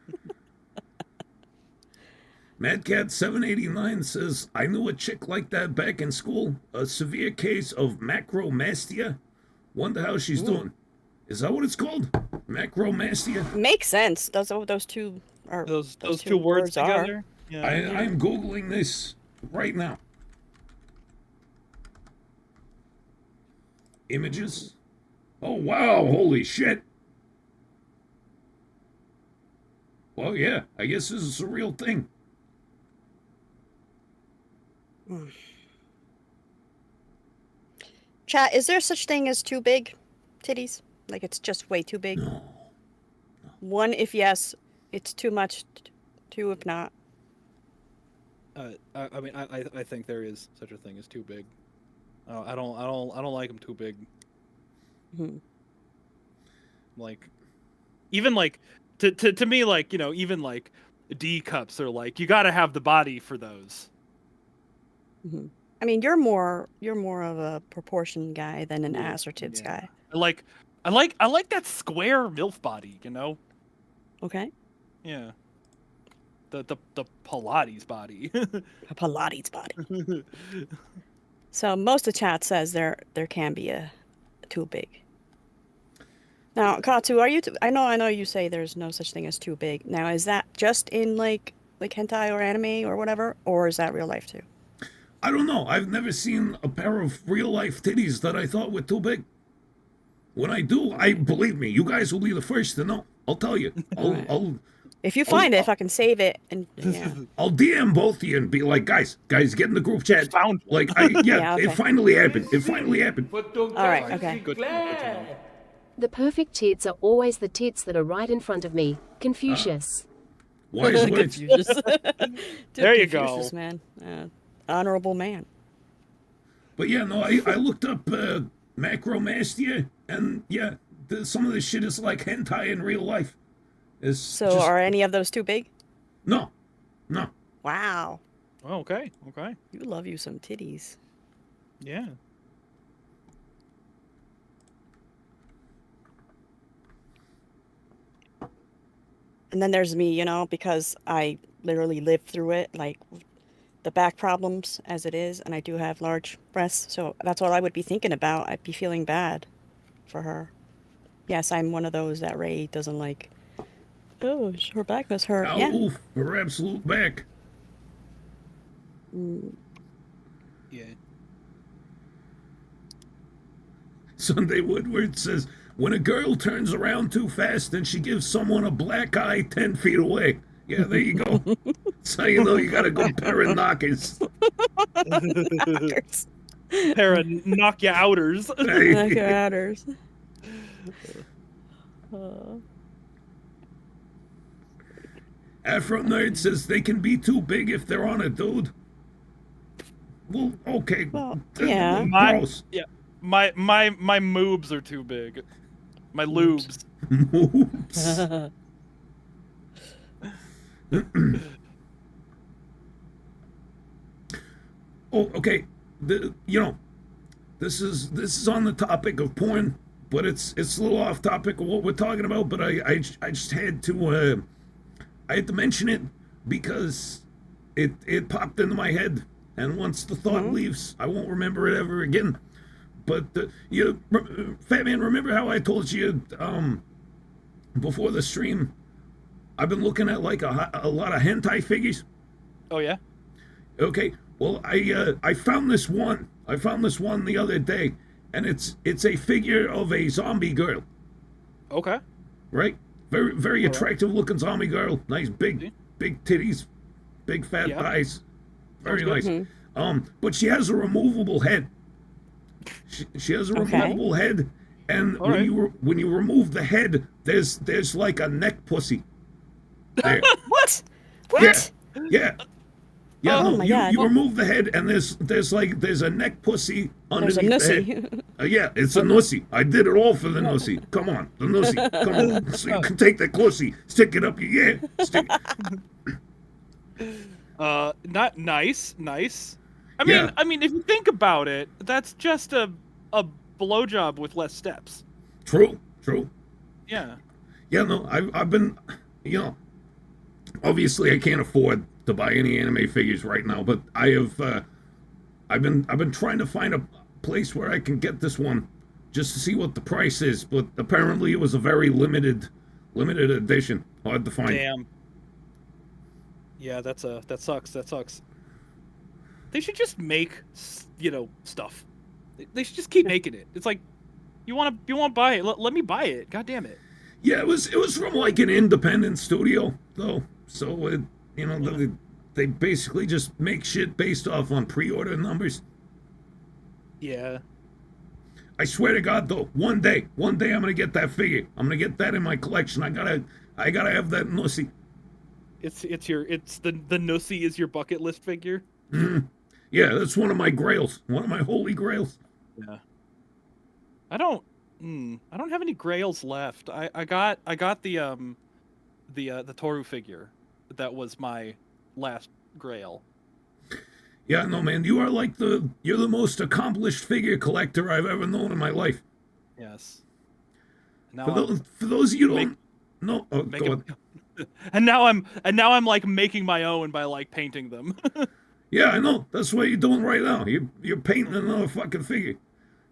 MadCat789 says, I knew a chick like that back in school. A severe case of macromastia. Wonder how she's doing. Is that what it's called? Macromastia?
Makes sense. Those two are
Those two words together. Yeah.
I'm Googling this right now. Images. Oh, wow. Holy shit. Well, yeah. I guess this is a real thing.
Chat, is there such thing as too big titties? Like it's just way too big?
No.
1 if yes, it's too much. 2 if not.
I mean, I think there is such a thing as too big. I don't like them too big.
Mm-hmm.
Like, even like to me, like, you know, even like D cups are like, you got to have the body for those.
Mm-hmm. I mean, you're more of a proportion guy than an ass or tits guy.
I like that square MILF body, you know?
Okay.
Yeah. The Pilates body.
A Pilates body. So most of the chat says there can be a too big. Now, Katsu, are you? I know you say there's no such thing as too big. Now, is that just in like hentai or anime or whatever, or is that real life too?
I don't know. I've never seen a pair of real-life titties that I thought were too big. When I do, believe me, you guys will be the first to know. I'll tell you.
If you find it, if I can save it, and yeah.
I'll DM both of you and be like, guys, get in the group chat.
Found
like,
Yeah, okay.
It finally happened. It finally happened.
For Tonkatsu
All right, okay.
Sinclair.
The perfect tits are always the tits that are right in front of me. Confucius.
Wise words.
Confucius.
There you
Confucius,
go.
man. Honorable man.
But yeah, no, I looked up macromastia, and yeah, some of this shit is like hentai in real life.
So are any of those too big?
No.
Wow.
Oh, okay.
You love you some titties.
Yeah.
And then there's me, you know, because I literally lived through it, like the back problems as it is, and I do have large breasts, so that's what I would be thinking about. I'd be feeling bad for her. Yes, I'm one of those that Ray doesn't like. Oh, her back must hurt.
Ow,
Yeah.
oof, her absolute back.
Yeah.
Sunday Woodward says, when a girl turns around too fast and she gives someone a black eye 10 feet away. Yeah, there you go. That's how you know you got a good pair of knockers.
Pair of knock ya outers.
Hey.
Knock your outers.
Afro Nerd says they can be too big if they're on a dude. Well, okay.
Well, yeah.
Gross.
My moobs are too big. My lubes.
Moves. Oh, okay. This is on the topic of porn, but it's a little off topic of what we're talking about. But I just had to mention it because it popped into my head, and once the thought leaves, I won't remember it ever again. But Fat Man, remember how I told you before the stream? I've been looking at like a lot of hentai figures.
Oh yeah.
Okay. Well, I found this one. I found this one the other day, and it's a figure of a zombie girl.
Okay.
Right. Very attractive looking zombie girl. Nice big titties, big fat thighs. Very nice. But she has a removable head. She has a removable head, and when you remove the head, there's like a neck pussy. There.
What?
Yeah.
Oh
no,
my God.
You remove the head, and there's a neck pussy underneath
There's a
the head.
nussy.
Yeah, it's a nussy. I did it all for the nussy. Come on, the nussy. Come on. So you can take that nussy, stick it up your stick.
Not nice. I mean, if you think about it, that's just a blowjob with less steps.
True.
Yeah.
Yeah, no, I've been, you know, obviously I can't afford to buy any anime figures right now, but I've been trying to find a place where I can get this one just to see what the price is, but apparently it was a very limited edition. Hard to find.
Damn. Yeah, that sucks. That sucks. They should just make, stuff. They should just keep making it. It's like, you want to buy it? Let me buy it. God damn it.
Yeah, it was from like an independent studio though, so it, they basically just make shit based off on pre-order numbers.
Yeah.
I swear to God, though, one day I'm gonna get that figure. I'm gonna get that in my collection. I gotta have that Nussy.
It's the Nussy is your bucket list figure.
Mm. Yeah, that's one of my grails. One of my holy grails.
Yeah. I don't have any grails left. I got the Toru figure. That was my last grail.
Yeah, no, man, you're the most accomplished figure collector I've ever known in my life.
Yes. Now
For those of you who don't know, oh, go on.
And now I'm like making my own by like painting them.
Yeah, I know. That's what you're doing right now. You're painting another fucking figure.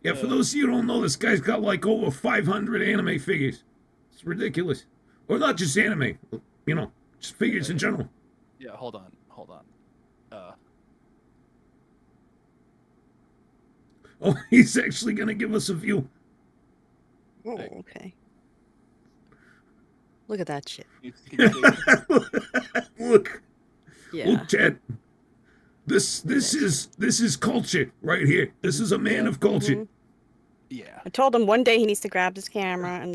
Yeah, for those of you who don't know, this guy's got like over 500 anime figures. It's ridiculous. Or not just anime, just figures in general.
Yeah, hold on.
Oh, he's actually going to give us a view.
Oh, okay. Look at that shit.
Look.
Yeah.
Look, Chad. This is culture right here. This is a man of culture.
Mm-hmm.
Yeah.
I told him one day he needs to grab this camera and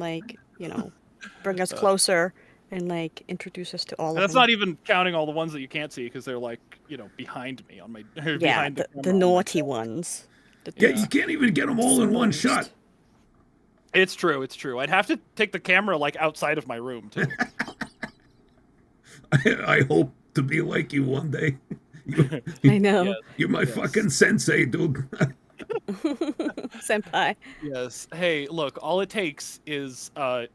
bring us closer and introduce us to all of them.
That's not even counting all the ones that you can't see because they're behind me on my behind
the naughty ones.
Yeah, you can't even get them all in one shot.
It's true. I'd have to take the camera outside of my room too.
I hope to be like you one day.
I know.
Yes.
You're my fucking sensei, dude.
Senpai.
Yes. Hey, look, all it takes is a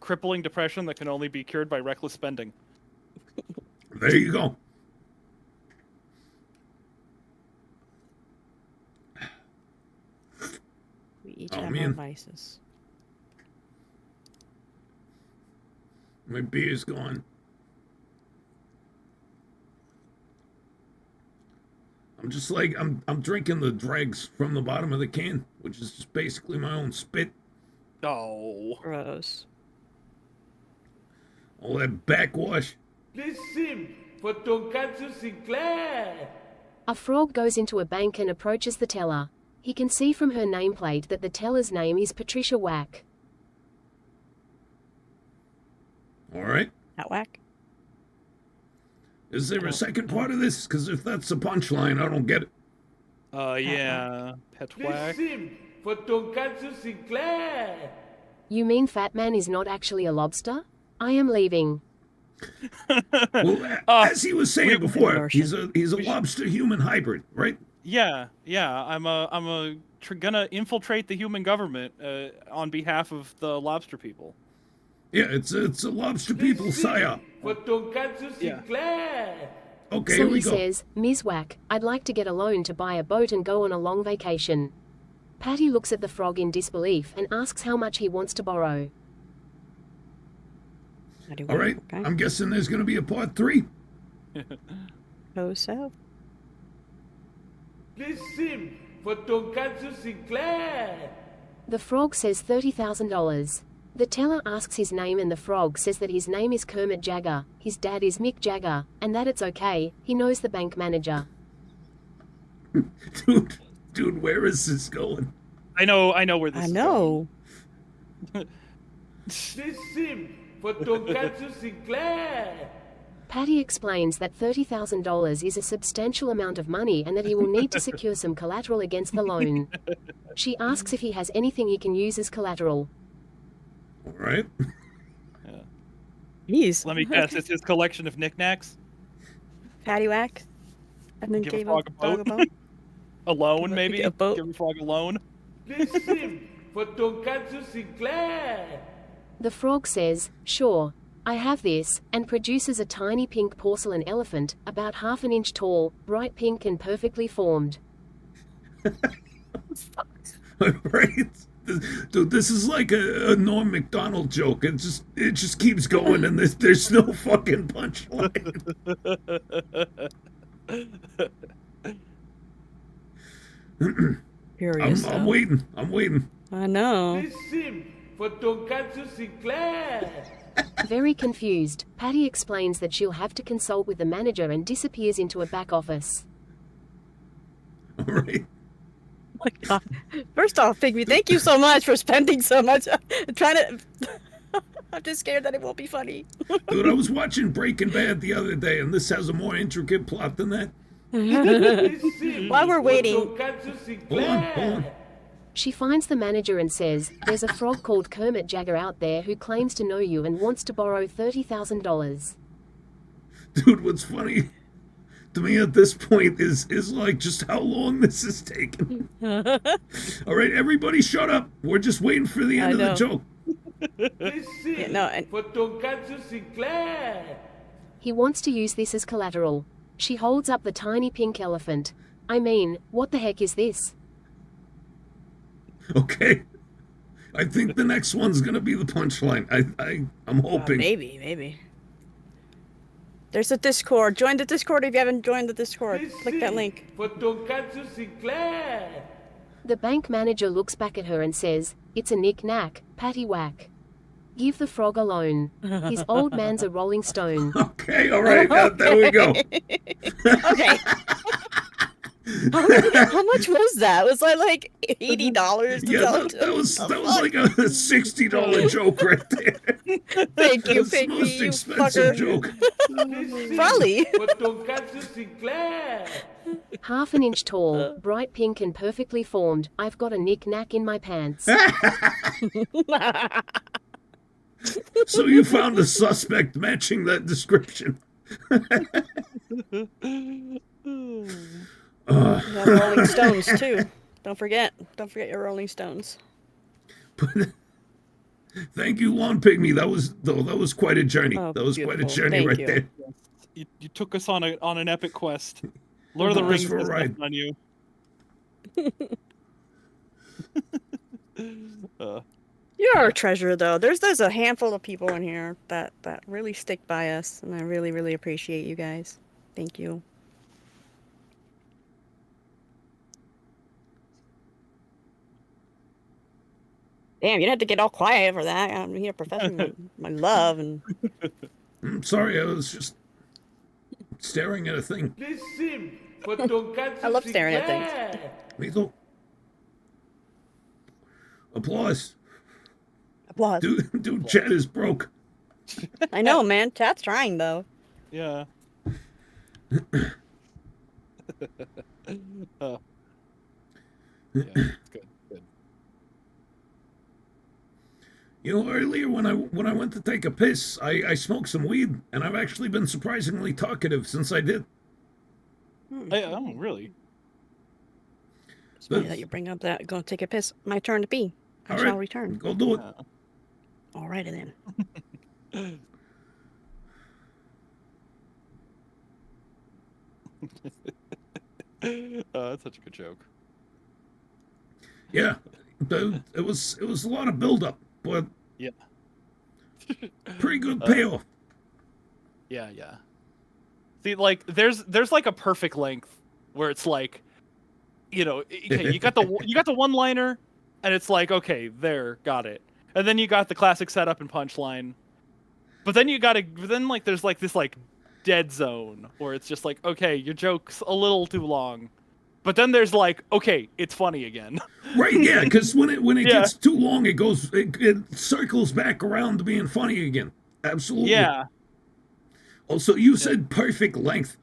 crippling depression that can only be cured by reckless spending.
There you go.
We each have our vices.
My beer's gone. I'm just I'm drinking the dregs from the bottom of the can, which is just basically my own spit.
Oh.
Gross.
All that backwash.
This sim for Tonkatsu Sinclair.
A frog goes into a bank and approaches the teller. He can see from her nameplate that the teller's name is Patricia Whack.
All right.
Not whack.
Is there a second part of this? Because if that's the punchline, I don't get it.
Yeah. Pet
This
whack.
sim for Tonkatsu Sinclair.
You mean Fat Man is not actually a lobster? I am leaving.
Well, as he was saying before, he's a
should-
lobster-human hybrid, right?
Yeah. I'm gonna infiltrate the human government on behalf of the lobster people.
Yeah, it's a lobster people
This sim
psyop.
for Tonkatsu
Yeah.
Sinclair.
Okay,
So
here
he
we go.
says, Ms. Whack, I'd like to get a loan to buy a boat and go on a long vacation. Patty looks at the frog in disbelief and asks how much he wants to borrow.
All right,
Okay.
I'm guessing there's going to be a part 3.
So.
This sim for Tonkatsu Sinclair.
The frog says $30,000. The teller asks his name and the frog says that his name is Kermit Jagger, his dad is Mick Jagger, and that it's okay, he knows the bank manager.
Dude, where is this going?
I know where this
I
is
know.
This sim for Tonkatsu Sinclair.
Patty explains that $30,000 is a substantial amount of money and that he will need to secure some collateral against the loan. She asks if he has anything he can use as collateral.
All right.
Jeez.
Let me guess, it's his collection of knickknacks?
Patty whack. And then
Give a
gave
frog
a
a
dog a
boat?
bone.
A loan, maybe?
A boat.
Give a frog a loan?
This sim for Tonkatsu Sinclair.
The frog says, "Sure. I have this," and produces a tiny pink porcelain elephant, about half an inch tall, bright pink and perfectly formed.
Right? Dude, this is like a Norm Macdonald joke. It just keeps going, and there's no fucking punchline.
Curious.
I'm waiting. I'm waiting.
I know.
This sim for Tonkatsu Sinclair.
Very confused, Patty explains that she'll have to consult with the manager and disappears into a back office.
All right.
Oh my God. First off, Pygmy, thank you so much for spending so much. Trying to. I'm just scared that it won't be funny.
Dude, I was watching Breaking Bad the other day, and this has a more intricate plot than that.
This sim
While we're
for
waiting.
Tonkatsu
Hold on, hold
Sinclair.
on.
She finds the manager and says, "There's a frog called Kermit Jagger out there who claims to know you and wants to borrow $30,000.
Dude, what's funny to me at this point is like just how long this is taking. All right, everybody shut up. We're just waiting for the end of the
know.
joke.
This sim
Yeah, no, and-
for Tonkatsu Sinclair.
He wants to use this as collateral." She holds up the tiny pink elephant. "I mean, what the heck is this?"
Okay. I think the next one's gonna be the punchline. I'm hoping.
Maybe. There's a Discord. Join the Discord if you haven't joined the Discord.
This
Click that
sim
link.
for Tonkatsu Sinclair.
The bank manager looks back at her and says, "It's a knick-knack, paddywhack. Give the frog alone. His old man's a rolling stone."
Okay, all right. There we go.
Okay. How much was that? Was that like $80?
Yeah, that was like a $60 joke right there.
Thank you,
That's the most
Pygmy, you
expensive
fucker.
joke.
This sim
Probably.
for Tonkatsu Sinclair.
Half an inch tall, bright pink and perfectly formed. I've got a knick-knack in my pants.
So you found a suspect matching that description.
You have Rolling Stones too. Don't forget your Rolling Stones.
But thank you, Lawn Pygmy. That was quite a journey.
Oh,
That was quite a
beautiful.
journey
Thank
right
you.
there.
You took us on an epic quest. Lord of the
Took us
Rings
for a
has
ride.
nothing on you.
You're a treasure, though. There's a handful of people in here that really stick by us, and I really appreciate you guys. Thank you. Damn, you didn't have to get all quiet for that. I'm here professing my love, and
I'm sorry, I was just staring at a thing.
This sim for Tonkatsu
I love staring at things.
Sinclair.
Me too. Applause.
applause.
Dude, chat is broke.
I know, man. Chat's trying though.
Yeah. Yeah, it's good.
You know, earlier when I went to take a piss, I smoked some weed, and I've actually been surprisingly talkative since I did.
Oh, really?
It's funny that you bring up that. Go take a piss. My turn to pee. I
All
shall
right.
return.
Go do it.
Alrighty then.
That's such a good joke.
Yeah, it was a lot of buildup, but
Yeah.
pretty good payoff.
Yeah. See, like, there's like a perfect length where it's like, okay, you got the one liner, and it's like, okay, there, got it, and then you got the classic setup and punchline, but then there's like this like dead zone where it's just like, okay, your joke's a little too long, but then there's like, okay, it's funny again.
Right? Yeah, because when it
Yeah.
gets too long, it circles back around to being funny again. Absolutely.
Yeah.
Also, you said perfect length.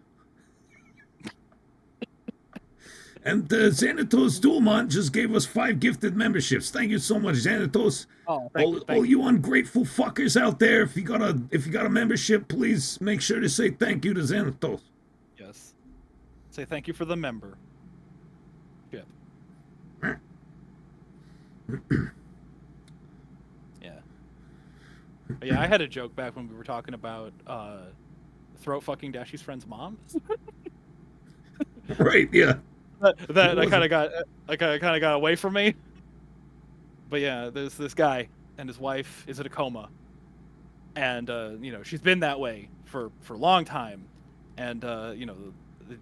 And Xanatos Duelmont just gave us 5 gifted memberships. Thank you so much, Xanatos.
Oh,
All you ungrateful fuckers out there, if you got a membership, please make sure to say thank you to Xanatos.
Yes. Say thank you for the member. Yeah. Yeah. Yeah, I had a joke back when we were talking about throat fucking Dashie's friend's mom.
Right, yeah.
That
It
kind of got away from me. But yeah, there's this guy and his wife is in a coma, and you know, she's been that way for a long time, and you know,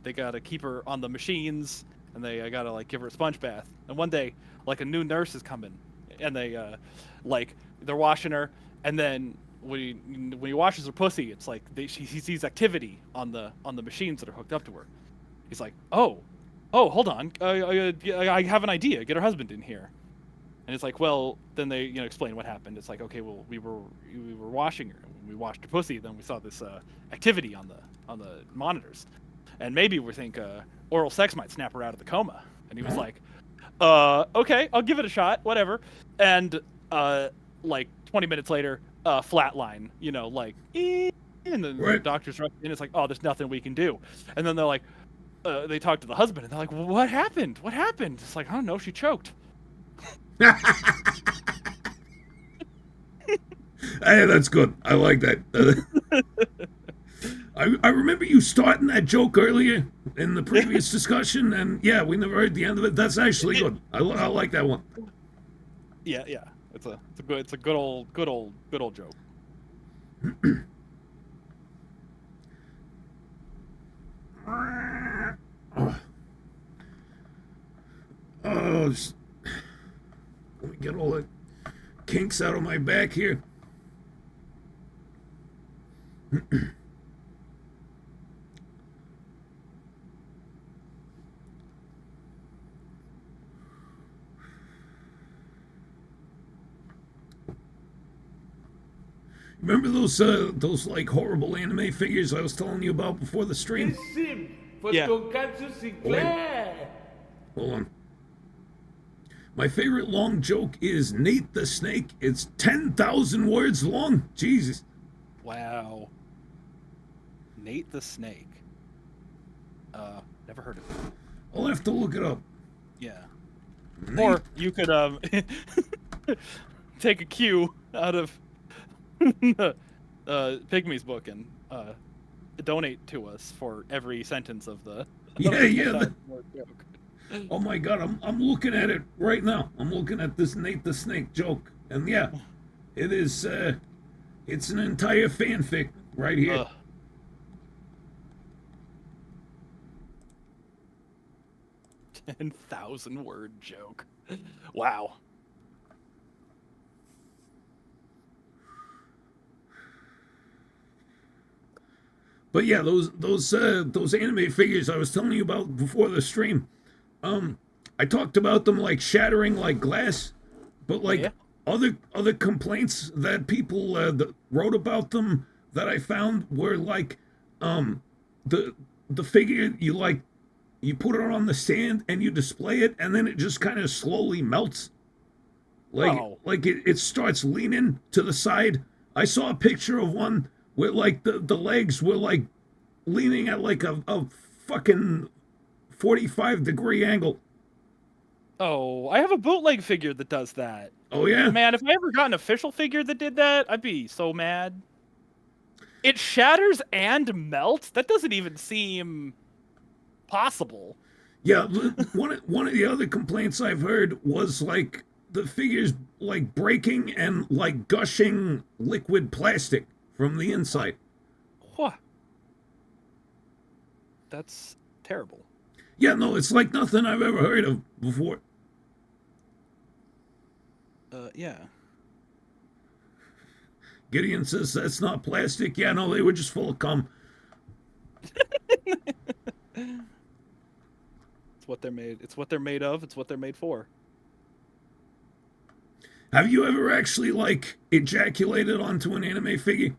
they gotta keep her on the machines, and they gotta like give her a sponge bath. And one day, like a new nurse is coming, and they like they're washing her, and then when he washes her pussy, it's like he sees activity on the machines that are hooked up to her. He's like, oh, hold on, I have an idea. Get her husband in here. And it's like, well, then they, you know, explain what happened. It's like, okay, well, we were washing her. When we washed her pussy, then we saw this activity on the monitors, and maybe we think oral sex might snap her out of the coma. And he was like, okay, I'll give it a shot, whatever. And like 20 minutes later, flatline, you know, like, and then the doctor's rushing in. It's like, oh, there's nothing we can do. And then they're like, they talk to the husband, and they're like, well, what happened? What happened? It's like, I don't know, she choked.
Hey, that's good. I like that. I remember you starting that joke earlier in the previous discussion, and yeah, we never heard the end of it. That's actually good. I like that one.
Yeah. It's a good old joke.
Oh, let me get all the kinks out of my back here. Remember those like horrible anime figures I was telling you about before the stream?
This sim for
Yeah.
Tonkatsu Sinclair.
Hold on. My favorite long joke is Nate the Snake. It's 10,000 words long. Jesus.
Wow. Nate the Snake. Never heard of him.
I'll have to look it up.
Yeah.
Nate.
Or you could take a cue out of Pygmy's book and donate to us for every sentence of the
Yeah.
joke.
Oh my god, I'm looking at it right now. I'm looking at this Nate the Snake joke. And yeah, it is it's an entire fanfic right here.
10,000 word joke. Wow.
But yeah, those anime figures I was telling you about before the stream. I talked about them like shattering like glass, but like other complaints that people that wrote about them that I found were like the figure you put it on the stand and you display it and then it just kind of slowly melts. Like it starts leaning to the side. I saw a picture of one where like the legs were like leaning at like a fucking 45-degree angle.
Oh, I have a bootleg figure that does that.
Oh yeah?
Man, if I ever got an official figure that did that, I'd be so mad. It shatters and melts? That doesn't even seem possible.
Yeah, one of the other complaints I've heard was like the figures like breaking and like gushing liquid plastic from the inside.
What? That's terrible.
Yeah, no, it's like nothing I've ever heard of before.
Yeah.
Gideon says that's not plastic. Yeah, no, they were just full of cum.
It's what they're made. It's what they're made of. It's what they're made for.
Have you ever actually like ejaculated onto an anime figure?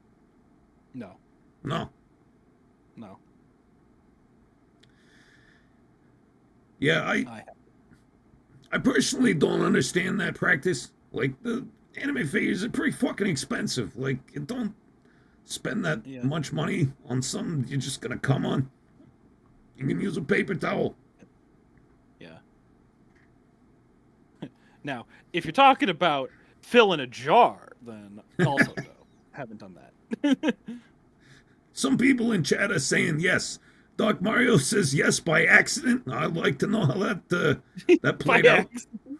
No.
No.
No.
Yeah, I personally don't understand that practice. Like the anime figures are pretty fucking expensive. Like you don't spend that much money on something you're just gonna come on. You can use a paper towel.
Yeah. Now, if you're talking about filling a jar, then also no. haven't done that.
Some people in chat are saying yes. Doc Mario says yes by accident. I'd like to know how that played
By
out.
accident.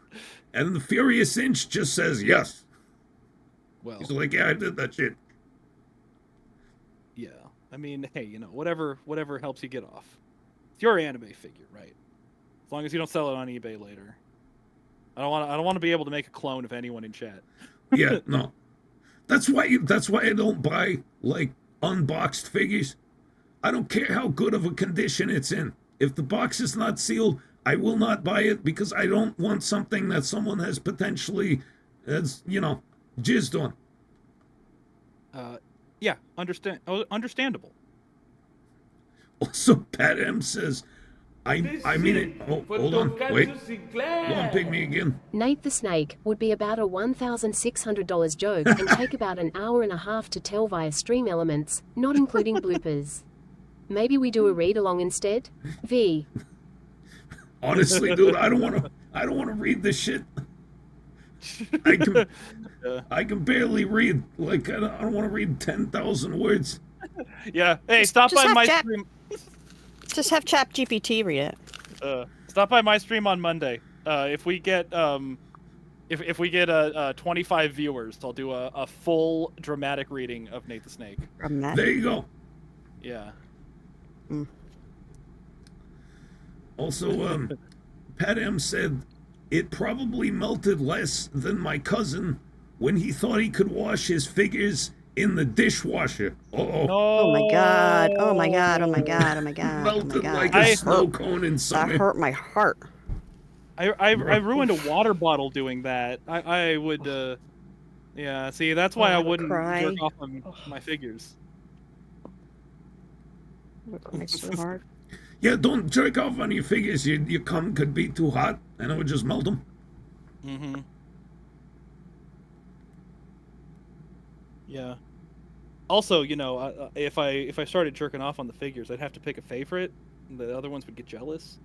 And the Furious Inch just says yes.
Well,
He's like, yeah, I did that shit.
yeah. I mean, hey, whatever helps you get off. It's your anime figure, right? As long as you don't sell it on eBay later. I don't want to be able to make a clone of anyone in chat.
Yeah, no. That's why I don't buy like unboxed figures. I don't care how good of a condition it's in. If the box is not sealed, I will not buy it because I don't want something that someone has potentially, jizzed on.
Yeah, understandable.
Also, Pat M says, I mean it. Oh,
For
hold on, wait.
Tonkatsu Sinclair.
Hold on, pygmy again.
Nate the Snake would be about a $1,600 joke and take about an hour and a half to tell via stream elements, not including bloopers. Maybe we do a read along instead? V.
Honestly, dude, I don't want to read this shit. I can barely read. Like, I don't want to read 10,000 words.
Yeah. Hey, stop
just
by
have
my
chat-
stream.
Just have Chat GPT read it.
Stop by my stream on Monday. If we get if we get 25 viewers, I'll do a full dramatic reading of Nate the Snake.
There you go.
Yeah.
Also, Pat M said it probably melted less than my cousin when he thought he could wash his figures in the dishwasher. Uh-oh.
Oh my god. Oh my god. Oh my god. Oh my god. Oh my
Melted
god.
like
That
a
hurt.
snow cone in
That
summer.
hurt my heart.
I ruined a water bottle doing that. I would yeah, see, that's why
Oh,
I
I would
wouldn't
cry.
jerk off on my figures.
It hurt me so hard.
Yeah, don't jerk off on your figures. Your cum could be too hot, and it would just melt them.
Mm-hmm. Yeah. Also, if I started jerking off on the figures, I'd have to pick a favorite. And the other ones would get jealous.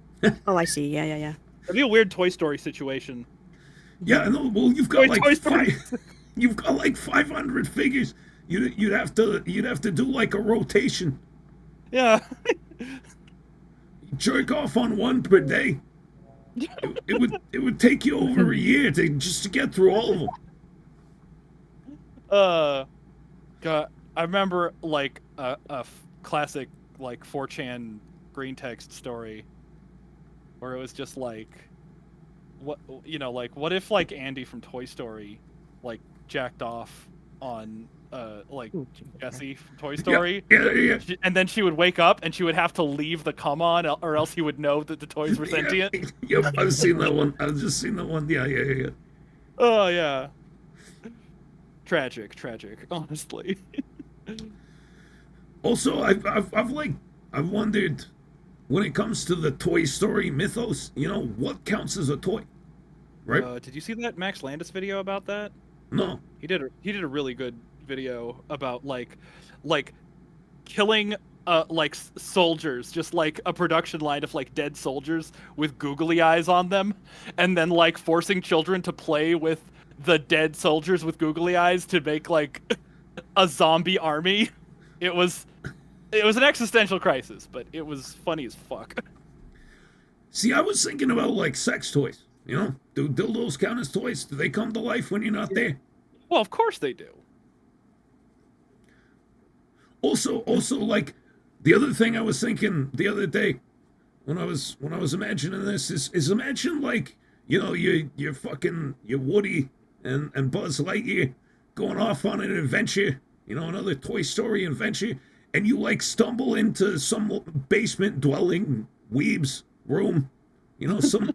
Oh, I see. Yeah.
It'd be a weird Toy Story situation.
Yeah, I know. Well, you've got
Toy
like
Story.
you've got like 500 figures. You'd have to do like a rotation.
Yeah.
Jerk off on one per day. It would take you over a year to get through all of them.
God, I remember like a classic like 4chan green text story where it was just like, what if like Andy from Toy Story like jacked off on like Jessie from Toy Story,
Yeah.
and then she would wake up and she would have to leave the cum on, or else he would know that the toys were sentient.
Yep, I've seen that one. I've just seen that one. Yeah.
Oh yeah. Tragic, honestly.
Also, I've wondered when it comes to the Toy Story mythos, what counts as a toy, right?
Did you see that Max Landis video about that?
No.
He did a really good video about like killing like soldiers, just like a production line of like dead soldiers with googly eyes on them, and then like forcing children to play with the dead soldiers with googly eyes to make like a zombie army. It was an existential crisis, but it was funny as fuck.
See, I was thinking about like sex toys. Do dildos count as toys? Do they come to life when you're not there?
Well, of course they do.
Also, like the other thing I was thinking the other day when I was imagining this is imagine like you're fucking Woody and Buzz Lightyear going off on an adventure, another Toy Story adventure, and you like stumble into some basement dwelling weeb's room,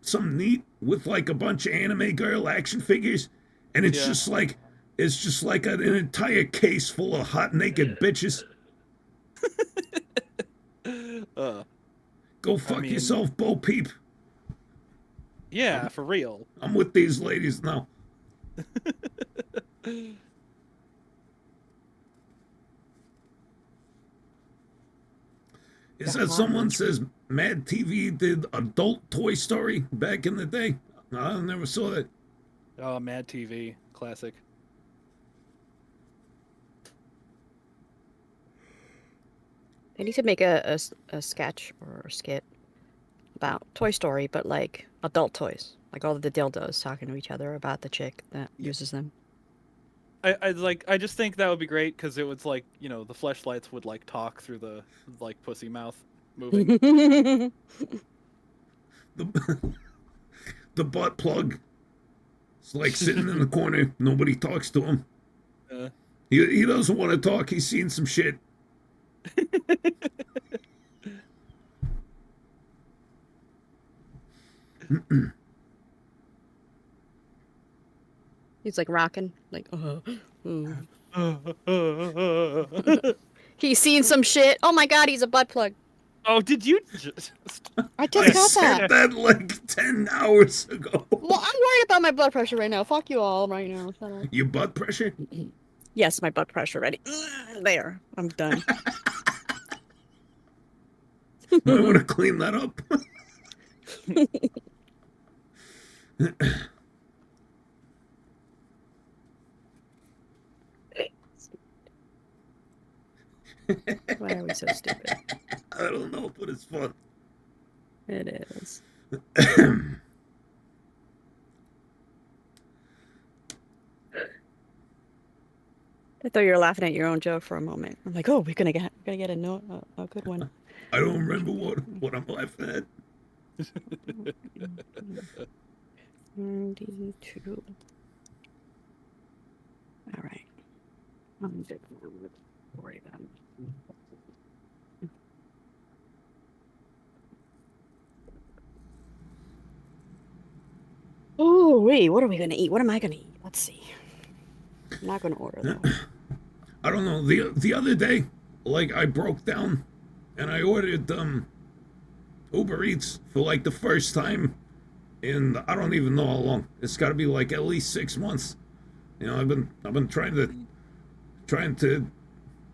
some neat with like a bunch of anime girl action figures, and it's just like an entire case full of hot naked bitches. Go fuck yourself, Bo Peep.
Yeah, for real.
I'm with these ladies now. Is that someone says Mad TV did adult Toy Story back in the day? I never saw that.
Oh, Mad TV, classic.
I need to make a sketch or a skit about Toy Story, but like adult toys, like all of the dildos talking to each other about the chick that uses them.
I just think that would be great because it was like, you know, the fleshlights would like talk through the like pussy mouth moving.
The butt plug. It's like sitting in the corner. Nobody talks to him. He doesn't want to talk. He's seen some shit.
He's like rocking, like, he's seen some shit. Oh my god, he's a butt plug.
Oh, did you just?
I just got
said that like 10 hours ago.
Well, I'm worried about my blood pressure right now. Fuck you all right now. Shut up.
Your butt pressure?
Yes, my blood pressure ready. There, I'm done.
I want to clean that up.
Why are we so stupid?
I don't know, but it's fun.
It is. I thought you were laughing at your own joke for a moment. I'm like, oh, we're gonna get a good one.
I don't remember what I'm laughing at.
92. All right. I'm good. Don't worry about it. Oh, wait, what are we gonna eat? What am I gonna eat? Let's see. I'm not gonna order though.
I don't know. The other day, like I broke down and I ordered Uber Eats for like the first time in I don't even know how long. It's got to be like at least 6 months. You know, I've been trying to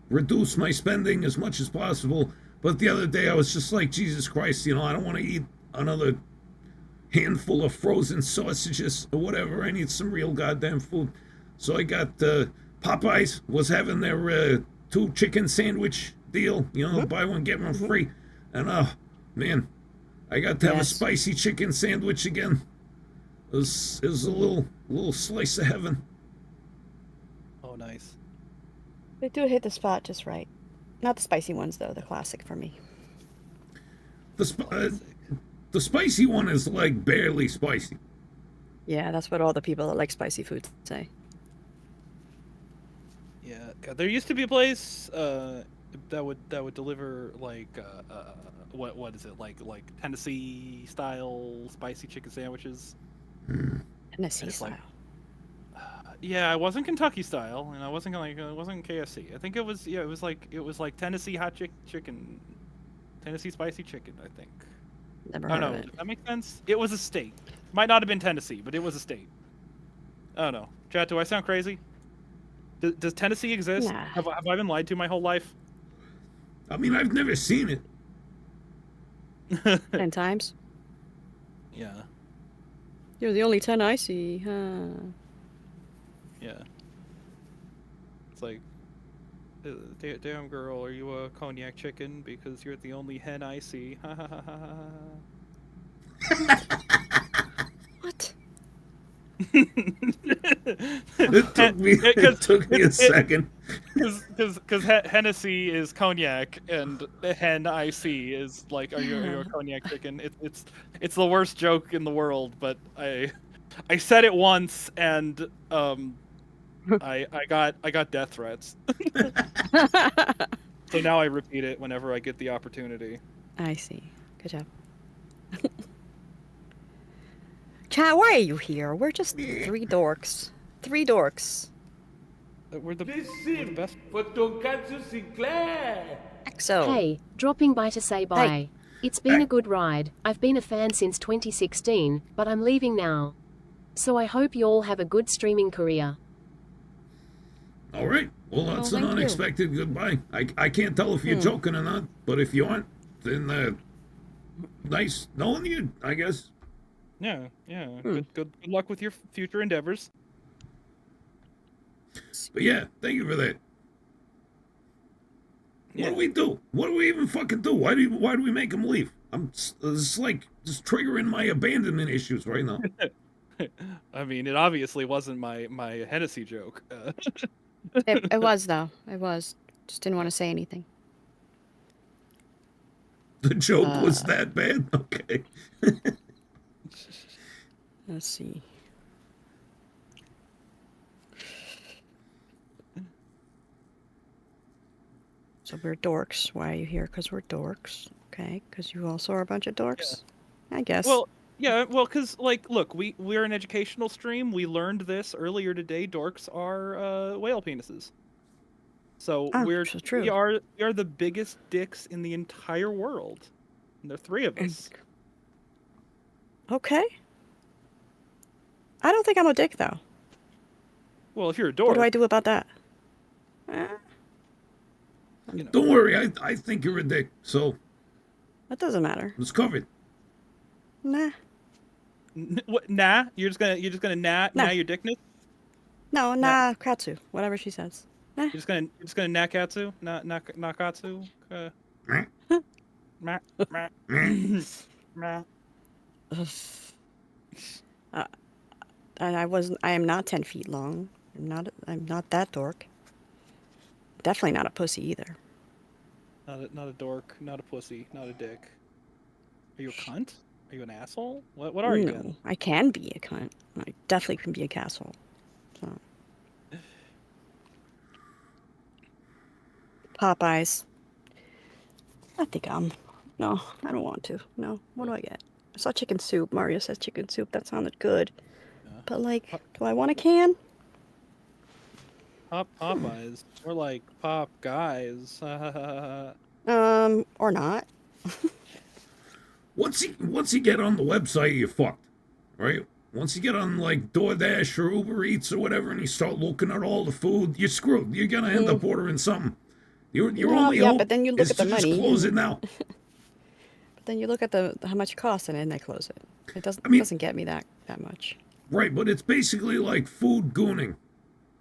reduce my spending as much as possible. But the other day I was just like, Jesus Christ, you know, I don't want to eat another handful of frozen sausages or whatever. I need some real goddamn food. So I got Popeyes was having their 2 chicken sandwich deal, you know, buy one get one free. And man, I got to have a spicy chicken sandwich again. It was a little slice of heaven.
Oh, nice.
They do hit the spot just right. Not the spicy ones though. The classic for me.
The spicy one is like barely spicy.
Yeah, that's what all the people that like spicy food say.
Yeah, God, there used to be a place that would deliver like what is it like Tennessee style spicy chicken sandwiches.
Tennessee
It's
style.
like- Yeah, it wasn't Kentucky style, and it wasn't KFC. I think it was it was like Tennessee hot chicken, Tennessee spicy chicken. I think.
Never
I
heard
don't
of
know.
it.
Does that make sense? It was a state. Might not have been Tennessee, but it was a state. I don't know. Chat, do I sound crazy? Does Tennessee exist?
Nah.
Have I been lied to my whole life?
I mean, I've never seen it.
10 times.
Yeah.
You're the only 10 I see, huh?
Yeah. It's like, damn girl, are you a cognac chicken? Because you're the only hen I see. Ha ha ha ha.
What?
It took me a second.
Because Hennessy is cognac and hen I see is like, are you a cognac chicken? It's the worst joke in the world, but I said it once and I got death threats. So now I repeat it whenever I get the opportunity.
I see. Good job. Chat, why are you here? We're just 3 dorks. 3 dorks.
We're the
Listen
best.
for Tonkatsu Sinclair.
EXO.
Hey, dropping by to say bye.
Hey.
It's been a good ride. I've been a fan since 2016, but I'm leaving now. So I hope you all have a good streaming career.
All right. Well, that's an
thank you.
unexpected goodbye. I can't tell if you're joking or not, but if you aren't, then nice knowing you, I guess.
Yeah. Good luck with your future endeavors.
But yeah, thank you for that. What do we do? What do we even fucking do? Why do we make him leave? It's like just triggering my abandonment issues right now.
I mean, it obviously wasn't my Hennessy joke.
It was though. It was. Just didn't want to say anything.
The joke was that bad? Okay.
Let's see. So we're dorks. Why are you here? Because we're dorks. Okay. Because you also are a bunch of dorks. I guess.
Well, yeah, well, because, like, look, we're an educational stream. We learned this earlier today. Dorks are whale penises. So
so true.
we are the biggest dicks in the entire world. And there are 3 of us.
Okay. I don't think I'm a dick though.
Well, if you're a dork,
What do I do about that?
you know.
Don't worry, I think you're a dick, so
That doesn't matter.
it's covered.
Nah.
What? Nah, you're just gonna nah your dickness.
No, nah, Katsu. Whatever she says. Nah.
You're just gonna nakatsu, nakatsu. Meh, meh, meh.
And I am not 10 feet long. I'm not that dork. Definitely not a pussy either.
Not a dork, not a pussy, not a dick. Are you a cunt? Are you an asshole? What are you? Then?
I can be a cunt. I definitely can be a casshole. So. Popeyes. No, I don't want to. No. What do I get? I saw chicken soup. Mario says chicken soup. That sounded good.
Yeah.
But, like, do I want a can?
Popeyes. We're like pop guys.
Or not.
Once you get on the website, you're fucked, right? Once you get on like DoorDash or Uber Eats or whatever, and you start looking at all the food, you're screwed. You're gonna end up ordering something. Your only hope
but then you look
is
at the
to just
money.
close it now.
But then you look at how much it costs and then they close it. It doesn't get me that much.
Right, but it's basically like food gooning,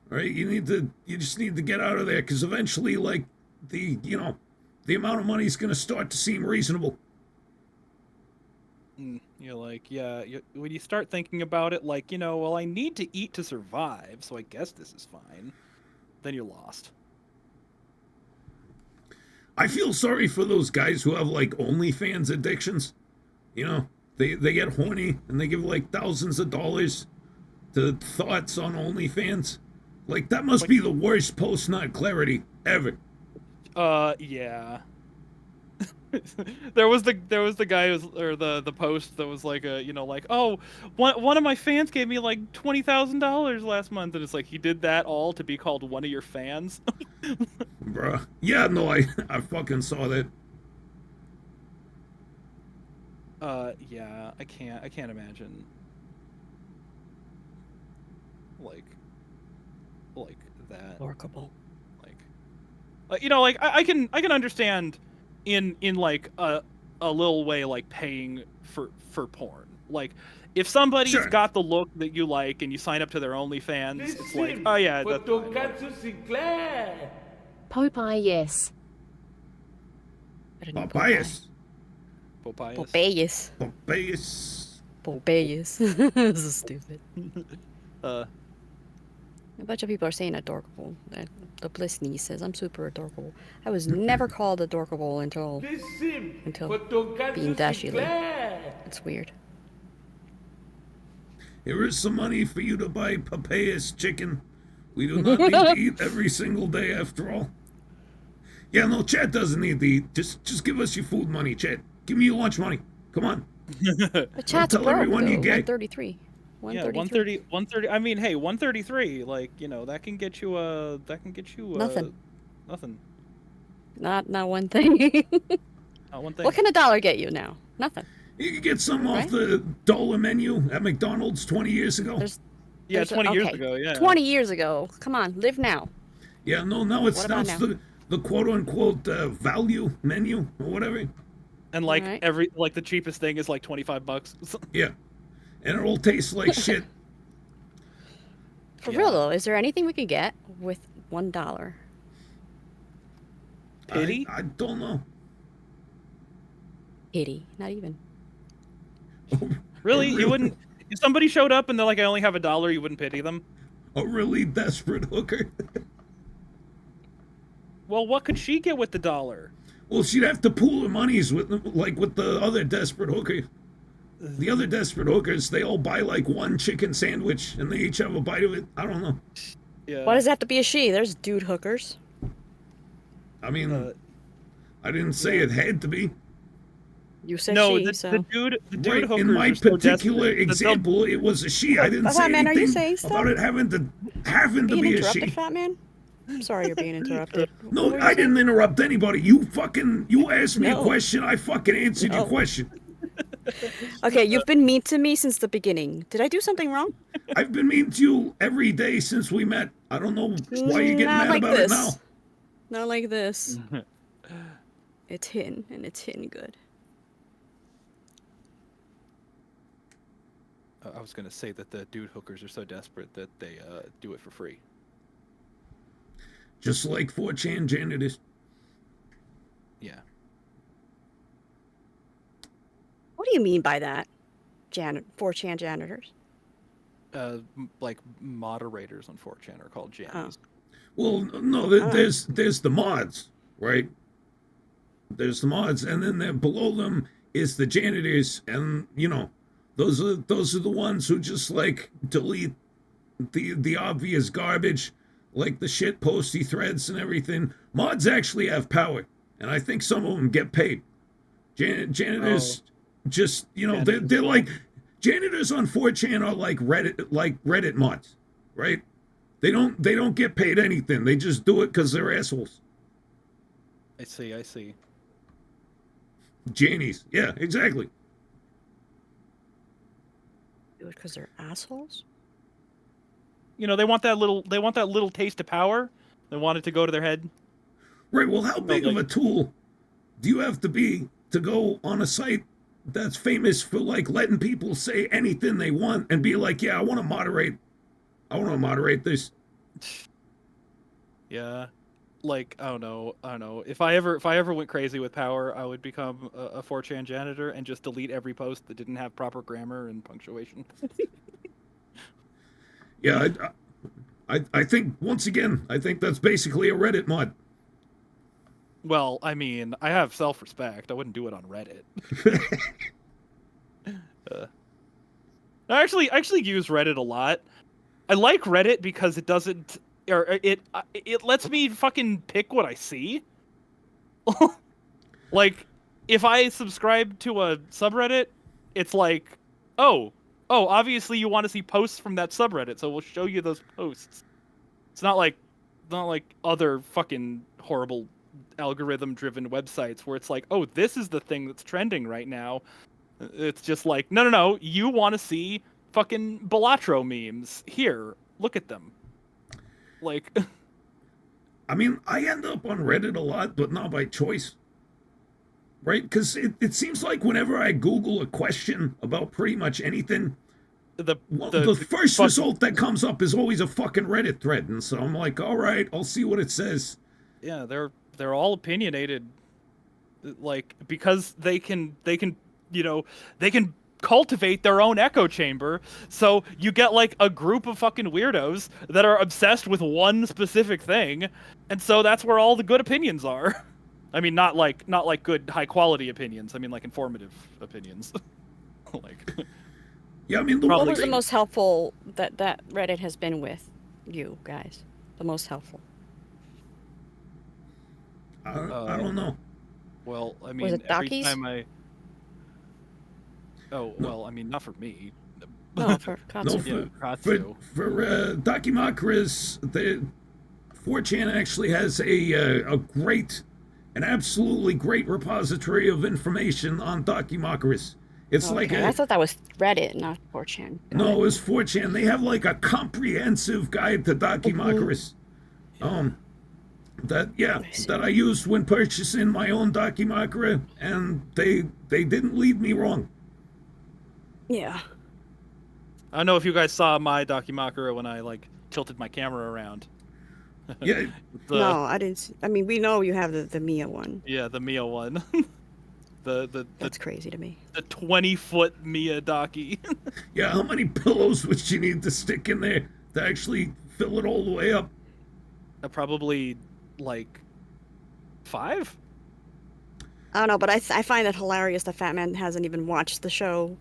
right? You just need to get out of there because eventually, like the amount of money is gonna start to seem reasonable.
You're like, when you start thinking about it, like, well, I need to eat to survive, so I guess this is fine. Then you're lost.
I feel sorry for those guys who have like OnlyFans addictions. They get horny and they give like thousands of dollars to thoughts on OnlyFans. Like that must be the worst post-nut clarity ever.
Yeah. there was the guy or the post that was like one of my fans gave me like $20,000 last month, and it's like he did that all to be called one of your fans.
Bruh. Yeah, no, I fucking saw that.
Yeah, I can't imagine like that.
Workable.
I can understand in like a little way, like paying for porn. Like if somebody's got the look that you like and you sign up to their OnlyFans, it's like, oh yeah,
for
that's
Tonkatsu Sinclair.
Popeye, yes.
Popeyes.
Popeyes.
Popeyes.
Popeyes. This is stupid.
Uh,
A bunch of people are saying adorkable. The Bliss niece says, I'm super adorkable. I was never called adorkable until being Dashie Li. It's weird.
Here is some money for you to buy Popeyes chicken. We do not need to eat every single day after all. Yeah, no, Chad doesn't need to eat. Just give us your food money, Chad. Give me your lunch money. Come on.
But Chad's
tell
broke,
everyone
though.
you gay.
133.
yeah, 130. I mean, hey, 133. Like, that can get you
Nothing.
Nothing.
Not one thing.
Not one thing.
What can $1 get you now? Nothing.
You could get some off the dollar menu at McDonald's 20 years ago.
Yeah, 20 years ago, yeah.
20 years ago. Come on, live now.
Yeah, no, now it's the quote-unquote value menu or whatever.
And like the cheapest thing is like $25.
Yeah. And it all tastes like shit.
For real though, is there anything we could get with $1?
Pity?
I don't know.
Pity, not even.
Really? You wouldn't? If somebody showed up and they're like, "I only have $1," you wouldn't pity them?
A really desperate hooker.
Well, what could she get with the $1?
Well, she'd have to pool her monies with the other desperate hooker. The other desperate hookers, they all buy like one chicken sandwich and they each have a bite of it. I don't know.
Yeah.
Why does it have to be a she? There's dude hookers.
I mean, I didn't say it had to be.
You said
No,
she,
the
so.
dude
Right,
hookers
in my
are so
particular
desperate that they'll-
example, it was a she. I didn't say
Fat Man, are you
anything
saying
about
stuff?
it having to
Being
be a
interrupted,
she.
Fat Man? I'm sorry you're being interrupted.
No,
What were you
I
saying?
didn't interrupt anybody. You asked me a
No.
question. I fucking answered your
No.
question.
Okay, you've been mean to me since the beginning. Did I do something wrong?
I've been mean to you every day since we met. I don't know why you're getting
Not
mad
like
about
this.
it now.
Not like this. It's hidden, and it's hidden good.
I was gonna say that the dude hookers are so desperate that they do it for free.
Just like 4chan janitors.
Yeah.
What do you mean by that? 4chan janitors?
Like moderators on 4chan are called jannies.
Well, no, there's the mods, right? There's the mods, and then below them is the janitors, and those are the ones who just like delete the obvious garbage, like the shit posty threads and everything. Mods actually have power, and I think some of them get paid. Janitors just they're like janitors on 4chan are like Reddit mods, right? They don't get paid anything. They just do it because they're assholes.
I see.
Janies, yeah, exactly.
Do it because they're assholes?
They want that little taste of power. They want it to go to their head.
Right. Well, how big of a tool do you have to be to go on a site that's famous for like letting people say anything they want and be like, yeah, I want to moderate this.
Yeah. Like, I don't know. If I ever went crazy with power, I would become a 4chan janitor and just delete every post that didn't have proper grammar and punctuation.
Yeah, I think once again, I think that's basically a Reddit mod.
Well, I mean, I have self-respect. I wouldn't do it on Reddit. I actually use Reddit a lot. I like Reddit because it doesn't, or it lets me fucking pick what I see. Like, if I subscribe to a subreddit, it's like, oh, obviously you want to see posts from that subreddit, so we'll show you those posts. It's not like other fucking horrible algorithm-driven websites where it's like, oh, this is the thing that's trending right now. It's just like, no, you want to see fucking Balatro memes. Here, look at them. Like,
I mean, I end up on Reddit a lot, but not by choice. Right? Because it seems like whenever I Google a question about pretty much anything, the first result that comes up is always a fucking Reddit thread. And so I'm like, all right, I'll see what it says.
Yeah, they're all opinionated, like, because they can cultivate their own echo chamber. So you get like a group of fucking weirdos that are obsessed with one specific thing, and so that's where all the good opinions are. I mean, not like good high quality opinions. I mean, like informative opinions. Like,
yeah, I mean,
what was the most helpful that Reddit has been with you guys? The most helpful.
I don't know.
Well, I mean,
Was it
every
Dockies?
time well, I mean, not for me.
No, for Katsu.
No,
Katsu.
for Dakimakras, the 4chan actually has a great, an absolutely great repository of information on Dakimakras. It's like
I thought that was Reddit, not 4chan.
No, it was 4chan. They have like a comprehensive guide to Dakimakras. That I used when purchasing my own Dakimakara, and they didn't lead me wrong.
Yeah.
I don't know if you guys saw my Dakimakura when I like tilted my camera around.
Yeah,
No, I didn't. I mean, we know you have the Mia one.
Yeah, the Mia one. the
That's crazy to me.
the 20-foot Mia Daki.
yeah. How many pillows would you need to stick in there to actually fill it all the way up?
Probably like 5.
I don't know, but I find it hilarious that Fat Man hasn't even watched the show.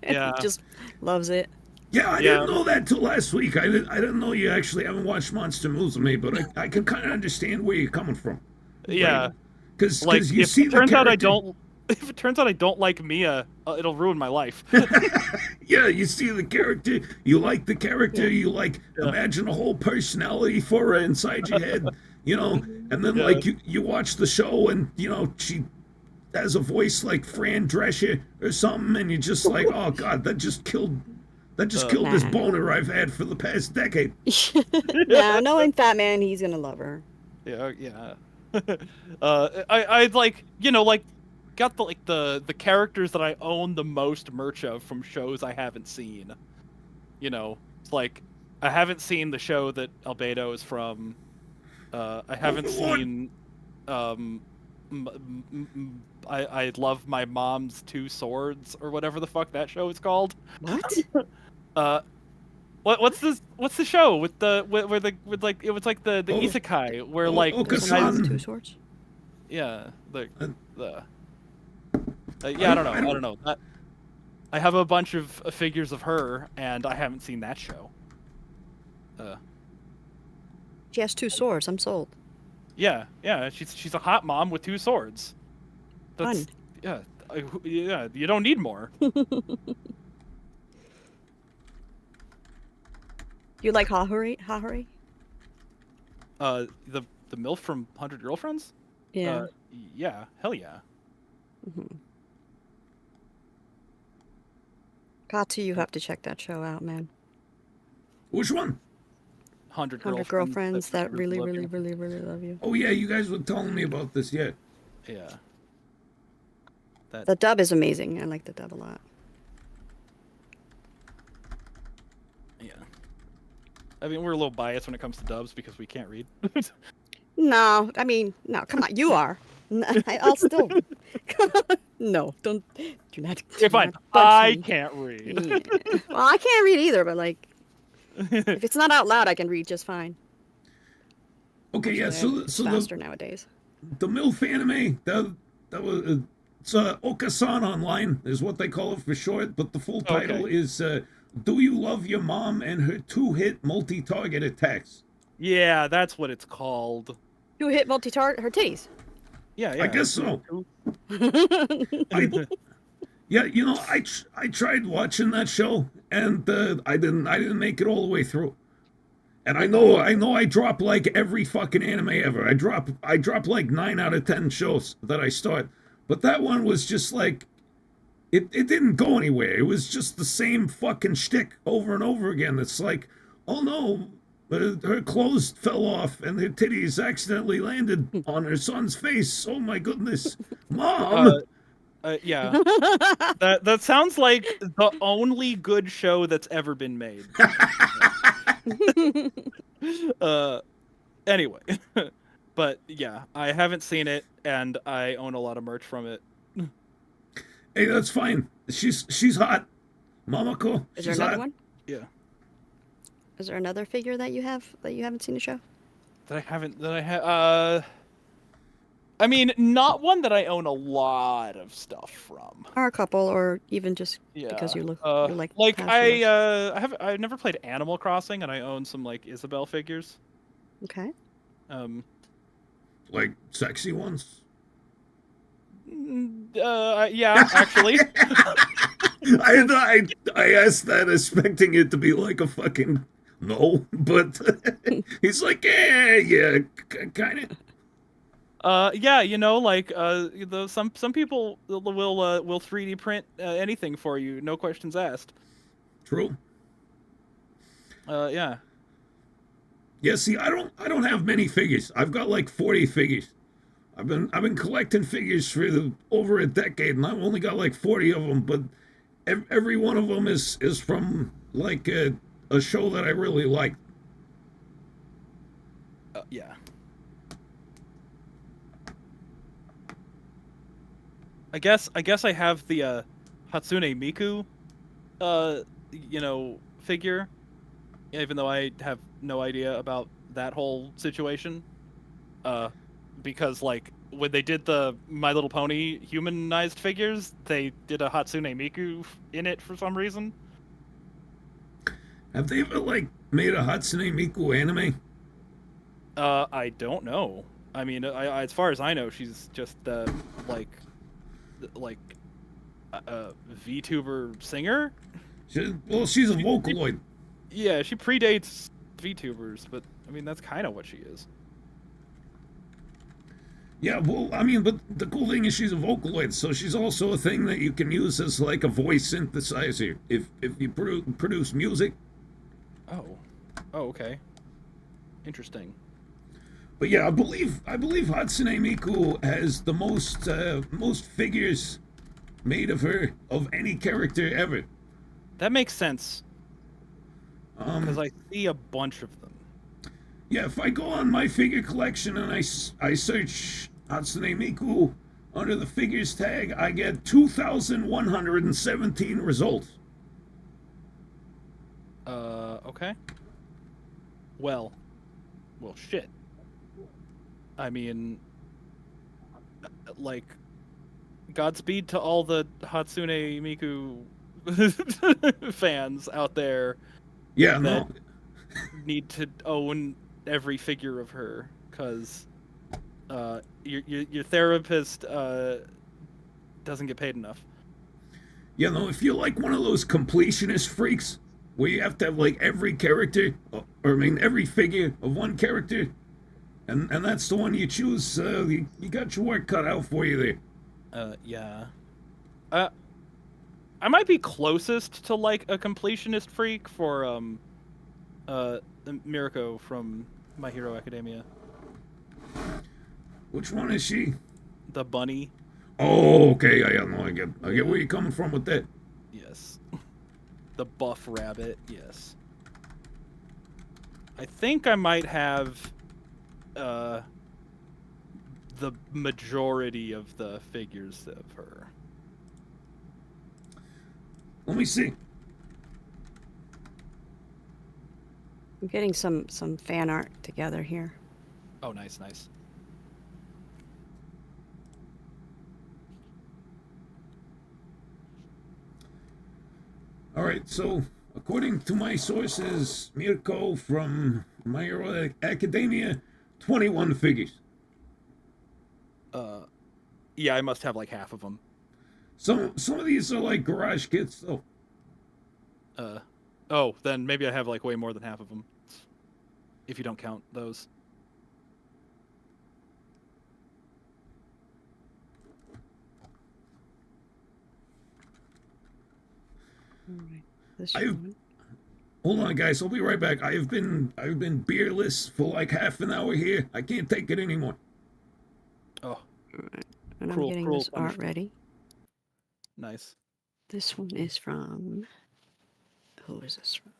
Yeah.
He just loves it.
Yeah, I
Yeah.
didn't know that till last week. I didn't know you actually haven't watched Monster Musume, but I can kind of understand where you're coming from.
Yeah.
Because
Like
you
if
see
it
the
turns out I
character-
don't if it turns out I don't like Mia, it'll ruin my life.
Yeah, you see the character, you like the character, you like imagine a whole personality for her inside your head, you know, and then
Yeah.
like you watch the show and she has a voice like Fran Drescher or something, and you're just like, oh god, that just killed this
Nah.
boner I've had for the past decade.
Now, knowing Fat Man, he's gonna love her.
Yeah. I like got the characters that I own the most merch of from shows I haven't seen. It's like I haven't seen the show that Albedo is from. I haven't
Overlord.
seen. I love my mom's 2 swords or whatever the fuck that show is called.
What?
What's the show with the it was like the isekai where like
oh,
the
Does he have
Son.
2 swords?
yeah
Uh,
yeah I don't know that I have a bunch of figures of her and I haven't seen that show.
She has 2 swords. I'm sold.
Yeah, she's a hot mom with 2 swords. That's
Fun.
yeah, you don't need more.
You like Hahuri? Hahuri?
The MILF from 100 Girlfriends?
Yeah.
Yeah, hell yeah.
Katsu, you have to check that show out, man.
Which one?
100
100 girlfriends that really, really, really, really love you.
Oh yeah, you guys were telling me about this. Yeah.
Yeah.
The dub is amazing. I like the dub a lot.
Yeah. I mean, we're a little biased when it comes to dubs because we can't read.
No, I mean, no, come on, you are. I'll still. No, do not.
Yeah, fine.
not budge
I
me.
can't read.
Yeah. Well, I can't read either, but like, if it's not out loud, I can read just fine.
Okay, yeah.
It's
So
faster nowadays.
the MILF anime that was it's Okasan Online is what they call it for short, but the full title
Okay.
is Do You Love Your Mom and Her 2-Hit Multi-Target Attacks?
Yeah, that's what it's called.
You hit multi-target her titties.
Yeah.
I guess so. Yeah, I tried watching that show and I didn't make it all the way through. And I know I drop like every fucking anime ever. I drop like 9 out of 10 shows that I start. But that one was just like it didn't go anywhere. It was just the same fucking shtick over and over again. It's like, oh no, her clothes fell off and her titties accidentally landed on her son's face. Oh my goodness, Mom!
Yeah. That sounds like the only good show that's ever been made. Anyway. But yeah, I haven't seen it and I own a lot of merch from it.
Hey, that's fine. She's hot, Mamako.
Is there
She's
another
hot.
one?
Yeah.
Is there another figure that you haven't seen the show?
I mean, not one that I own a lot of stuff from.
Or a couple, or even just because
Yeah.
you like
I've never played Animal Crossing and I own some like Isabelle figures.
Okay.
Like sexy ones.
Yeah, actually.
I asked that expecting it to be like a fucking no, but he's like, yeah, kind of.
Yeah, some people will 3D print anything for you, no questions asked.
True.
Yeah.
Yeah, see, I don't have many figures. I've got like 40 figures. I've been collecting figures for over a decade, and I've only got like 40 of them. But every one of them is from like a show that I really like.
Yeah. I guess I have the Hatsune Miku figure, even though I have no idea about that whole situation. Because like when they did the My Little Pony humanized figures, they did a Hatsune Miku in it for some reason.
Have they ever like made a Hatsune Miku anime?
I don't know. I mean, as far as I know, she's just like like VTuber singer.
She's a Vocaloid.
Yeah, she predates VTubers, but I mean that's kind of what she is.
Yeah, well, I mean, but the cool thing is she's a Vocaloid, so she's also a thing that you can use as like a voice synthesizer if you produce music.
Oh, okay, interesting.
But yeah, I believe Hatsune Miku has the most figures made of her of any character ever.
That makes sense because I see a bunch of them.
Yeah, if I go on my figure collection and I search Hatsune Miku under the figures tag, I get 2,117 results.
Okay. Well, shit. I mean, like, Godspeed to all the Hatsune Miku fans out there.
Yeah,
that
no.
need to own every figure of her, because your therapist doesn't get paid enough.
Yeah, no, if you're like one of those completionist freaks where you have to have like every character, or I mean every figure of one character, and that's the one you choose, you got your work cut out for you there.
Yeah. I might be closest to like a completionist freak for Mirko from My Hero Academia.
Which one is she?
The bunny.
Oh, okay. I know. I get where you're coming from with that.
Yes. The buff rabbit. Yes. I think I might have the majority of the figures of her.
Let me see.
I'm getting some fan art together here.
Oh, nice.
All right. So, according to my sources, Mirko from My Hero Academia, 21 figures.
Yeah, I must have like half of them.
Some of these are like garage kits, though.
Oh, then maybe I have like way more than half of them, if you don't count those.
All right. This
I've-
one.
Hold on, guys. I'll be right back. I've been beerless for like half an hour here. I can't take it anymore.
Oh,
All right. And
Cruel-
I'm getting
cruel
this art
punishment.
ready.
nice.
This one is from. Who is this from?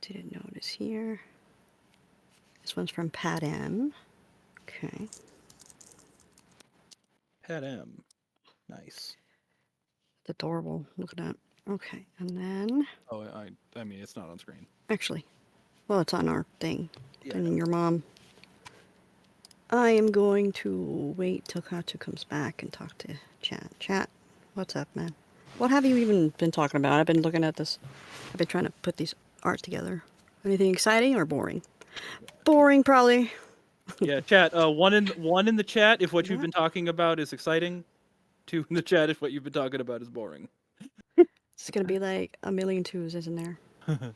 Didn't notice here. This one's from Pat M. Okay.
Pat M. Nice.
It's adorable. Look at that. Okay. And then.
Oh, I mean, it's not on screen.
Actually. Well, it's on our thing.
Yeah.
And your mom. I am going to wait till Katsu comes back and talk to Chat. Chat, what's up, man? What have you even been talking about? I've been looking at this. I've been trying to put these art together. Anything exciting or boring? Boring, probably.
Yeah, chat. One in the chat if what you've been talking about is exciting. 2 in the chat if what you've been talking about is boring.
It's gonna be like a million twos, isn't there?
I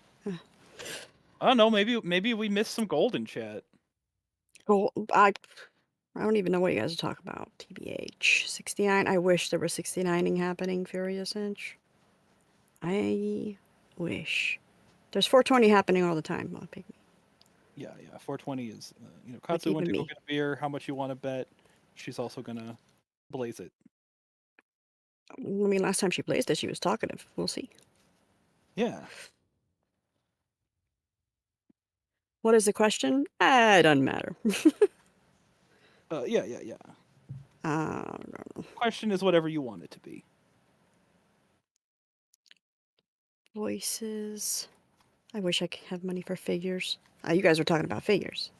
don't know. Maybe we missed some gold in chat.
Oh, I don't even know what you guys are talking about. TBH 69. I wish there was 69ing happening. Furious Inch. I wish. There's 420 happening all the time. Mod Pygmy.
Yeah. 420 is Katsu went to go
even
get a beer. How much you want to bet? She's also gonna blaze it.
I mean, last time she blazed it, she was talkative. We'll see.
Yeah.
What is the question? It doesn't matter.
Yeah.
uh,
Question is whatever you want it to be.
voices. I wish I could have money for figures. You guys were talking about figures.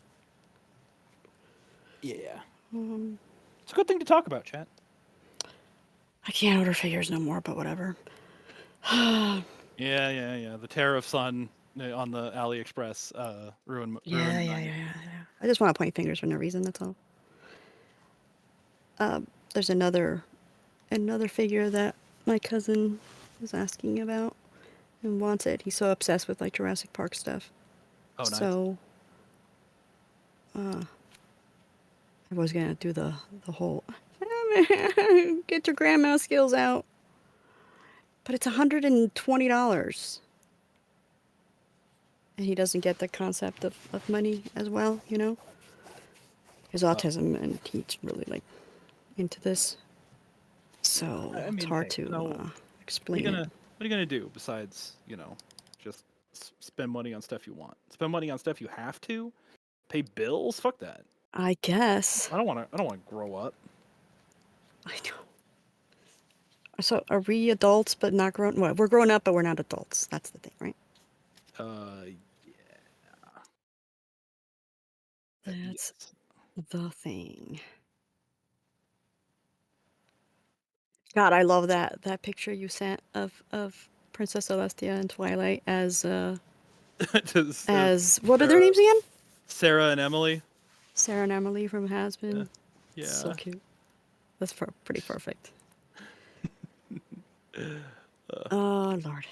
Yeah.
Um,
It's a good thing to talk about, chat.
I can't order figures no more, but whatever.
Yeah. The tariffs on the AliExpress ruin
Yeah. I just want to point fingers for no reason. That's all. There's another figure that my cousin was asking about and wants it. He's so obsessed with like Jurassic Park stuff.
Oh, nice.
So, I was gonna do the whole get your grandma skills out, but it's $120, and he doesn't get the concept of money as well. You know, his autism, and he's really like into this. So
I
it's
mean,
hard
hey,
to
what are
explain
you
it.
gonna do besides just spend money on stuff you want? Spend money on stuff you have to. Pay bills? Fuck that.
I guess.
I don't want to grow up.
I know. So are we adults but not grown? Well, we're grown up but we're not adults. That's the thing, right? That's
Yes.
the thing. God, I love that picture you sent of Princess Celestia and Twilight as what are their names again?
Sarah and Emily.
Sarah and Emily from Has-Been.
Yeah.
So cute. That's pretty perfect. Oh Lord.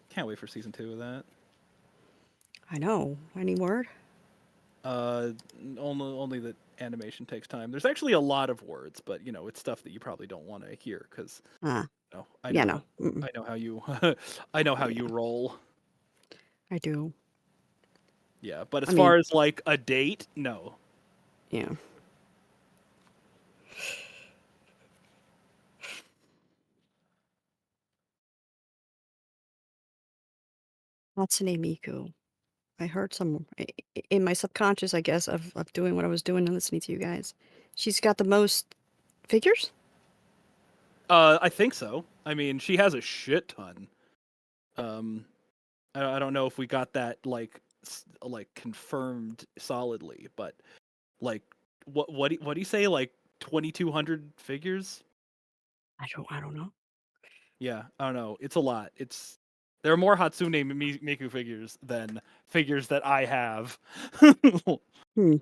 Can't wait for season 2 of that.
I know. Any word?
Only that animation takes time. There's actually a lot of words, but it's stuff that you probably don't want to hear because
Ah,
I
yeah,
know
no. Mm-mm.
I know how you I know how you roll.
I do.
Yeah, but as
I
far
mean-
as like a date, no.
Yeah. Hatsune Miku. I heard some in my subconscious, I guess, of doing what I was doing and listening to you guys. She's got the most figures?
I think so. I mean, she has a shit ton. I don't know if we got that like confirmed solidly, but like what do you say, like 2,200 figures?
I don't know.
Yeah, I don't know. It's a lot. There are more Hatsune Miku figures than figures that I have.
Hmm.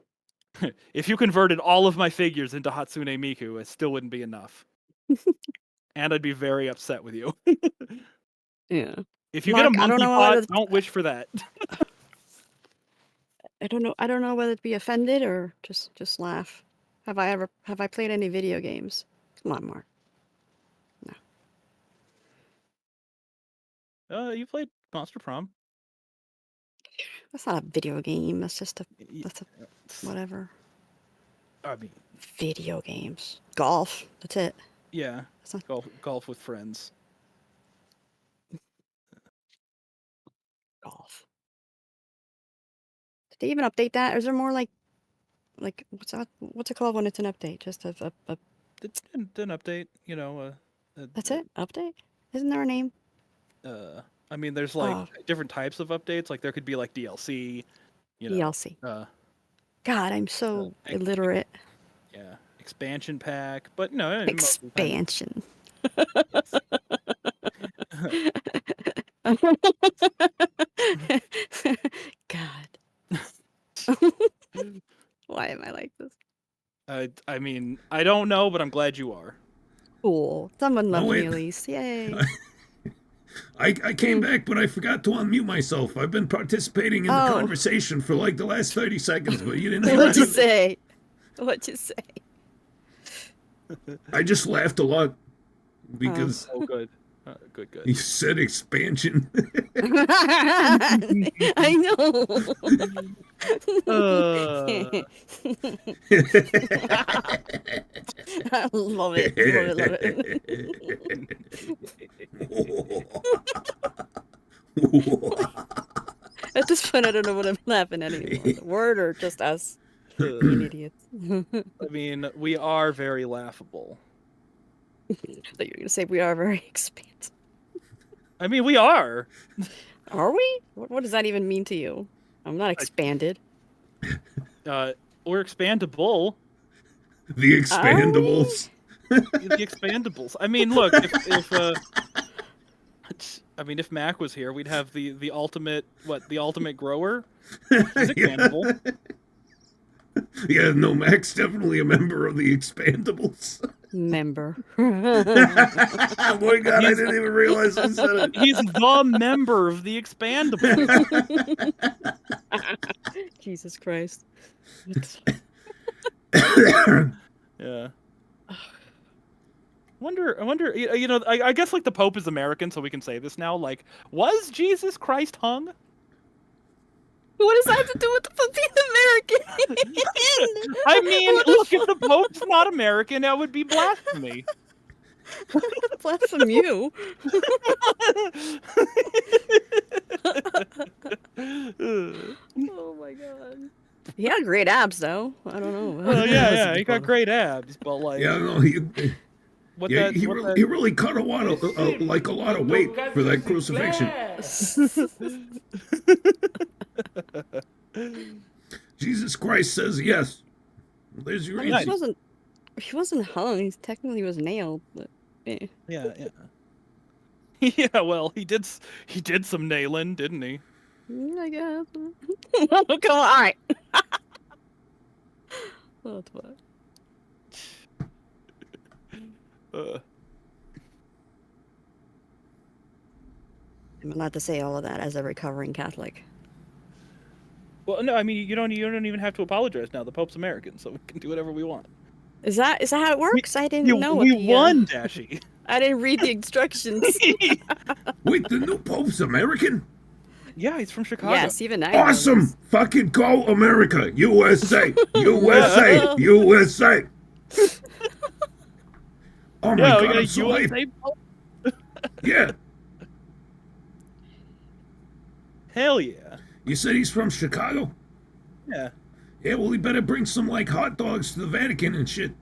If you converted all of my figures into Hatsune Miku, it still wouldn't be enough. And I'd be very upset with you.
Yeah.
If you get a
Mark, I don't
monkey
know
pot,
whether
don't wish for that.
I don't know whether to be offended or just laugh. Have I played any video games? Come on, Mark. No.
You played Monster Prom.
That's not a video game. That's a
It's-
whatever.
I mean,
Video games. Golf. That's it.
yeah,
That's not
golf with friends.
golf. Did they even update that? Or is there more like what's it called when it's an update? Just a
It didn't update,
that's it? Update? Isn't there a name?
I mean, there's like
Oh.
different types of updates. Like there could be like DLC,
DLC. God, I'm so
ex-
illiterate.
yeah, expansion pack. But no, most of the time-
Expansion. God. Why am I like this?
I mean, I don't know, but I'm glad you are.
Cool. Someone loved me
wait.
at least. Yay.
I came back, but I forgot to unmute myself. I've been participating in the
Oh.
conversation for like the last 30 seconds, but you didn't hear
What'd you
it.
say? What'd you say?
I just laughed a lot because
Oh, good, good.
you said expansion.
I know. I love it. Love it. At this point, I don't know what I'm laughing at anymore. The word or just us being idiots.
I mean, we are very laughable.
That you're gonna say we are very expansive.
I mean, we are.
Are we? What does that even mean to you? I'm not expanded.
We're expandable.
The Expandables.
The expandables. I mean, look, if Mac was here, we'd have the ultimate grower. He's expandable.
Yeah, no, Mac's definitely a member of the Expandables.
Member.
Boy, God, I didn't even realize I said it.
He's the member of the expandables.
Jesus Christ.
Yeah. I wonder. I guess like the Pope is American, so we can say this now. Like, was Jesus Christ hung?
What does that have to do with the being American?
I mean, look, if the Pope's not American, that would be blasphemy.
Blaspheme you. Oh my god. He had great abs though. I don't know.
Oh yeah, he got great abs, but like,
Yeah, no, he really cut a lot of weight for that crucifixion. Jesus Christ says yes. There's your answer.
He wasn't hung. He technically was nailed, but
yeah. Yeah, well, he did some nailing, didn't he?
I guess. Come on, all right. What the fuck? I'm allowed to say all of that as a recovering Catholic.
Well, no, I mean you don't even have to apologize now. The Pope's American, so we can do whatever we want.
Is that how it works? I didn't know.
We won, Dashie.
I didn't read the instructions.
Wait, the new Pope's American?
Yeah, he's from Chicago.
Yes, even I.
Awesome! Fucking go America! USA! USA! USA! Oh my God, I'm so hyped. Yeah.
Hell yeah.
You said he's from Chicago?
Yeah.
Yeah, well, he better bring some, like, hot dogs to the Vatican and shit.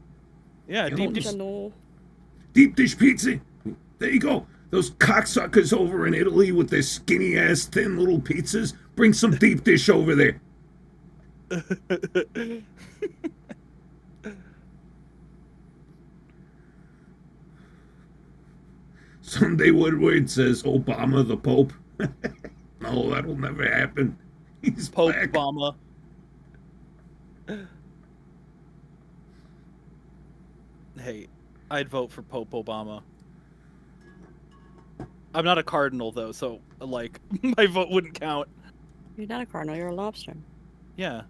Yeah, deep
dish pizza. There you go. Those cocksuckers over in Italy with their skinny-ass, thin little pizzas, bring some deep dish over there. Sunday Woodward says Obama the Pope. No, that'll never happen. He's
Pope
back.
Obama. Hey, I'd vote for Pope Obama. I'm not a cardinal though, so like my vote wouldn't count.
You're not a cardinal. You're a lobster.
Yeah.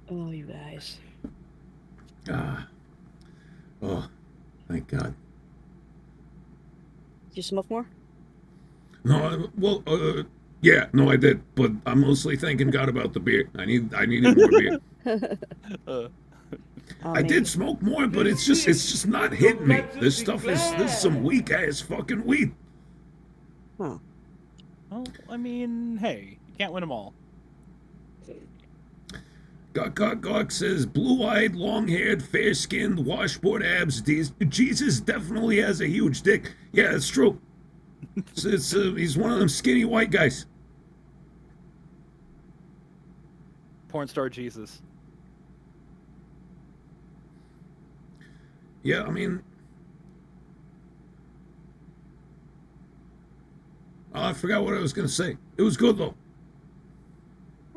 Oh, you guys.
Oh, thank God.
Did you smoke more?
No, well, yeah, no, I did, but I'm mostly thanking God about the beer. I needed more beer. I did smoke more, but it's just not hitting me. This is some weak ass fucking weed.
Huh.
Well, I mean, hey, you can't win them all.
Gawk says, blue-eyed, long-haired, fair-skinned, washboard abs. Jesus definitely has a huge dick. Yeah, it's true. He's one of them skinny white guys.
Porn star Jesus.
Yeah, I mean... I forgot what I was going to say. It was good, though.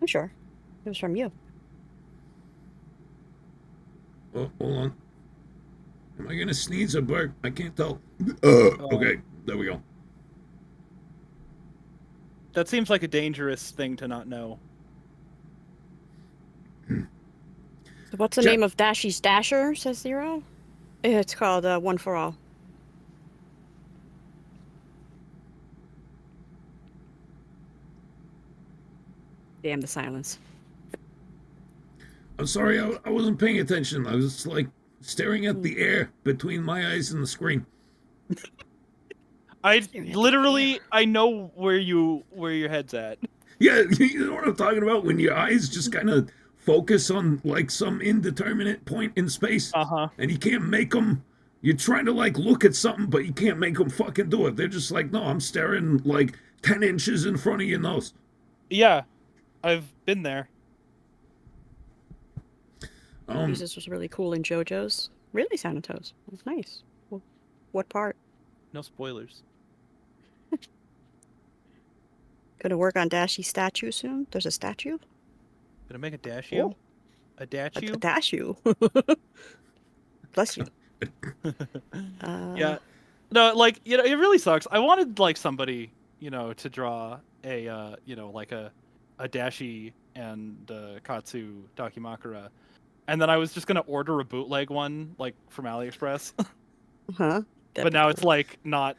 I'm sure. It was from you.
Oh, hold on. Am I going to sneeze or burp? I can't tell. Okay, there we go.
That seems like a dangerous thing to not know.
So what's the name of Dashie's Dasher, says Zero? It's called One for All. Damn the silence.
I'm sorry, I wasn't paying attention. I was like staring at the air between my eyes and the screen.
I
Staring at the
literally, I know where your head's at.
Yeah, you know what I'm talking about? When your eyes just kind of focus on like some indeterminate point in space, and you can't make them. You're trying to like look at something, but you can't make them fucking do it. They're just like, no, I'm staring like 10 inches in front of your nose.
Yeah, I've been there.
Jesus was really cool in JoJo's. Really, Santa Toes. It was nice. Well, what part?
No spoilers.
Gonna work on Dashie's statue soon. There's a statue.
Gonna make a Dashie?
Oh.
A Dashie?
A Dashie. Bless you.
Yeah. No, like, you know, it really sucks. I wanted like somebody, you know, to draw a you know, like a Dashie and Katsu Dakimakura. And then I was just gonna order a bootleg one, like from AliExpress.
Huh?
But now it's like not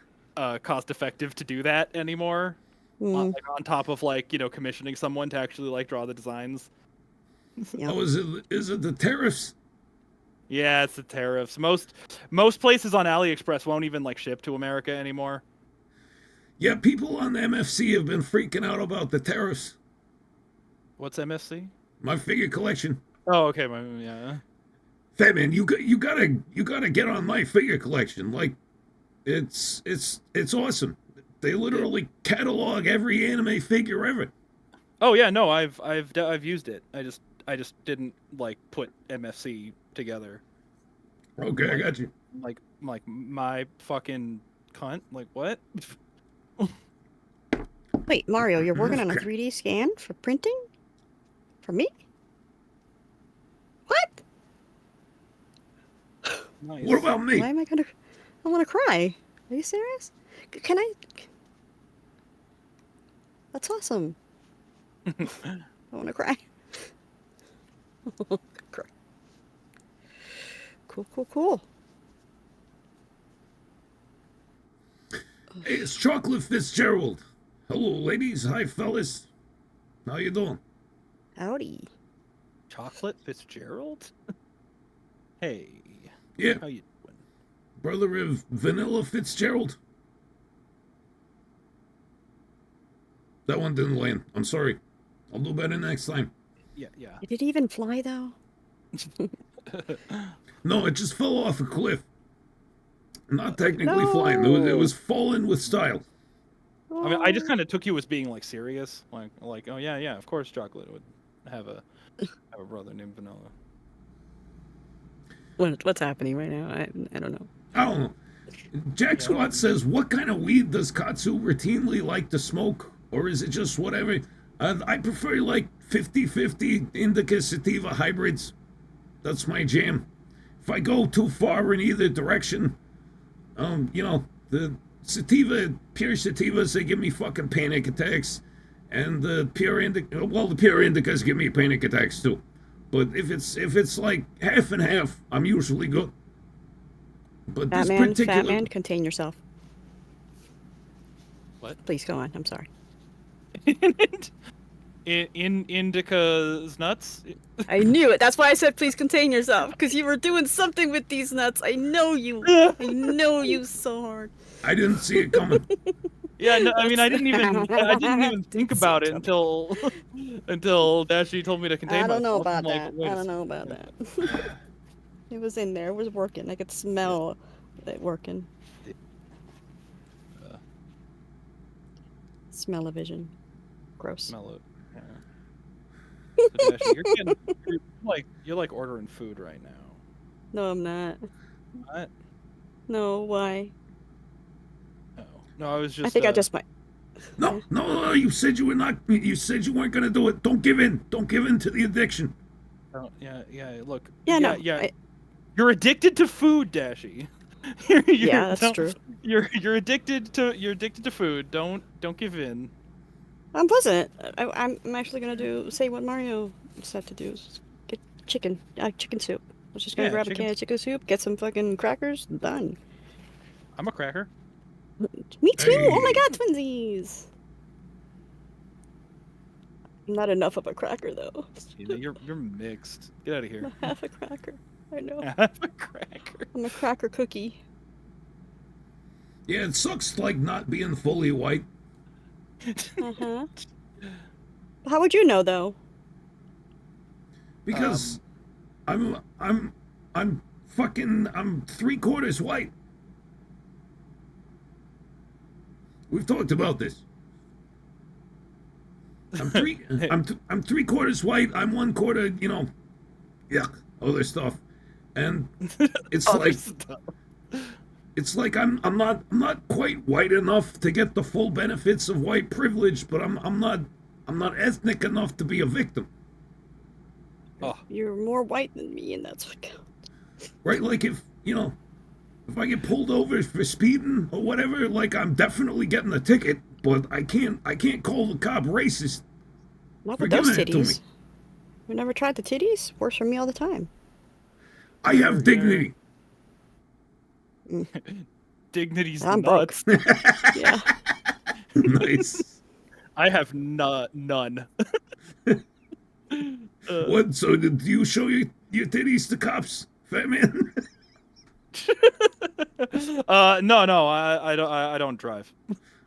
cost effective to do that anymore.
Mm,
Like, on top of like, you know, commissioning someone to actually like draw the designs.
yeah.
Oh, is it the tariffs?
Yeah, it's the tariffs. Most places on AliExpress won't even like ship to America anymore.
Yeah, people on the MFC have been freaking out about the tariffs.
What's MFC?
My figure collection.
Oh, okay. Yeah.
Fat man, you gotta get on my figure collection. Like, it's awesome. They literally catalog every anime figure ever.
Oh yeah, no, I've used it. I just didn't like put MFC together.
Okay, I got you.
Like my fucking cunt. Like what?
Wait, Mario, you're working on a 3D scan for printing? For me? What?
Nice.
What about me?
Why am I gonna? I want to cry. Are you serious? Can I? That's awesome. I want to cry. Cry. Cool.
Hey, it's Chocolate Fitzgerald. Hello, ladies. Hi, fellas. How you doing?
Howdy.
Chocolate Fitzgerald? Hey.
Yeah,
How you doing?
brother of Vanilla Fitzgerald. That one didn't land. I'm sorry. I'll do better next time.
Yeah.
Did it even fly though?
No, it just fell off a cliff. Not technically
No.
flying. It was falling with style.
I mean, I just kind of took you as being like serious, like oh yeah, of course, Chocolate would have a brother named Vanilla.
What's happening right now? I don't know.
I don't know. Jack Squat says, what kind of weed does Katsu routinely like to smoke? Or is it just whatever? I prefer like 50-50 indica sativa hybrids. That's my jam. If I go too far in either direction, you know, the pure sativas, they give me fucking panic attacks. And the pure indicas give me panic attacks too. But if it's like half and half, I'm usually good. But this particular...
Batman, contain yourself.
What?
Please go on. I'm sorry.
in Indica's nuts?
I knew it. That's why I said please contain yourself, because you were doing something with these nuts. I know you. I know you so hard.
I didn't see it coming.
Yeah, no, I mean, I didn't even think about it until Dashie told me to contain
I don't know
myself.
about
I'm
that.
like, wait
I
a
don't know about that. It was in there. It was working. I could smell it working. Smell-o-vision. Gross.
Smell it. Yeah. So Dashie, you're like ordering food right now.
No, I'm not.
What?
No, why?
No, I was just.
I think I just might.
No, you said you were not. You said you weren't gonna do it. Don't give in. Don't give in to the addiction.
Oh, yeah. Look.
Yeah, no.
You're addicted to food, Dashie.
Yeah, that's true.
You're addicted to food. Don't give in.
I wasn't. I'm actually gonna say what Mario said to do. Get chicken soup. I was just gonna grab a can of chicken soup, get some fucking crackers, done.
I'm a cracker.
Me too.
Hey.
Oh my god, twinsies. I'm not enough of a cracker though.
You're mixed. Get out of here.
Not half a cracker. I know.
Have a cracker.
I'm a cracker cookie.
Yeah, it sucks like not being fully white.
Uh-huh. How would you know, though?
Because I'm 3/4 white. We've talked about this. I'm 3/4 white. I'm 1/4, yuck, other stuff. And it's
Other
like
stuff.
it's like I'm not quite white enough to get the full benefits of white privilege, but I'm not ethnic enough to be a victim.
Oh,
You're more white than me, and that's what counts.
Right? Like if I get pulled over for speeding or whatever, like I'm definitely getting a ticket, but I can't call the cop racist
Not
for
with those
giving it to me.
titties. You never tried the titties? Works for me all the time.
I have dignity.
dignity's
I'm broke.
nuts.
Yeah.
Nice.
I have none.
What? So do you show your titties to cops, fat man?
No, I don't drive.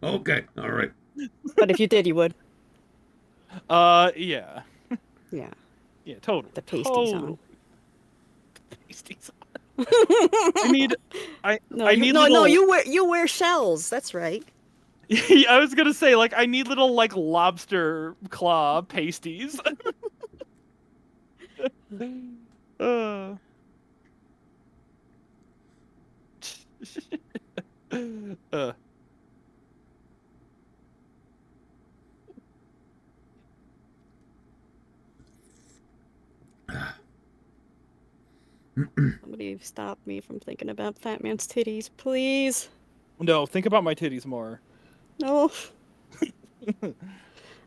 Okay, all right.
But if you did, you would.
Yeah,
Yeah.
yeah, totally.
The pasties
totally.
on.
The pasties on. I need
No,
little...
you wear shells. That's right.
I was gonna say, like, I need little, like, lobster claw pasties. uh.
Somebody stop me from thinking about Fat Man's titties, please.
No, think about my titties more.
No.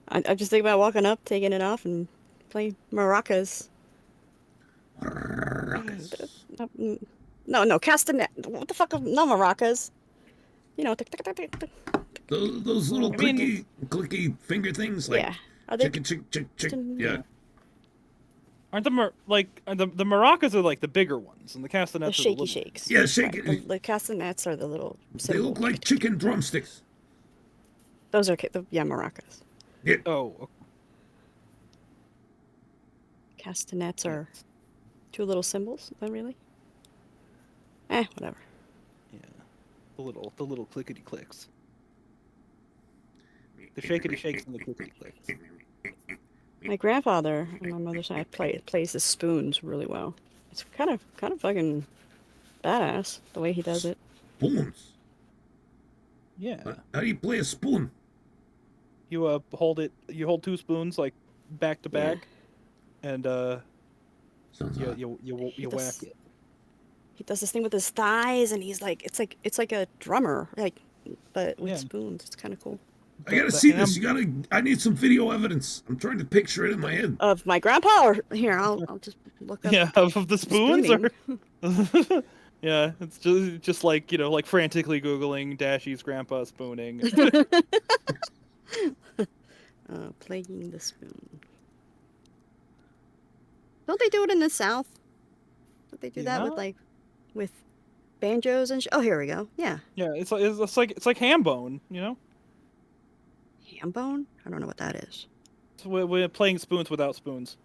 I just think about walking up, taking it off, and playing maracas. No, castanet. What the fuck? No maracas.
Those little clicky finger things, like
Yeah. Are they?
chick. Yeah.
Aren't the the maracas are like the bigger ones, and the
The
castanets are the
shaky
little...
shakes.
Yeah, shaky.
Right. The castanets are the little.
They look like chicken drumsticks.
Those are maracas.
Yeah.
Oh,
Castanets are two little cymbals. Not really. Whatever.
yeah. The little clickety clicks. The shakety shakes and the clickety clicks.
My grandfather on my mother's side plays the spoons really well. It's kind of fucking badass the way he does it.
Spoons.
Yeah.
How do you play a spoon?
You hold it. You hold two spoons like back to back, and
Sounds
you
hot.
you whack it.
He does this thing with his thighs, and he's like, it's like a drummer, but with
Yeah.
spoons. It's kind of cool.
I gotta see this. I need some video evidence. I'm trying to picture it in my head.
Of my grandpa, or here, I'll just look up.
Yeah, of the spoons. Or...
spooning.
Yeah, it's just like like frantically googling Dashie's grandpa spooning.
Playing the spoon. Don't they do it in the South? Don't they do that with banjos and oh, here we go. Yeah.
Yeah, it's like ham bone,
Ham bone? I don't know what that is.
So we're playing spoons without spoons.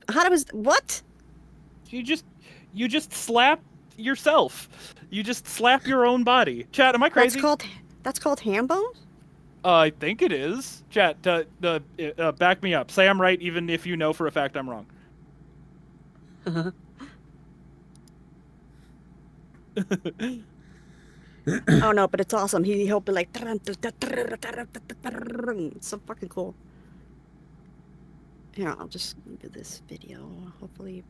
How does what?
You just slap yourself. You just slap your own body. Chat, am I crazy?
That's called ham bone?
I think it is. Chat, back me up. Say I'm right, even if you know for a fact I'm wrong.
Oh no, but it's awesome. He'll be like, it's so fucking cool. Here, I'll just do this video. Hopefully.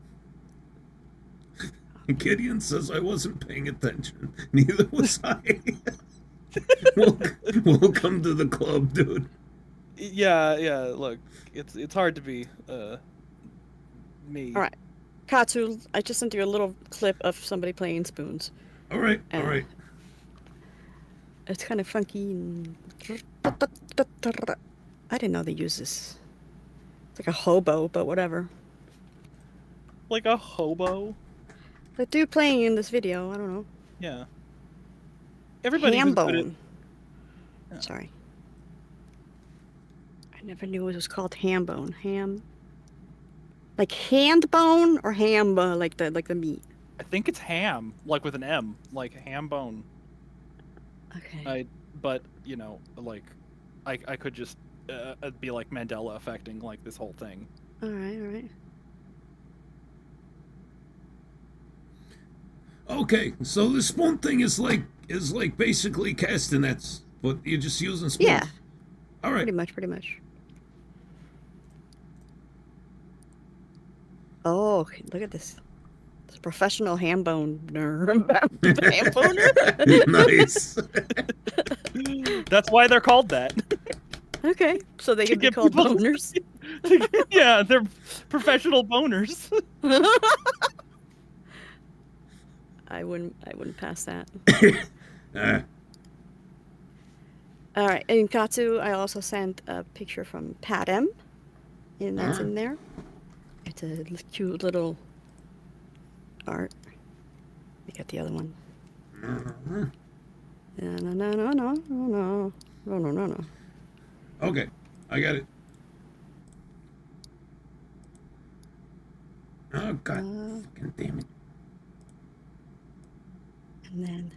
Gideon says I wasn't paying attention. Neither was I. Welcome to the club, dude.
Yeah. Look, it's hard to be me.
All right, Katsu, I just sent you a little clip of somebody playing spoons.
All right.
It's kind of funky. I didn't know they use this. It's like a hobo, but whatever.
Like a hobo.
The dude playing in this video, I don't know.
Yeah. Everybody who's good at...
Hambone. Sorry. I never knew it was called hambone. Ham. Like hand bone or ham, like the meat.
I think it's ham, like with an M, like ham bone.
Okay.
But you know, like, I could just be like Mandela affecting like this whole thing.
All right, all right.
Okay, so the spoon thing is like basically castanets, but you're just using spoons.
Yeah.
All right.
Pretty much. Oh, okay, look at this. It's a professional ham boner. Ham boner?
Nice.
That's why they're called that.
Okay, so they
To
can be
get
called
people-
boners.
Yeah, they're professional boners.
I wouldn't pass that.
Uh,
All right, in Katsu, I also sent a picture from Padem, and that's in there. It's a cute little art. We got the other one. No.
okay, I got it. Oh God, fucking damn it!
And then.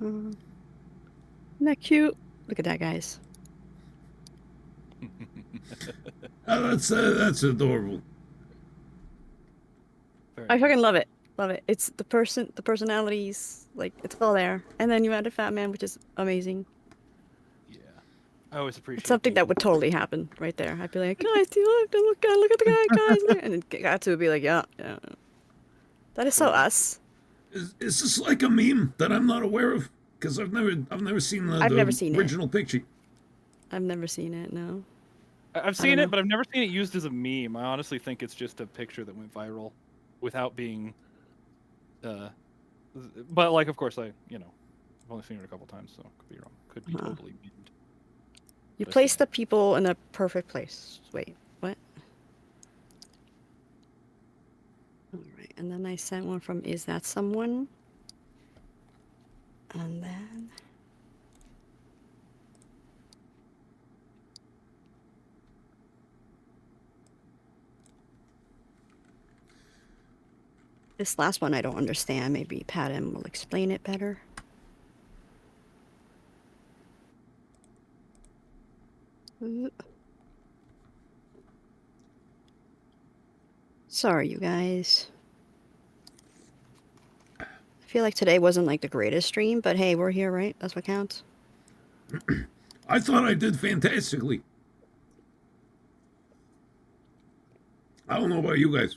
Isn't that cute? Look at that, guys.
Oh, that's adorable.
Very
I
nice.
fucking love it. Love it. It's the personalities, like it's all there. And then you add a fat man, which is amazing.
Yeah, I always appreciate.
It's something that would totally happen right there. I'd be like, guys, do you look at the guy, guys? And then Gatsu would be like, yeah. That is so us.
Is this like a meme that I'm not aware of? Because I've never seen the,
I've never seen it.
original picture.
I've never seen it. No.
I've
don't
seen
know.
it, but I've never seen it used as a meme. I honestly think it's just a picture that went viral, without being. But like, of course, I've only seen it a couple times, so could be wrong. Could be totally memed.
You
Let's
place
see.
the people in the perfect place. Wait, what? All right, and then I sent one from Is That Someone? And then. This last one I don't understand. Maybe Patton will explain it better. Sorry, you guys. I feel like today wasn't like the greatest stream, but hey, we're here, right? That's what counts.
I thought I did fantastically. I don't know about you guys.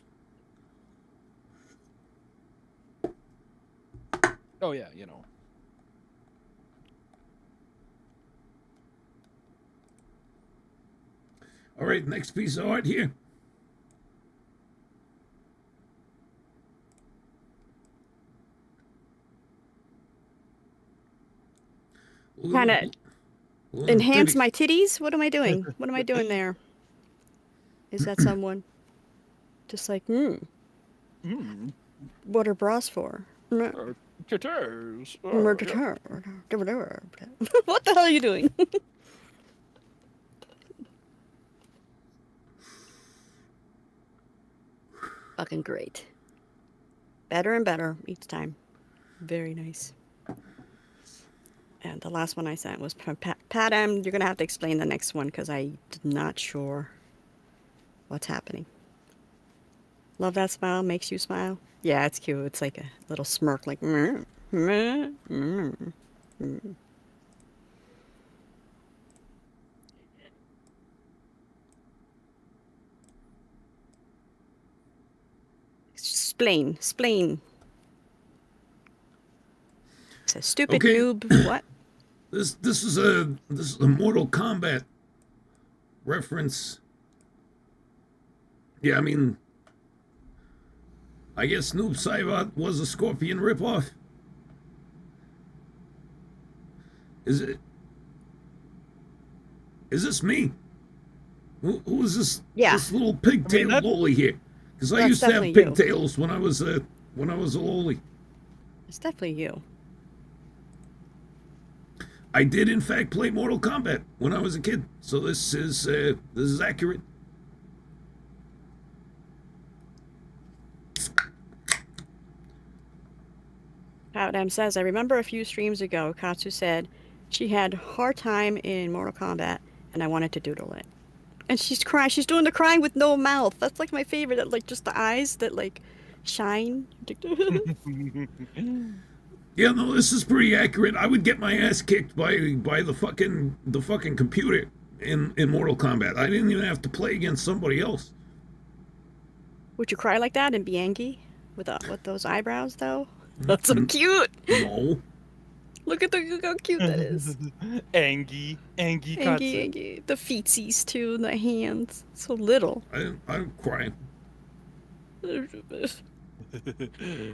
Oh yeah, you know.
All right, next piece of art here.
Kind of enhance my titties? What am I doing? What am I doing there? Is that someone? Just like, what are bras for?
Tattoos.
What the hell are you doing? Fucking great. Better and better each time. Very nice. And the last one I sent was from Padam. You're going to have to explain the next one because I'm not sure what's happening. Love that smile. Makes you smile. Yeah, it's cute. It's like a little smirk, like. Splain. It's a stupid
Okay.
noob. What?
This is a Mortal Kombat reference. Yeah, I mean, I guess Noob Saibot was a Scorpion ripoff. Is it? Is this me? Who is this?
Yeah.
This little pigtail
that-
loli here? Because I
That's
used to have
definitely you.
pigtails when I was a loli.
It's definitely you.
I did in fact play Mortal Kombat when I was a kid, so this is accurate.
Powdam says, I remember a few streams ago, Katsu said she had a hard time in Mortal Kombat, and I wanted to doodle it. And she's crying. She's doing the crying with no mouth. That's like my favorite. That, like, just the eyes that like shine.
Yeah, no, this is pretty accurate. I would get my ass kicked by the fucking computer in Mortal Kombat. I didn't even have to play against somebody else.
Would you cry like that and be angry with those eyebrows though? That's so cute.
No.
Look how cute that is.
Angie Katsu.
Angie. The feetsies too, the hands. So little.
I'm crying.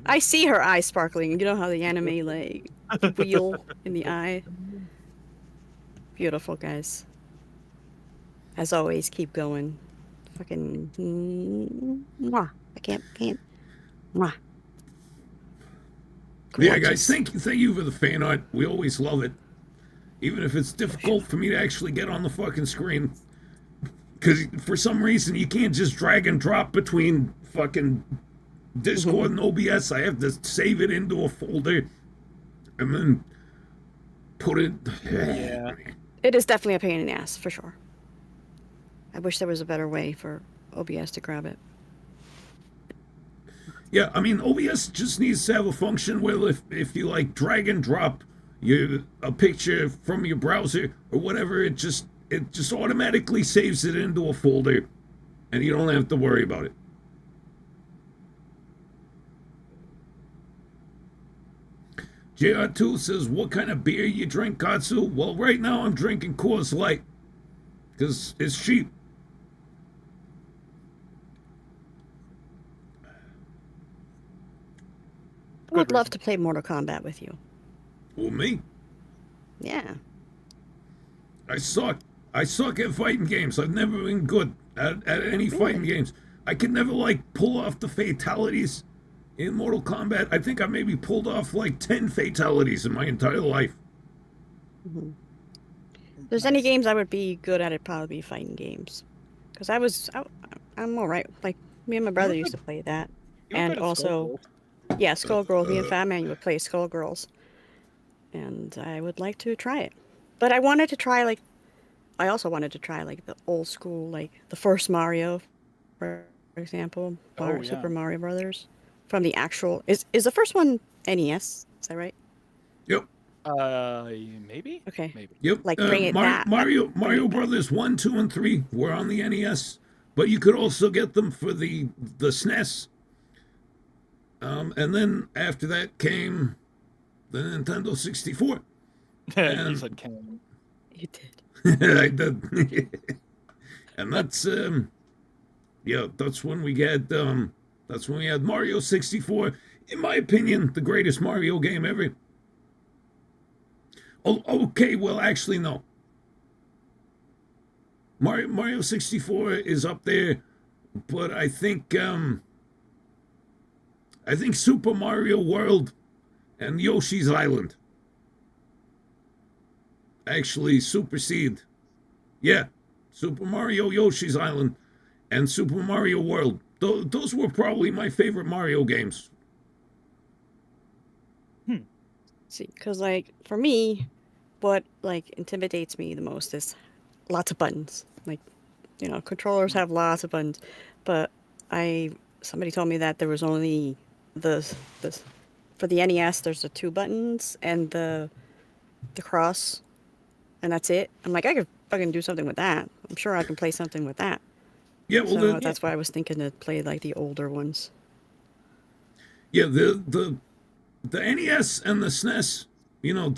I see her eyes sparkling. You know how the anime like wheel in the eye. Beautiful, guys. As always, keep going. Fucking mwah. I can't. Mwah.
Yeah, guys, thank you for the fan art. We always love it, even if it's difficult for me to actually get on the fucking screen. Because for some reason you can't just drag and drop between fucking Discord and OBS. I have to save it into a folder and then put it.
Yeah.
It is definitely a pain in the ass, for sure. I wish there was a better way for OBS to grab it.
Yeah, I mean, OBS just needs to have a function where if you like drag and drop a picture from your browser or whatever, it just automatically saves it into a folder, and you don't have to worry about it. JR2 says, what kind of beer you drink, Katsu? Well, right now I'm drinking Coors Light, because it's cheap.
I would love to play Mortal Kombat with you.
Well, me?
Yeah.
I suck. I suck at fighting games. I've never been good at any fighting games. I can never, like, pull off the fatalities in Mortal Kombat. I think I maybe pulled off, like, 10 fatalities in my entire life.
Mm-hmm. If there's any games I would be good at, it'd probably be fighting games. Because I'm alright. Like, me and my brother used to play that. And also, yeah, Skullgirls. Me and Fat Man would play Skullgirls. And I would like to try it. But I wanted to try, like, I also wanted to try, like, the old school, like, the first Mario, for example. Super Mario Brothers. From the actual... Is the first one NES? Is that right?
Yep.
Maybe?
Okay.
Maybe.
Yep.
Like, bring it back.
Mario Brothers 1, 2, and 3 were on the NES. But you could also get them for the SNES. And then after that came the Nintendo 64.
You said Ken.
You did.
I did. And that's that's when we had Mario 64. In my opinion, the greatest Mario game ever. Oh, okay, well, actually, no. Mario 64 is up there, but I think Super Mario World and Yoshi's Island actually supersede. Yeah, Super Mario, Yoshi's Island, and Super Mario World. Those were probably my favorite Mario games.
See, because, like, for me, what, like, intimidates me the most is lots of buttons. Like, you know, controllers have lots of buttons, but somebody told me that there was only for the NES, there's the 2 buttons and the cross, and that's it. I'm like, I could fucking do something with that. I'm sure I can play something with that.
Yeah, well,
So that's why I was thinking to play, like, the older ones.
Yeah, the NES and the SNES, you know,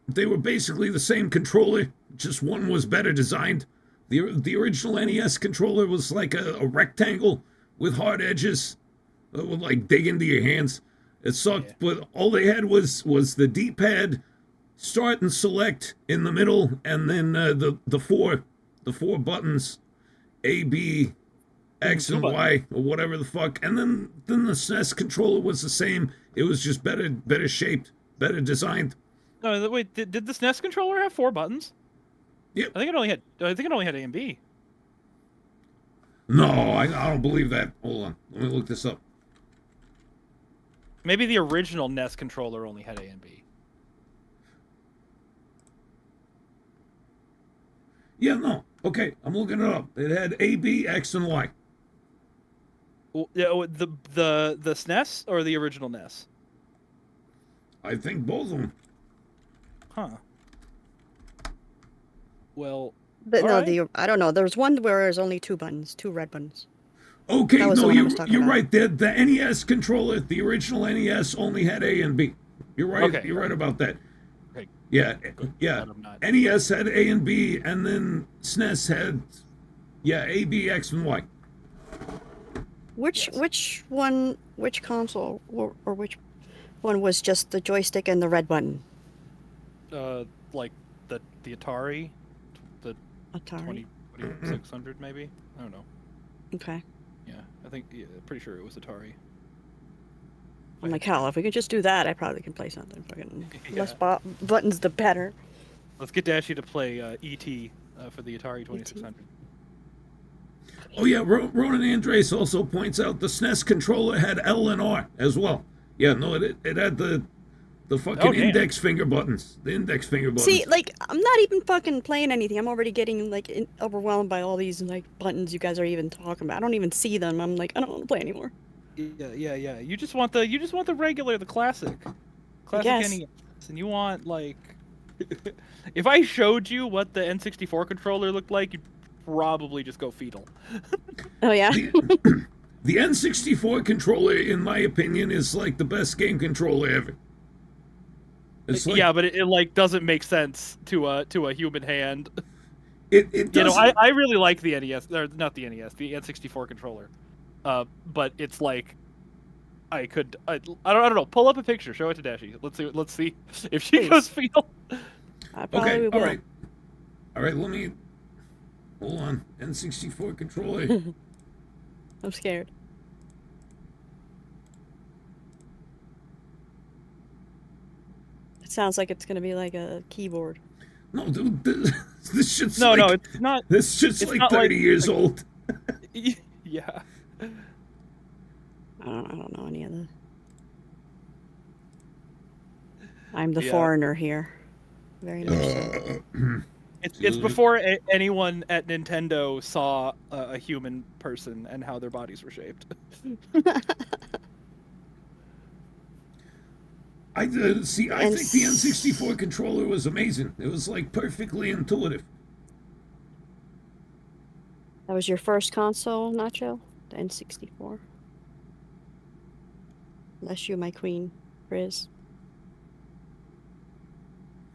they were basically the same controller, just one was better designed. The original NES controller was like a rectangle with hard edges, It would like dig into your hands. It sucked,
Yeah.
but all they had was the D-pad, start and select in the middle, and then the four buttons, A, B, X,
Two
and
buttons.
Y, or whatever the fuck. And then the SNES controller was the same. It was just better shaped, better designed.
No, wait. Did the SNES controller have 4 buttons?
Yep.
I think it only had A and B.
No, I don't believe that. Hold on, let me look this up.
Maybe the original NES controller only had A and B.
Yeah, no. Okay, I'm looking it up. It had A, B, X, and Y.
Well, yeah, the SNES or the original NES?
I think both of them.
Huh. Well,
But no,
alright.
I don't know. There's one where there's only 2 buttons, 2 red buttons.
Okay,
That was the
no,
one I was talking
you're
about.
right. The NES controller, the original NES, only had A and B. You're right.
Okay.
You're right about that.
Okay.
Yeah, yeah.
Glad I'm not-
NES had A and B, and then SNES had A, B, X, and Y.
Which console or which one was just the joystick and the red button?
Like the Atari, the
Atari.
2600 maybe. I don't know.
Okay.
Yeah, pretty sure it was Atari.
I'm like, hell, if we could just do that, I probably can play something. Fucking less
Yeah.
buttons, the better.
Let's get Dashie to play ET for the Atari 2600.
Oh yeah, Ronan Andres also points out the SNES controller had L and R as well. Yeah, no, it had the fucking
Oh, damn.
index finger buttons. The index finger buttons.
See, like, I'm not even fucking playing anything. I'm already getting like overwhelmed by all these like buttons you guys are even talking about. I don't even see them. I'm like, I don't want to play anymore.
Yeah. You just want the regular, the classic
guess.
NES, and you want like. If I showed you what the N64 controller looked like, you'd probably just go fetal.
Oh yeah.
The N64 controller, in my opinion, is like the best game controller ever. It's like,
Yeah, but it like doesn't make sense to a human hand.
it
You know,
doesn't.
I really like the NES, or not the NES, the N64 controller. But it's like, I don't know. Pull up a picture, show it to Dashie. Let's see if she
Please.
goes fetal.
I probably
Okay,
will.
all right. Let me hold on. N64 controller.
I'm scared. It sounds like it's gonna be like a keyboard.
No, dude, this shit's
No,
like,
no, it's not.
This shit's
it's
like
not
30
like-
years
like-
old.
Yeah.
I don't know any of the. I'm the
Yeah.
foreigner here. Very much so.
It's before anyone at Nintendo saw a human person and how their bodies were shaped.
I see. I think the N64 controller was amazing. It was like perfectly intuitive.
That was your first console, Nacho? The N64. Bless you, my queen, Riz.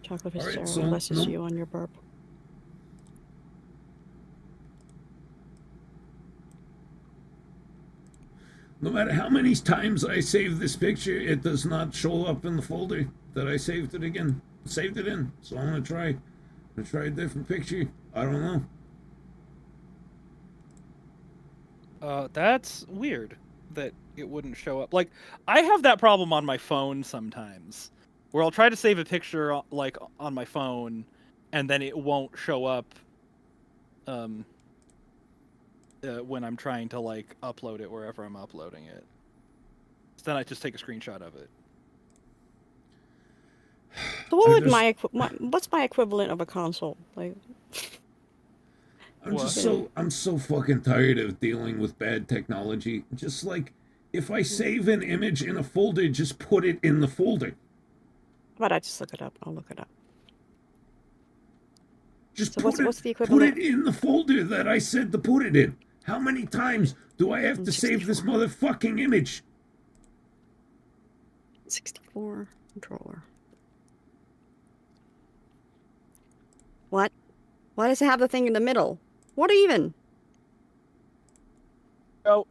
Chocolate
All right,
Sarah
so
blesses
no-
you on your burp.
No matter how many times I save this picture, it does not show up in the folder that I saved it again. Saved it in. So I'm gonna try. A different picture. I don't know.
That's weird that it wouldn't show up. Like, I have that problem on my phone sometimes, where I'll try to save a picture like on my phone, and then it won't show up. When I'm trying to like upload it wherever I'm uploading it, so then I just take a screenshot of it.
So what would
just-
what's my equivalent of a console? Like,
I'm so fucking tired of dealing with bad technology. Just like, if I save an image in a folder, just put it in the folder.
how about I just look it up? I'll look it up.
Just
So
put
what's the
put
equivalent?
it in the folder that I said to put it in. How many times do I have to save this
64.
motherfucking image?
64 controller. What? Why does it have the thing in the middle? What even?
Oh,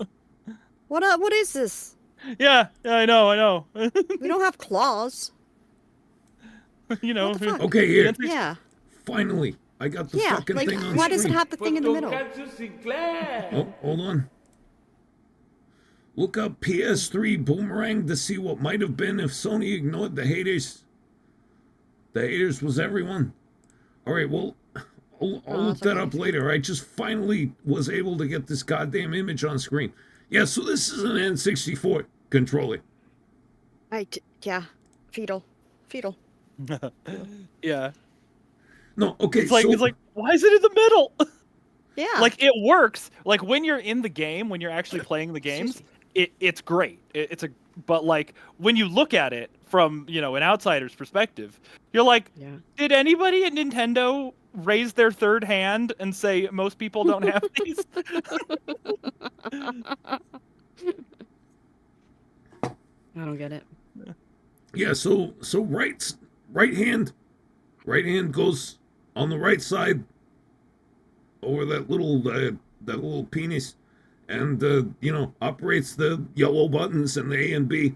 What is this?
Yeah, I know.
We don't have claws.
You know.
What the fuck?
Okay, here.
Yeah.
Finally, I got the
Yeah.
fucking
Like,
thing on
why does it
screen.
have the
For
thing in the middle?
Tonkatsu Sinclair.
Oh, hold on. Look up PS3 Boomerang to see what might have been if Sony ignored the haters. The haters was everyone. All right, well, I'll look
that's
that
okay.
up later. I just finally was able to get this goddamn image on screen. Yeah, so this is an N64 controller.
Yeah. Fetal.
Yeah.
No, okay,
It's like
so
why is it in the middle?
Yeah.
Like it works. Like when you're in the game, when you're actually playing the games, it's great. But like when you look at it from, you know, an outsider's perspective, you're like,
Yeah.
did anybody at Nintendo raise their third hand and say most people don't have these?
I don't get it.
yeah, so right hand goes on the right side over that little penis, and you know, operates the yellow buttons and the A and B.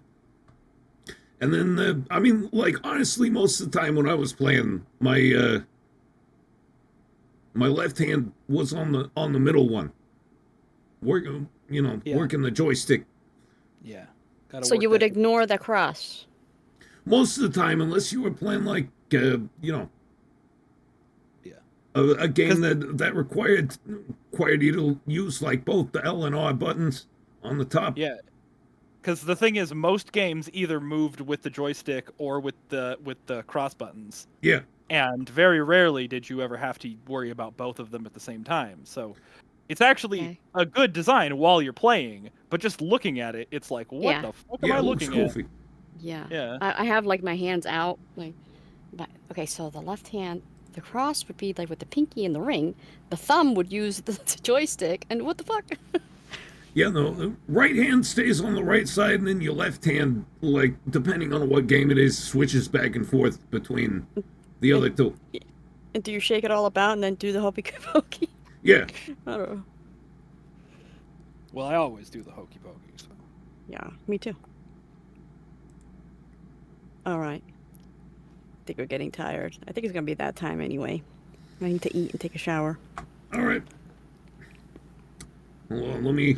And then I mean, like, honestly, most of the time when I was playing, my left hand was on the middle one, working the joystick.
Yeah.
So you would ignore the cross.
Most of the time, unless you were playing like you know,
Yeah.
a game that required you to use like both the L and R buttons on the top.
Yeah. Because the thing is, most games either moved with the joystick or with the cross buttons,
Yeah.
and very rarely did you ever have to worry about both of them at the same time. So, it's actually
Okay.
a good design while you're playing, but just looking at it, it's like, what
Yeah.
the fuck am
Yeah,
I
it looks
looking at?
goofy.
Yeah.
Yeah.
I have like my hands out, like. Okay, so the left hand, the cross would be like with the pinky and the ring. The thumb would use the joystick, and what the fuck?
Yeah, no, the right hand stays on the right side, and then your left hand, like, depending on what game it is, switches back and forth between the other two.
And do you shake it all about and then do the hokey pokey?
Yeah.
I don't know.
Well, I always do the hokey pokey. So.
Yeah, me too. All right. I think we're getting tired. I think it's gonna be that time anyway. I need to eat and take a shower.
All right. Hold on, let me.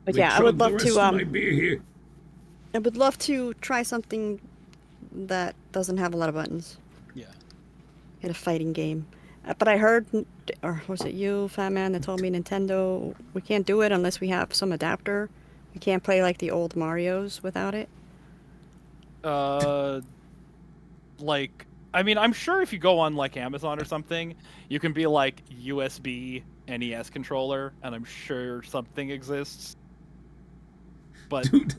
But
let me
yeah, I
chug
would
the
love
rest
to
of my beer here.
I would love to try something that doesn't have a lot of buttons.
Yeah.
In a fighting game. But I heard, or was it you, Fat Man, that told me Nintendo, we can't do it unless we have some adapter. We can't play like the old Marios without it.
Like, I mean, I'm sure if you go on like Amazon or something, you can be like USB NES controller, and I'm sure something exists. But
Dude,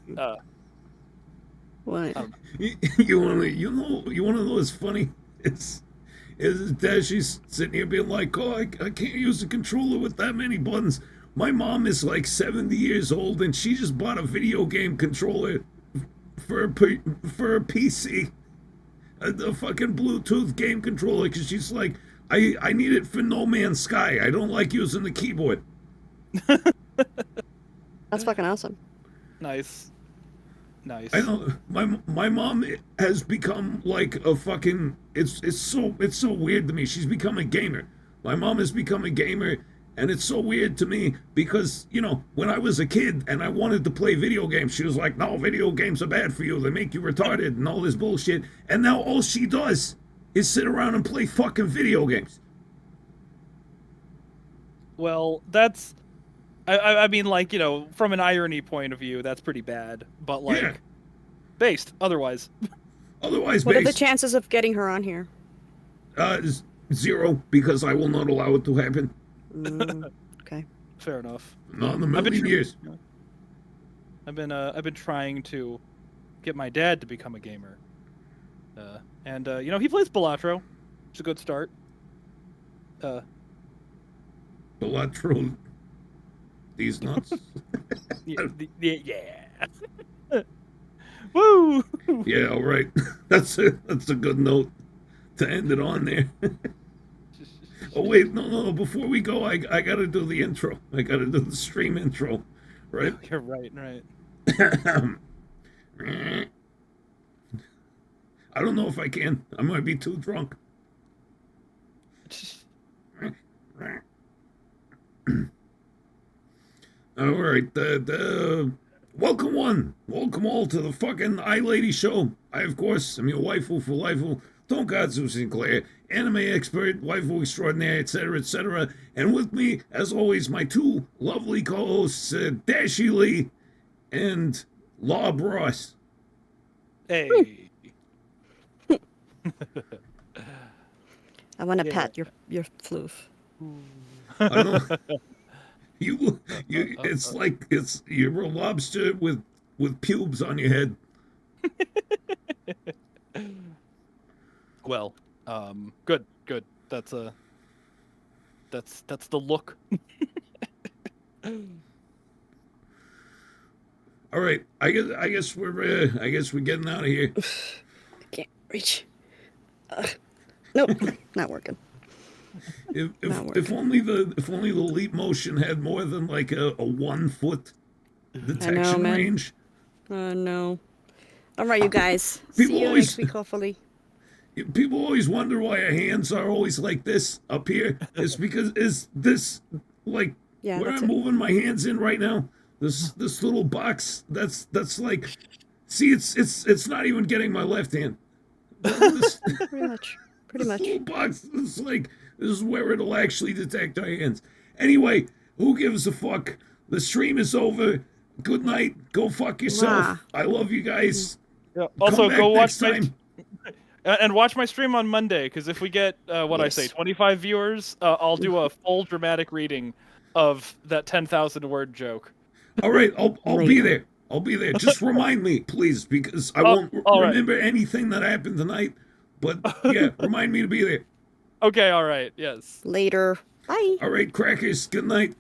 What?
you wanna know what's funny? Is Dashie's sitting here being like, oh, I can't use a controller with that many buttons. My mom is like 70 years old, and she just bought a video game controller for a PC, a fucking Bluetooth game controller, because she's like, I need it for No Man's Sky. I don't like using the keyboard.
That's fucking awesome.
nice.
I know my mom has become like a fucking. It's so weird to me. She's become a gamer. My mom has become a gamer. And it's so weird to me because, you know, when I was a kid and I wanted to play video games, she was like, no, video games are bad for you. They make you retarded and all this bullshit. And now all she does is sit around and play fucking video games.
Well, that's. I mean, like, you know, from an irony point of view, that's pretty bad. But, like,
Yeah.
based otherwise.
Otherwise,
What are the
based,
chances of getting her on here?
0, because I will not allow it to happen.
Okay.
Fair enough.
Not in a million years.
I've been trying to get my dad to become a gamer. And you know, he plays Balatro. It's a good start.
Balatro. These nuts.
Yeah. Woo!
Yeah, all right. That's a good note to end it on there. Oh wait, no. Before we go, I gotta do the intro. I gotta do the stream intro. right?
You're right.
I don't know if I can. I might be too drunk. All right, welcome all to the fucking iLadies show. I, of course, am your waifu for life, Tonkatsu Sinclair, anime expert, waifu extraordinaire, etc., and with me, as always, my two lovely co-hosts, Dashie Li and Lob Ross.
Hey.
I want to
Yeah.
pat your floof.
I know. You, it's like you're a lobster with pubes on your head.
Well, good. That's the look.
All right, I guess we're getting out of here.
I can't reach. Nope, not working.
If only the leap motion had more than like a 1 foot detection
man.
range.
No. All right, you guys.
People
See you
always-
next week, hopefully.
People always wonder why our hands are always like this up here. It's because is this like
Yeah,
where
that's
I'm
it.
moving my hands in right now? This little box that's like, see, it's not even getting my left hand. This,
Pretty much.
this little box is like, this is where it'll actually detect our hands. Anyway, who gives a fuck? The stream is over. Good night. Go fuck yourself.
Mwah.
I love you guys.
Yeah.
Come
Also,
back
go watch
next
my
time.
and watch my stream on Monday, because if we get I say 25 viewers, I'll do a full dramatic reading of that 10,000 word joke.
All right, I'll be
Later.
there. I'll be there. Just remind me, please, because I
Oh,
won't
all right.
remember anything that happened tonight. But yeah, remind me to be there.
Okay, all right, yes.
Later. Bye.
All right, crackers. Good night.